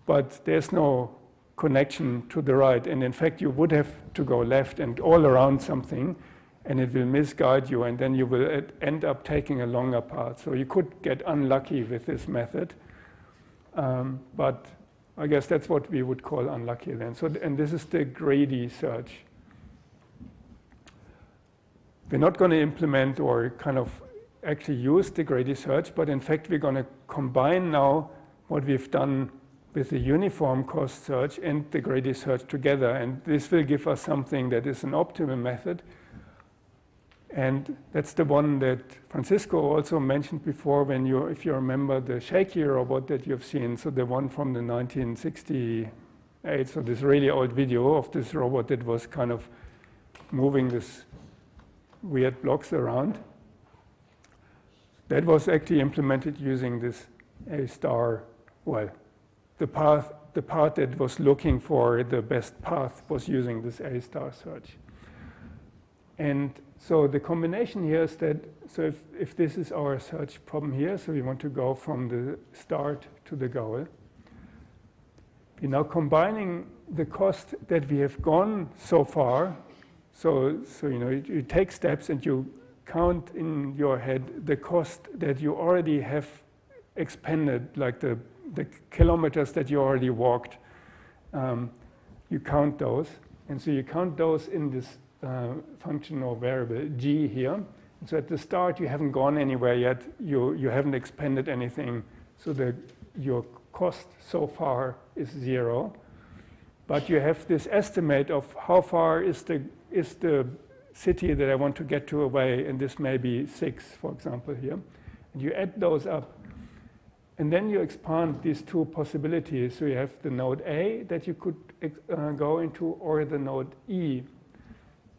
but there's no connection to the right. And in fact, you would have to go left and all around something, and it will misguide you, and then you will end up taking a longer path. So you could get unlucky with this method, but I guess that's what we would call unlucky then. So, and this is the greedy search. We're not going to implement or kind of actually use the greedy search, but in fact we're going to combine now what we've done with the uniform cost search and the greedy search together, and this will give us something that is an optimal method. And that's the one that Francisco also mentioned before when if you remember the shaky robot that you've seen, so the one from the 1968, so this really old video of this robot that was kind of moving this weird blocks around. That was actually implemented using this A star, well, the part that was looking for the best path was using this A star search. And so the combination here is that, so if this is our search problem here, so we want to go from the start to the goal. We're now combining the cost that we have gone so far. So you take steps and you count in your head the cost that you already have expended, like the kilometers that you already walked. You count those. And so you count those in this function or variable g here. And so at the start you haven't gone anywhere yet, you haven't expended anything, so your cost so far is 0. But you have this estimate of how far is the city that I want to get to away, and this may be 6, for example, here. And you add those up. And then you expand these two possibilities. So you have the node A that you could go into, or the node E.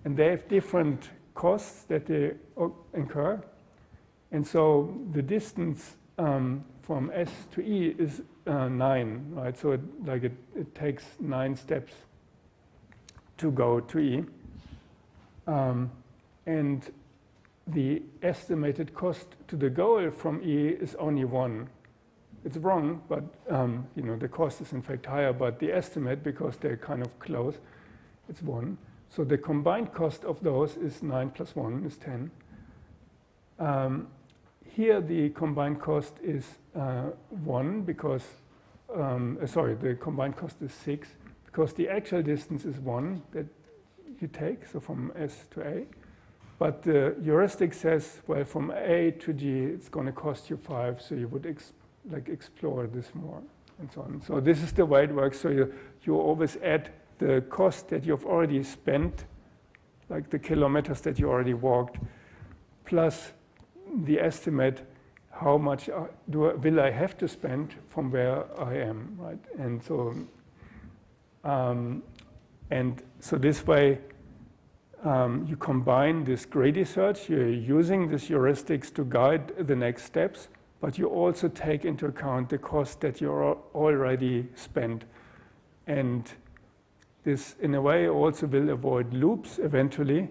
And they have different costs that they incur. And so the distance from S to E is 9, right? So it takes 9 steps to go to E. And the estimated cost to the goal from E is only 1. It's wrong, but the cost is in fact higher, but the estimate, because they're kind of close, it's 1. So the combined cost of those is 9 plus 1 is 10. Here the combined cost is 1 because, the combined cost is 6 because the actual distance is 1 that you take, so from S to A. But the heuristic says, well, from A to G, it's going to cost you 5, so you would explore this more, and so on. So this is the way it works. So you always add the cost that you've already spent, like the kilometers that you already walked, plus the estimate how much will I have to spend from where I am, right? And so this way you combine this greedy search. You're using these heuristics to guide the next steps, but you also take into account the cost that you already spent. And this, in a way, also will avoid loops eventually,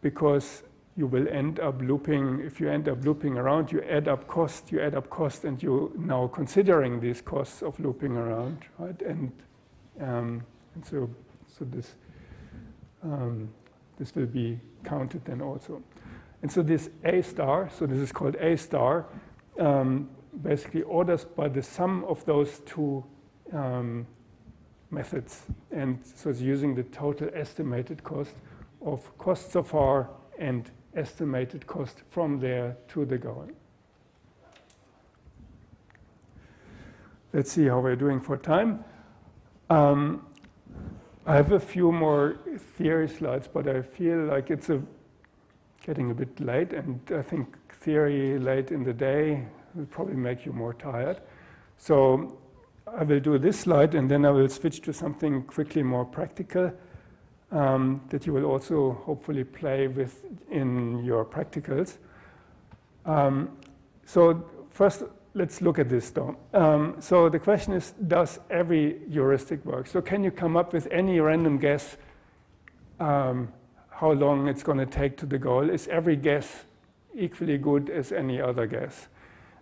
because you will end up looping. If you end up looping around, you add up cost, and you're now considering these costs of looping around, right? And so this this will be counted then also. And so this A star, so this is called A star, basically orders by the sum of those two methods. And so it's using the total estimated cost of cost so far and estimated cost from there to the goal. Let's see how we're doing for time. I have a few more theory slides, but I feel like it's getting a bit late, and I think theory late in the day will probably make you more tired. So I will do this slide, and then I will switch to something quickly more practical that you will also hopefully play with in your practicals. So first, let's look at this though. So the question is, does every heuristic work? So can you come up with any random guess how long it's going to take to the goal? Is every guess equally good as any other guess?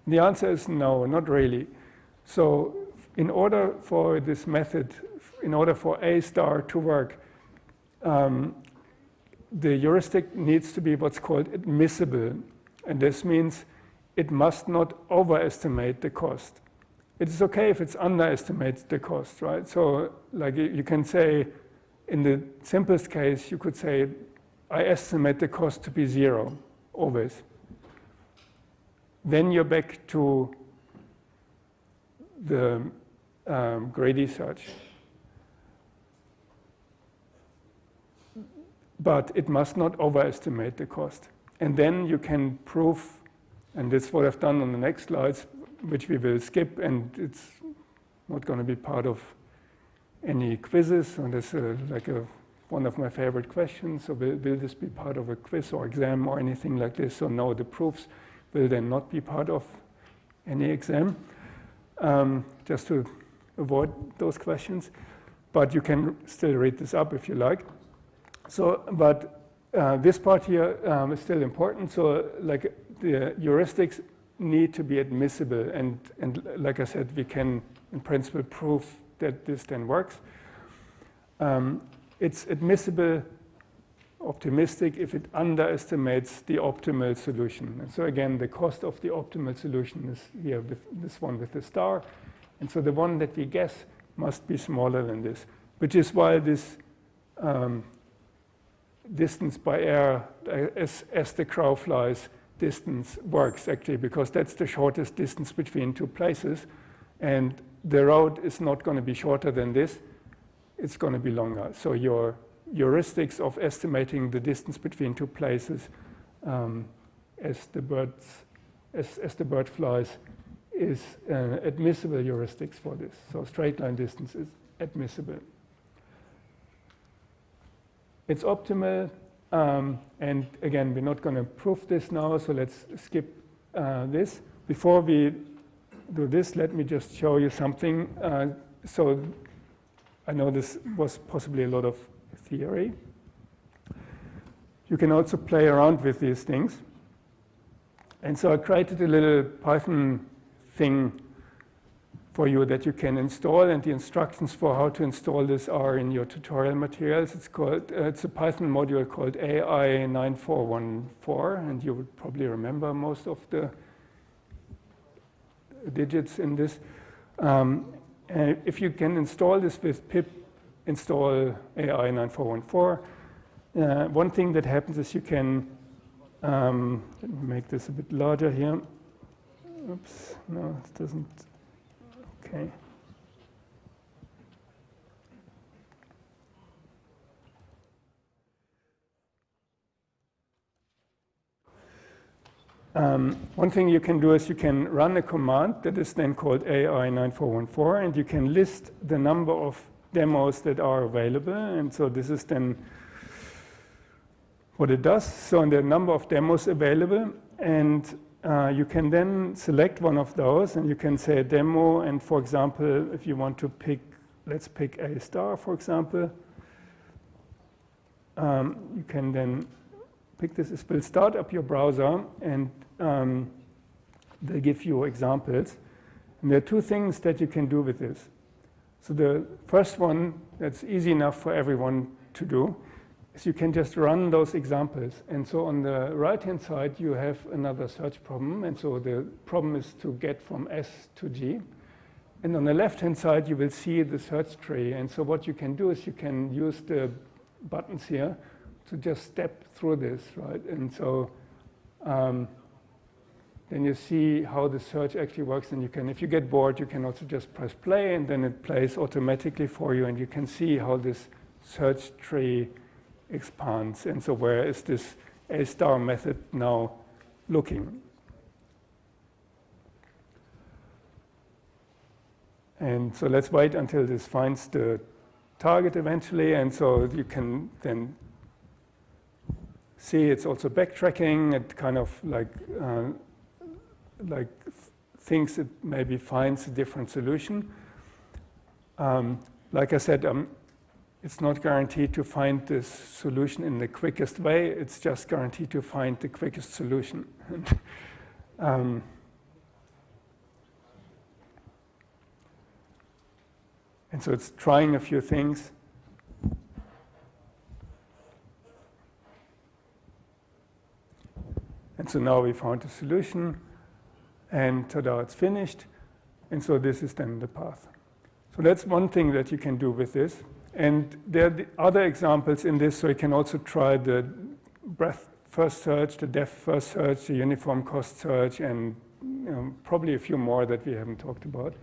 The answer is no, not really. So in order for this method, in order for A star to work, the heuristic needs to be what's called admissible. And this means it must not overestimate the cost. It's okay if it underestimates the cost, right? So like you can say, in the simplest case, you could say, I estimate the cost to be 0, always. Then you're back to the greedy search. But it must not overestimate the cost. And then you can prove, and that's what I've done on the next slides, which we will skip, and it's not going to be part of any quizzes. And that's one of my favorite questions. So will this be part of a quiz or exam or anything like this? So no, the proofs will then not be part of any exam, just to avoid those questions. But you can still read this up if you like. So, but this part here is still important. So like the heuristics need to be admissible. And like I said, we can, in principle, prove that this then works. It's admissible, optimistic, if it underestimates the optimal solution. And so again, the cost of the optimal solution is here with this one with the star. And so the one that we guess must be smaller than this, which is why this distance by air, as the crow flies, distance works actually, because that's the shortest distance between two places. And the road is not going to be shorter than this. It's going to be longer. So your heuristics of estimating the distance between two places as the bird flies is admissible heuristics for this. So straight line distance is admissible. It's optimal, and again, we're not going to prove this now, so let's skip this. Before we do this, let me just show you something. So I know this was possibly a lot of theory. You can also play around with these things. And so I created a little Python thing for you that you can install, and the instructions for how to install this are in your tutorial materials. It's a Python module called AI9414, and you would probably remember most of the digits in this. If you can install this with pip install AI9414, one thing that happens is you can, let me make this a bit larger here. Oops, no, it doesn't. Okay. One thing you can do is you can run a command that is then called AI9414, and you can list the number of demos that are available. And so this is then what it does. So the number of demos available, and you can then select one of those, and you can say demo, and for example, if you want to pick, let's pick A star, for example. You can then pick this. It will start up your browser, and they give you examples. And there are two things that you can do with this. So the first one, that's easy enough for everyone to do, is you can just run those examples. And so on the right-hand side, you have another search problem. And so the problem is to get from S to G. And on the left-hand side, you will see the search tree. And so what you can do is you can use the buttons here to just step through this, right? And so then you see how the search actually works. And you can, if you get bored, you can also just press play, and then it plays automatically for you. And you can see how this search tree expands. And so where is this A* method now looking? And so let's wait until this finds the target eventually. And so you can then see it's also backtracking. It kind of like thinks it maybe finds a different solution. Like I said, it's not guaranteed to find this solution in the quickest way. It's just guaranteed to find the quickest solution. And so it's trying a few things. And so now we found a solution, and ta-da, it's finished. And so this is then the path. So that's one thing that you can do with this. And there are the other examples in this, so you can also try the breadth first search, the depth first search, the uniform cost search, and probably a few more that we haven't talked about.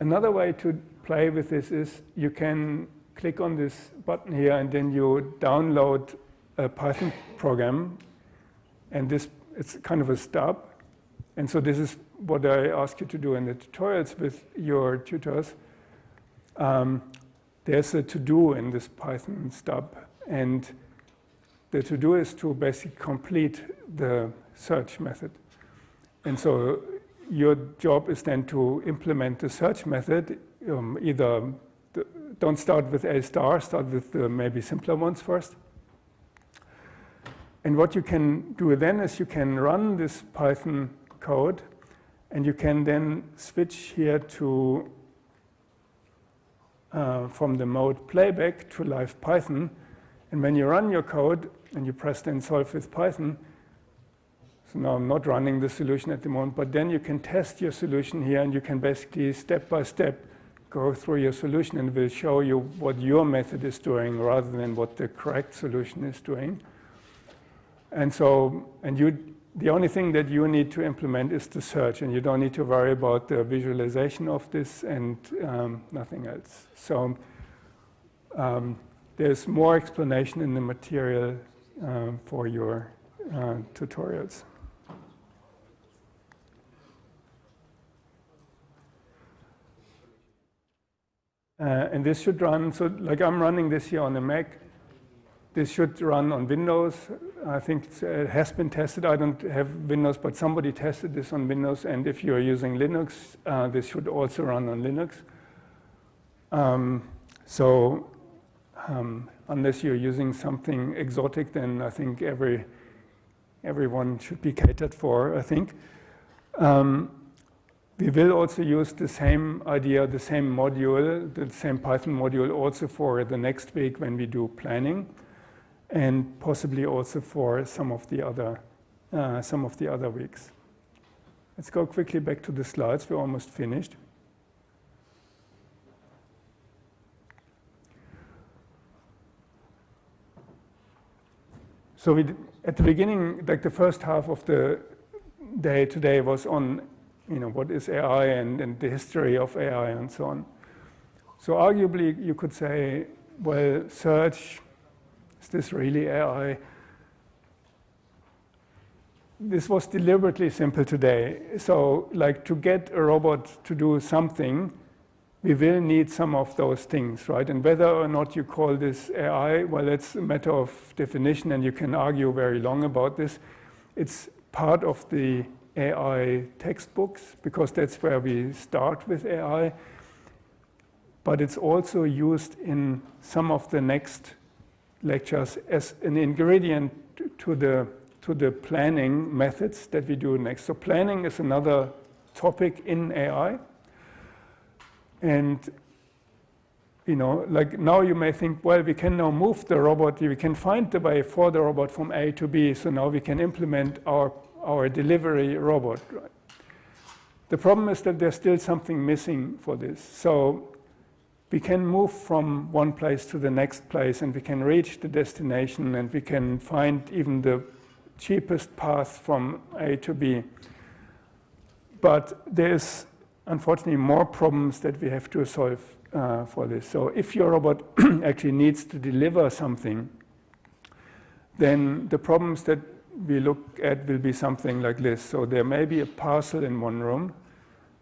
Another way to play with this is you can click on this button here, and then you download a Python program, and this, it's kind of a stub. And so this is what I ask you to do in the tutorials with your tutors. There's a to-do in this Python stub, and the to-do is to basically complete the search method. And so your job is then to implement the search method. Don't start with A*, start with the maybe simpler ones first. And what you can do then is you can run this Python code, and you can then switch here to from the mode playback to live Python. And when you run your code and you press then solve with Python, so now I'm not running the solution at the moment, but then you can test your solution here, and you can basically step by step go through your solution, and it will show you what your method is doing rather than what the correct solution is doing. And so, the only thing that you need to implement is the search, and you don't need to worry about the visualization of this and nothing else. So there's more explanation in the material for your tutorials. And this should run, so like I'm running this here on a Mac. This should run on Windows. I think it has been tested. I don't have Windows, but somebody tested this on Windows. And if you're using Linux, this should also run on Linux. Unless you're using something exotic, then I think everyone should be catered for, I think. We will also use the same idea, the same module, the same Python module also for the next week when we do planning, and possibly also for some of the other weeks. Let's go quickly back to the slides. We're almost finished. So at the beginning, like the first half of the day today was on, what is AI and the history of AI and so on. So arguably, you could say, well, search, is this really AI? This was deliberately simple today. So like to get a robot to do something, we will need some of those things, right? And whether or not you call this AI, well, it's a matter of definition, and you can argue very long about this. It's part of the AI textbooks, because that's where we start with AI. But it's also used in some of the next lectures as an ingredient to the planning methods that we do next. So planning is another topic in AI. And like now you may think, well, we can now move the robot, we can find the way for the robot from A to B, so now we can implement our delivery robot. Right? The problem is that there's still something missing for this. So we can move from one place to the next place, and we can reach the destination, and we can find even the cheapest path from A to B. But there's unfortunately more problems that we have to solve for this. So if your robot actually needs to deliver something, then the problems that we look at will be something like this. So there may be a parcel in one room,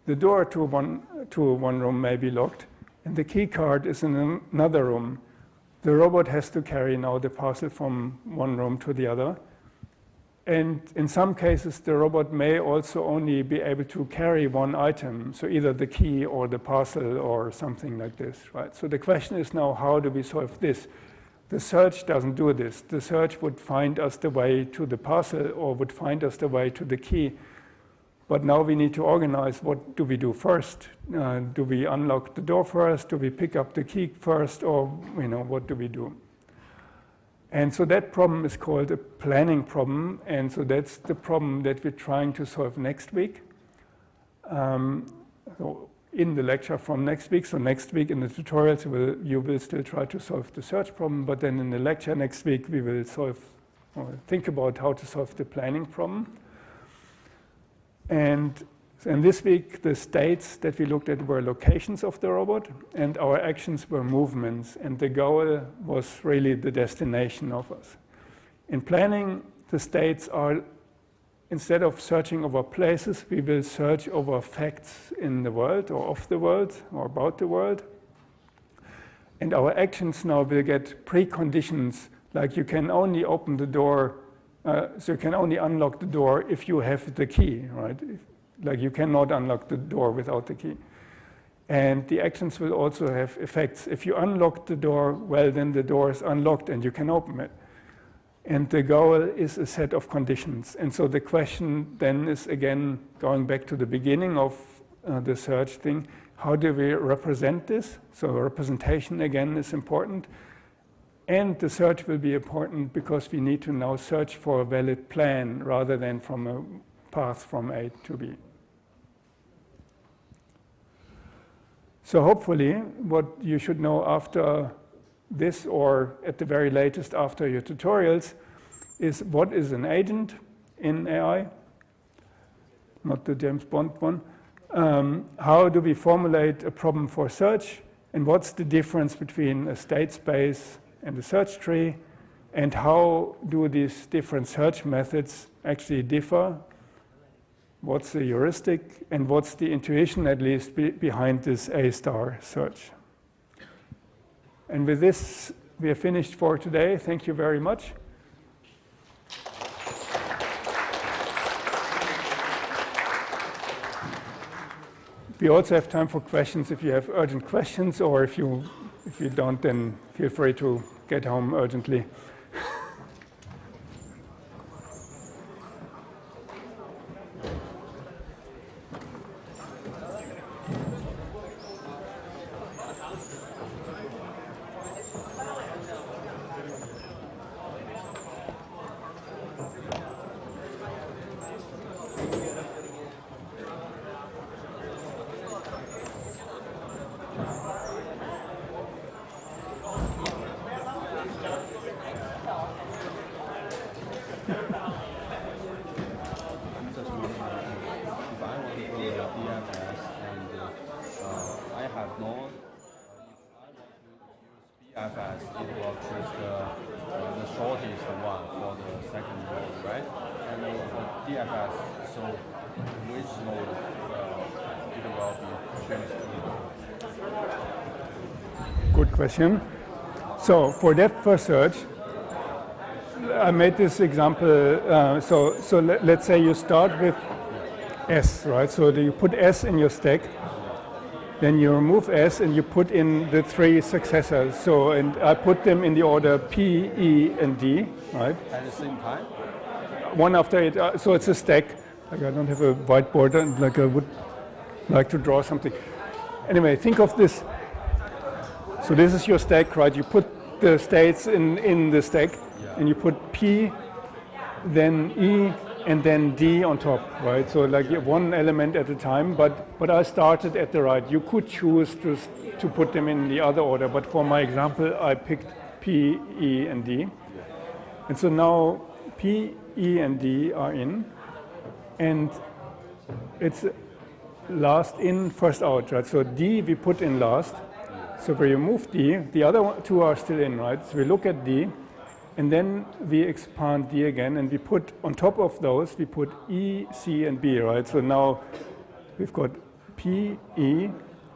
the door to one room may be locked, and the key card is in another room. The robot has to carry now the parcel from one room to the other. And in some cases, the robot may also only be able to carry one item, so either the key or the parcel or something like this, right? So the question is now, how do we solve this? The search doesn't do this. The search would find us the way to the parcel or would find us the way to the key. But now we need to organize, what do we do first? Do we unlock the door first? Do we pick up the key first? Or what do we do? And so that problem is called a planning problem. And so that's the problem that we're trying to solve next week. So in the lecture from next week. So next week in the tutorials, you will still try to solve the search problem. But then in the lecture next week, we will think about how to solve the planning problem. And this week, the states that we looked at were locations of the robot, and our actions were movements, and the goal was really the destination of us. In planning, the states are, instead of searching over places, we will search over facts in the world, or of the world, or about the world. And our actions now will get preconditions, like you can only open the door, so you can only unlock the door if you have the key, right? Like you cannot unlock the door without the key. And the actions will also have effects. If you unlock the door, well, then the door is unlocked and you can open it. And the goal is a set of conditions. And so the question then is, again, going back to the beginning of the search thing, how do we represent this? So representation, again, is important. And the search will be important because we need to now search for a valid plan rather than from a path from A to B. So hopefully what you should know after this, or at the very latest after your tutorials, is what is an agent in AI, not the James Bond one. How do we formulate a problem for search, and what's the difference between a state space and a search tree, and how do these different search methods actually differ? What's the heuristic, and what's the intuition, at least, behind this A-star search? And with this, we are finished for today. Thank you very much. We also have time for questions if you have urgent questions, or if you don't, then feel free to get home urgently. Good question. So for depth first search, I made this example. So let's say you start with S, right? So you put S in your stack, then you remove S and you put in the three successors. So, and I put them in the order P, E, and D, right? At the same time? One after it. So it's a stack. Like I don't have a whiteboard, and like I would like to draw something. Anyway, think of this. So this is your stack, right? You put the states in the stack, and you put P, then E, and then D on top, right? So like one element at a time, but I started at the right. You could choose to put them in the other order, but for my example, I picked P, E, and D. And so now P, E, and D are in, and it's last in, first out, right? So D we put in last. So if we remove D, the other two are still in, right? So we look at D, and then we expand D again, and we put on top of those, we put E, C, and B, right? So now we've got P, E,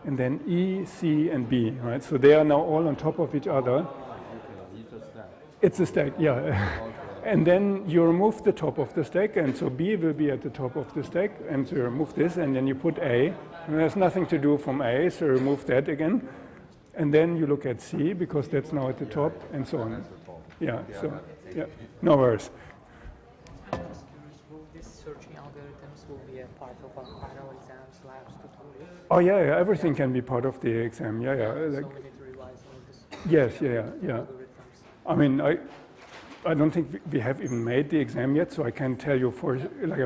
and then E, C, and B, right? So they are now all on top of each other. It's a stack, yeah. And then you remove the top of the stack, and so B will be at the top of the stack, and so you remove this, and then you put A. And there's nothing to do from A, so remove that again. And then you look at C, because that's now at the top, and so on. Yeah, so, yeah, no worries. I'm just curious, will these searching algorithms will be a part of our final exams, labs, tutorial? Oh, yeah, everything can be part of the exam, yeah. So we need to revise all this. Yes, yeah. Algorithms. I mean, I don't think we have even made the exam yet, so I can't tell you for, like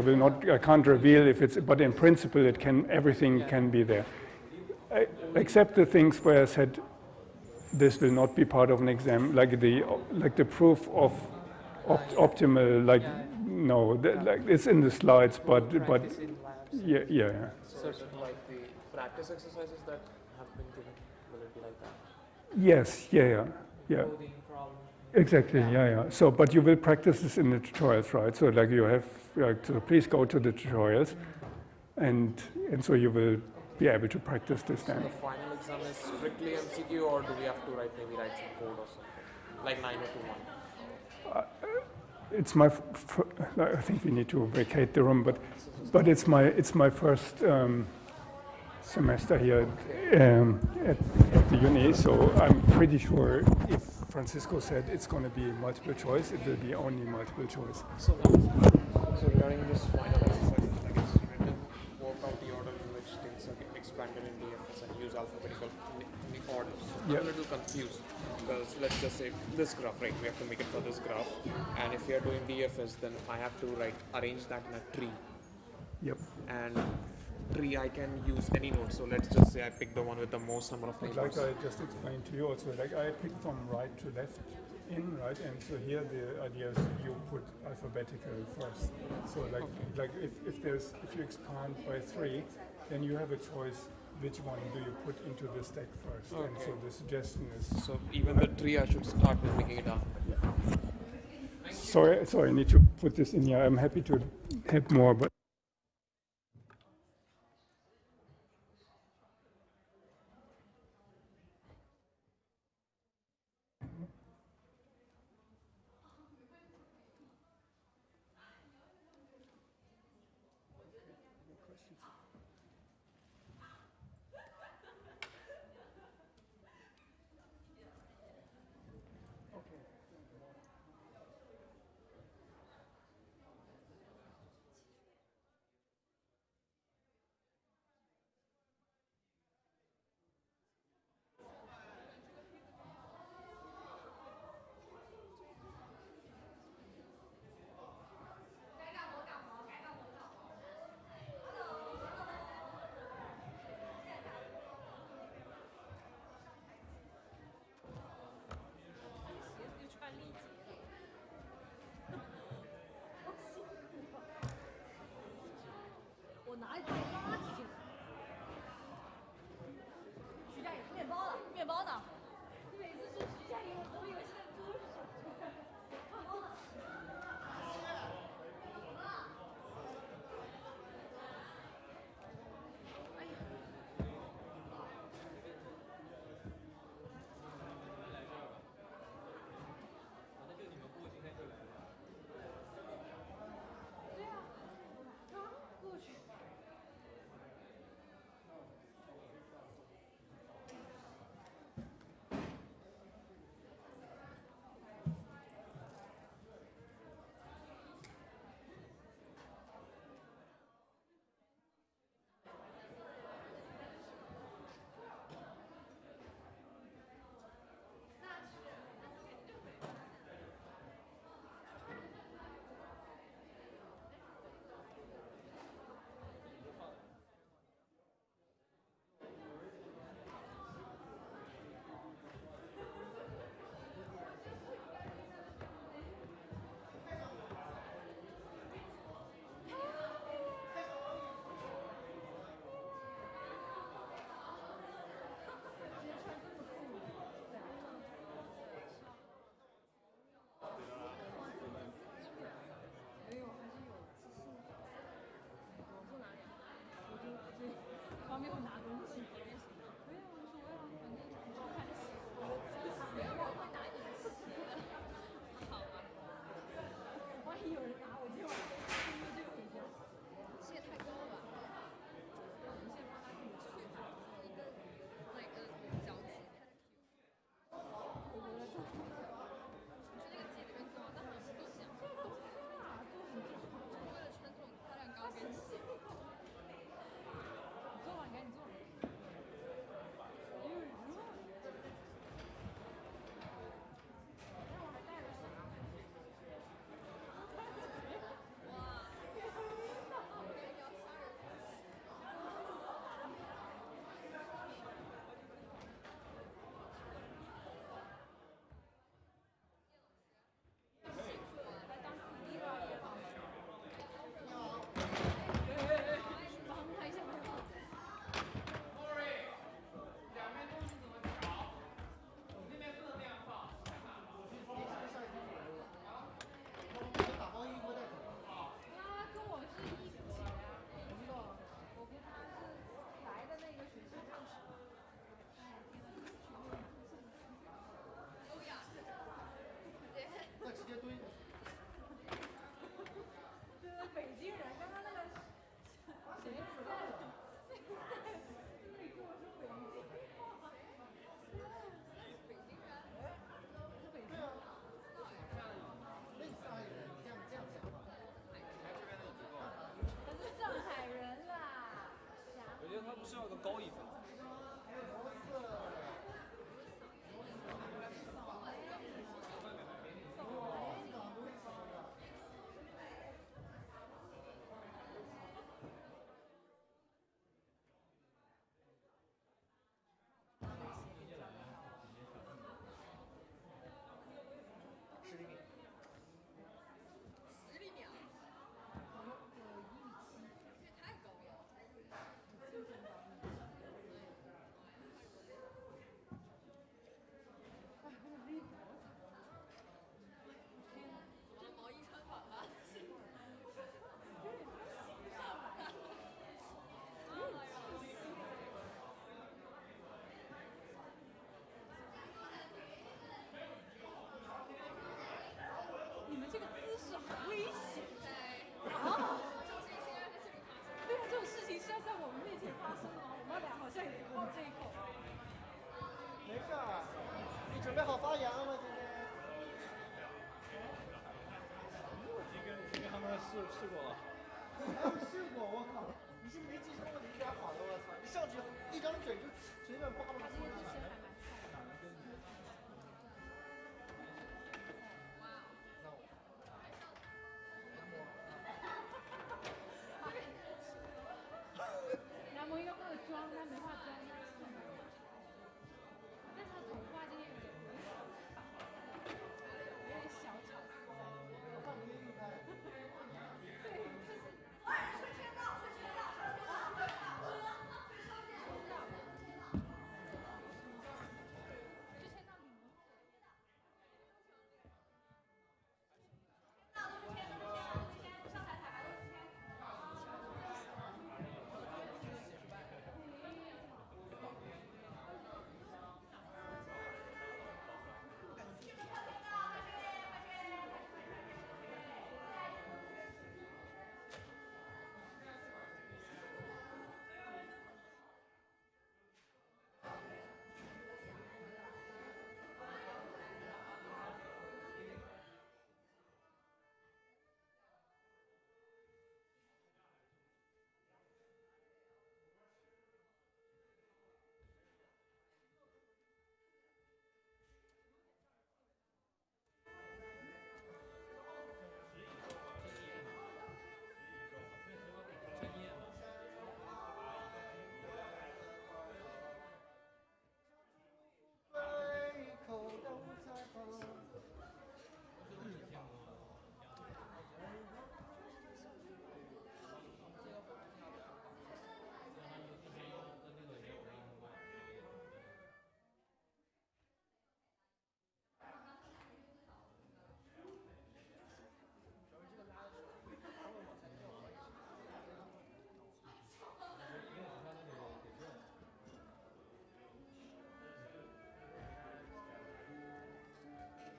I can't reveal if it's, but in principle everything can be there. Except the things where I said this will not be part of an exam, like the proof of optimal, no, like it's in the slides, but yeah. Certain like the practice exercises that have been given, will it be like that? Yes, yeah. Coding problem. Exactly, yeah. So, but you will practice this in the tutorials, right? So, like you have, so please go to the tutorials, and so you will be able to practice this then. So the final exam is strictly MCQ, or do we have to write some code or something, like 9021? It's my, I think we need to vacate the room, but it's my first semester here at the uni, so I'm pretty sure if Francisco said it's going to be multiple choice, it will be only multiple choice. So regarding this final exercise, like it's written, work out the order in which things are expanded in DFS and use alphabetical order. So I'm a little confused because let's just say this graph, right? We have to make it for this graph, and if we are doing DFS, then I have to arrange that in a tree. Yep. And tree I can use any node. So let's just say I pick the one with the most number of neighbors. Like I just explained to you also, like I picked from right to left in, right? And so here the idea is you put alphabetical first. So like if you expand by 3, then you have a choice which one do you put into the stack first. Okay. And so the suggestion is... So even the tree I should start with making it alphabetical. Sorry, I need to put this in here. I'm happy to help more, but... 准备好发言了吗？今天？已经跟他们试过了。还有试过，我靠！你是没记住的，你点好的，我操！你上去一张嘴就随便扒拉出来。然后一个化妆，他没化妆。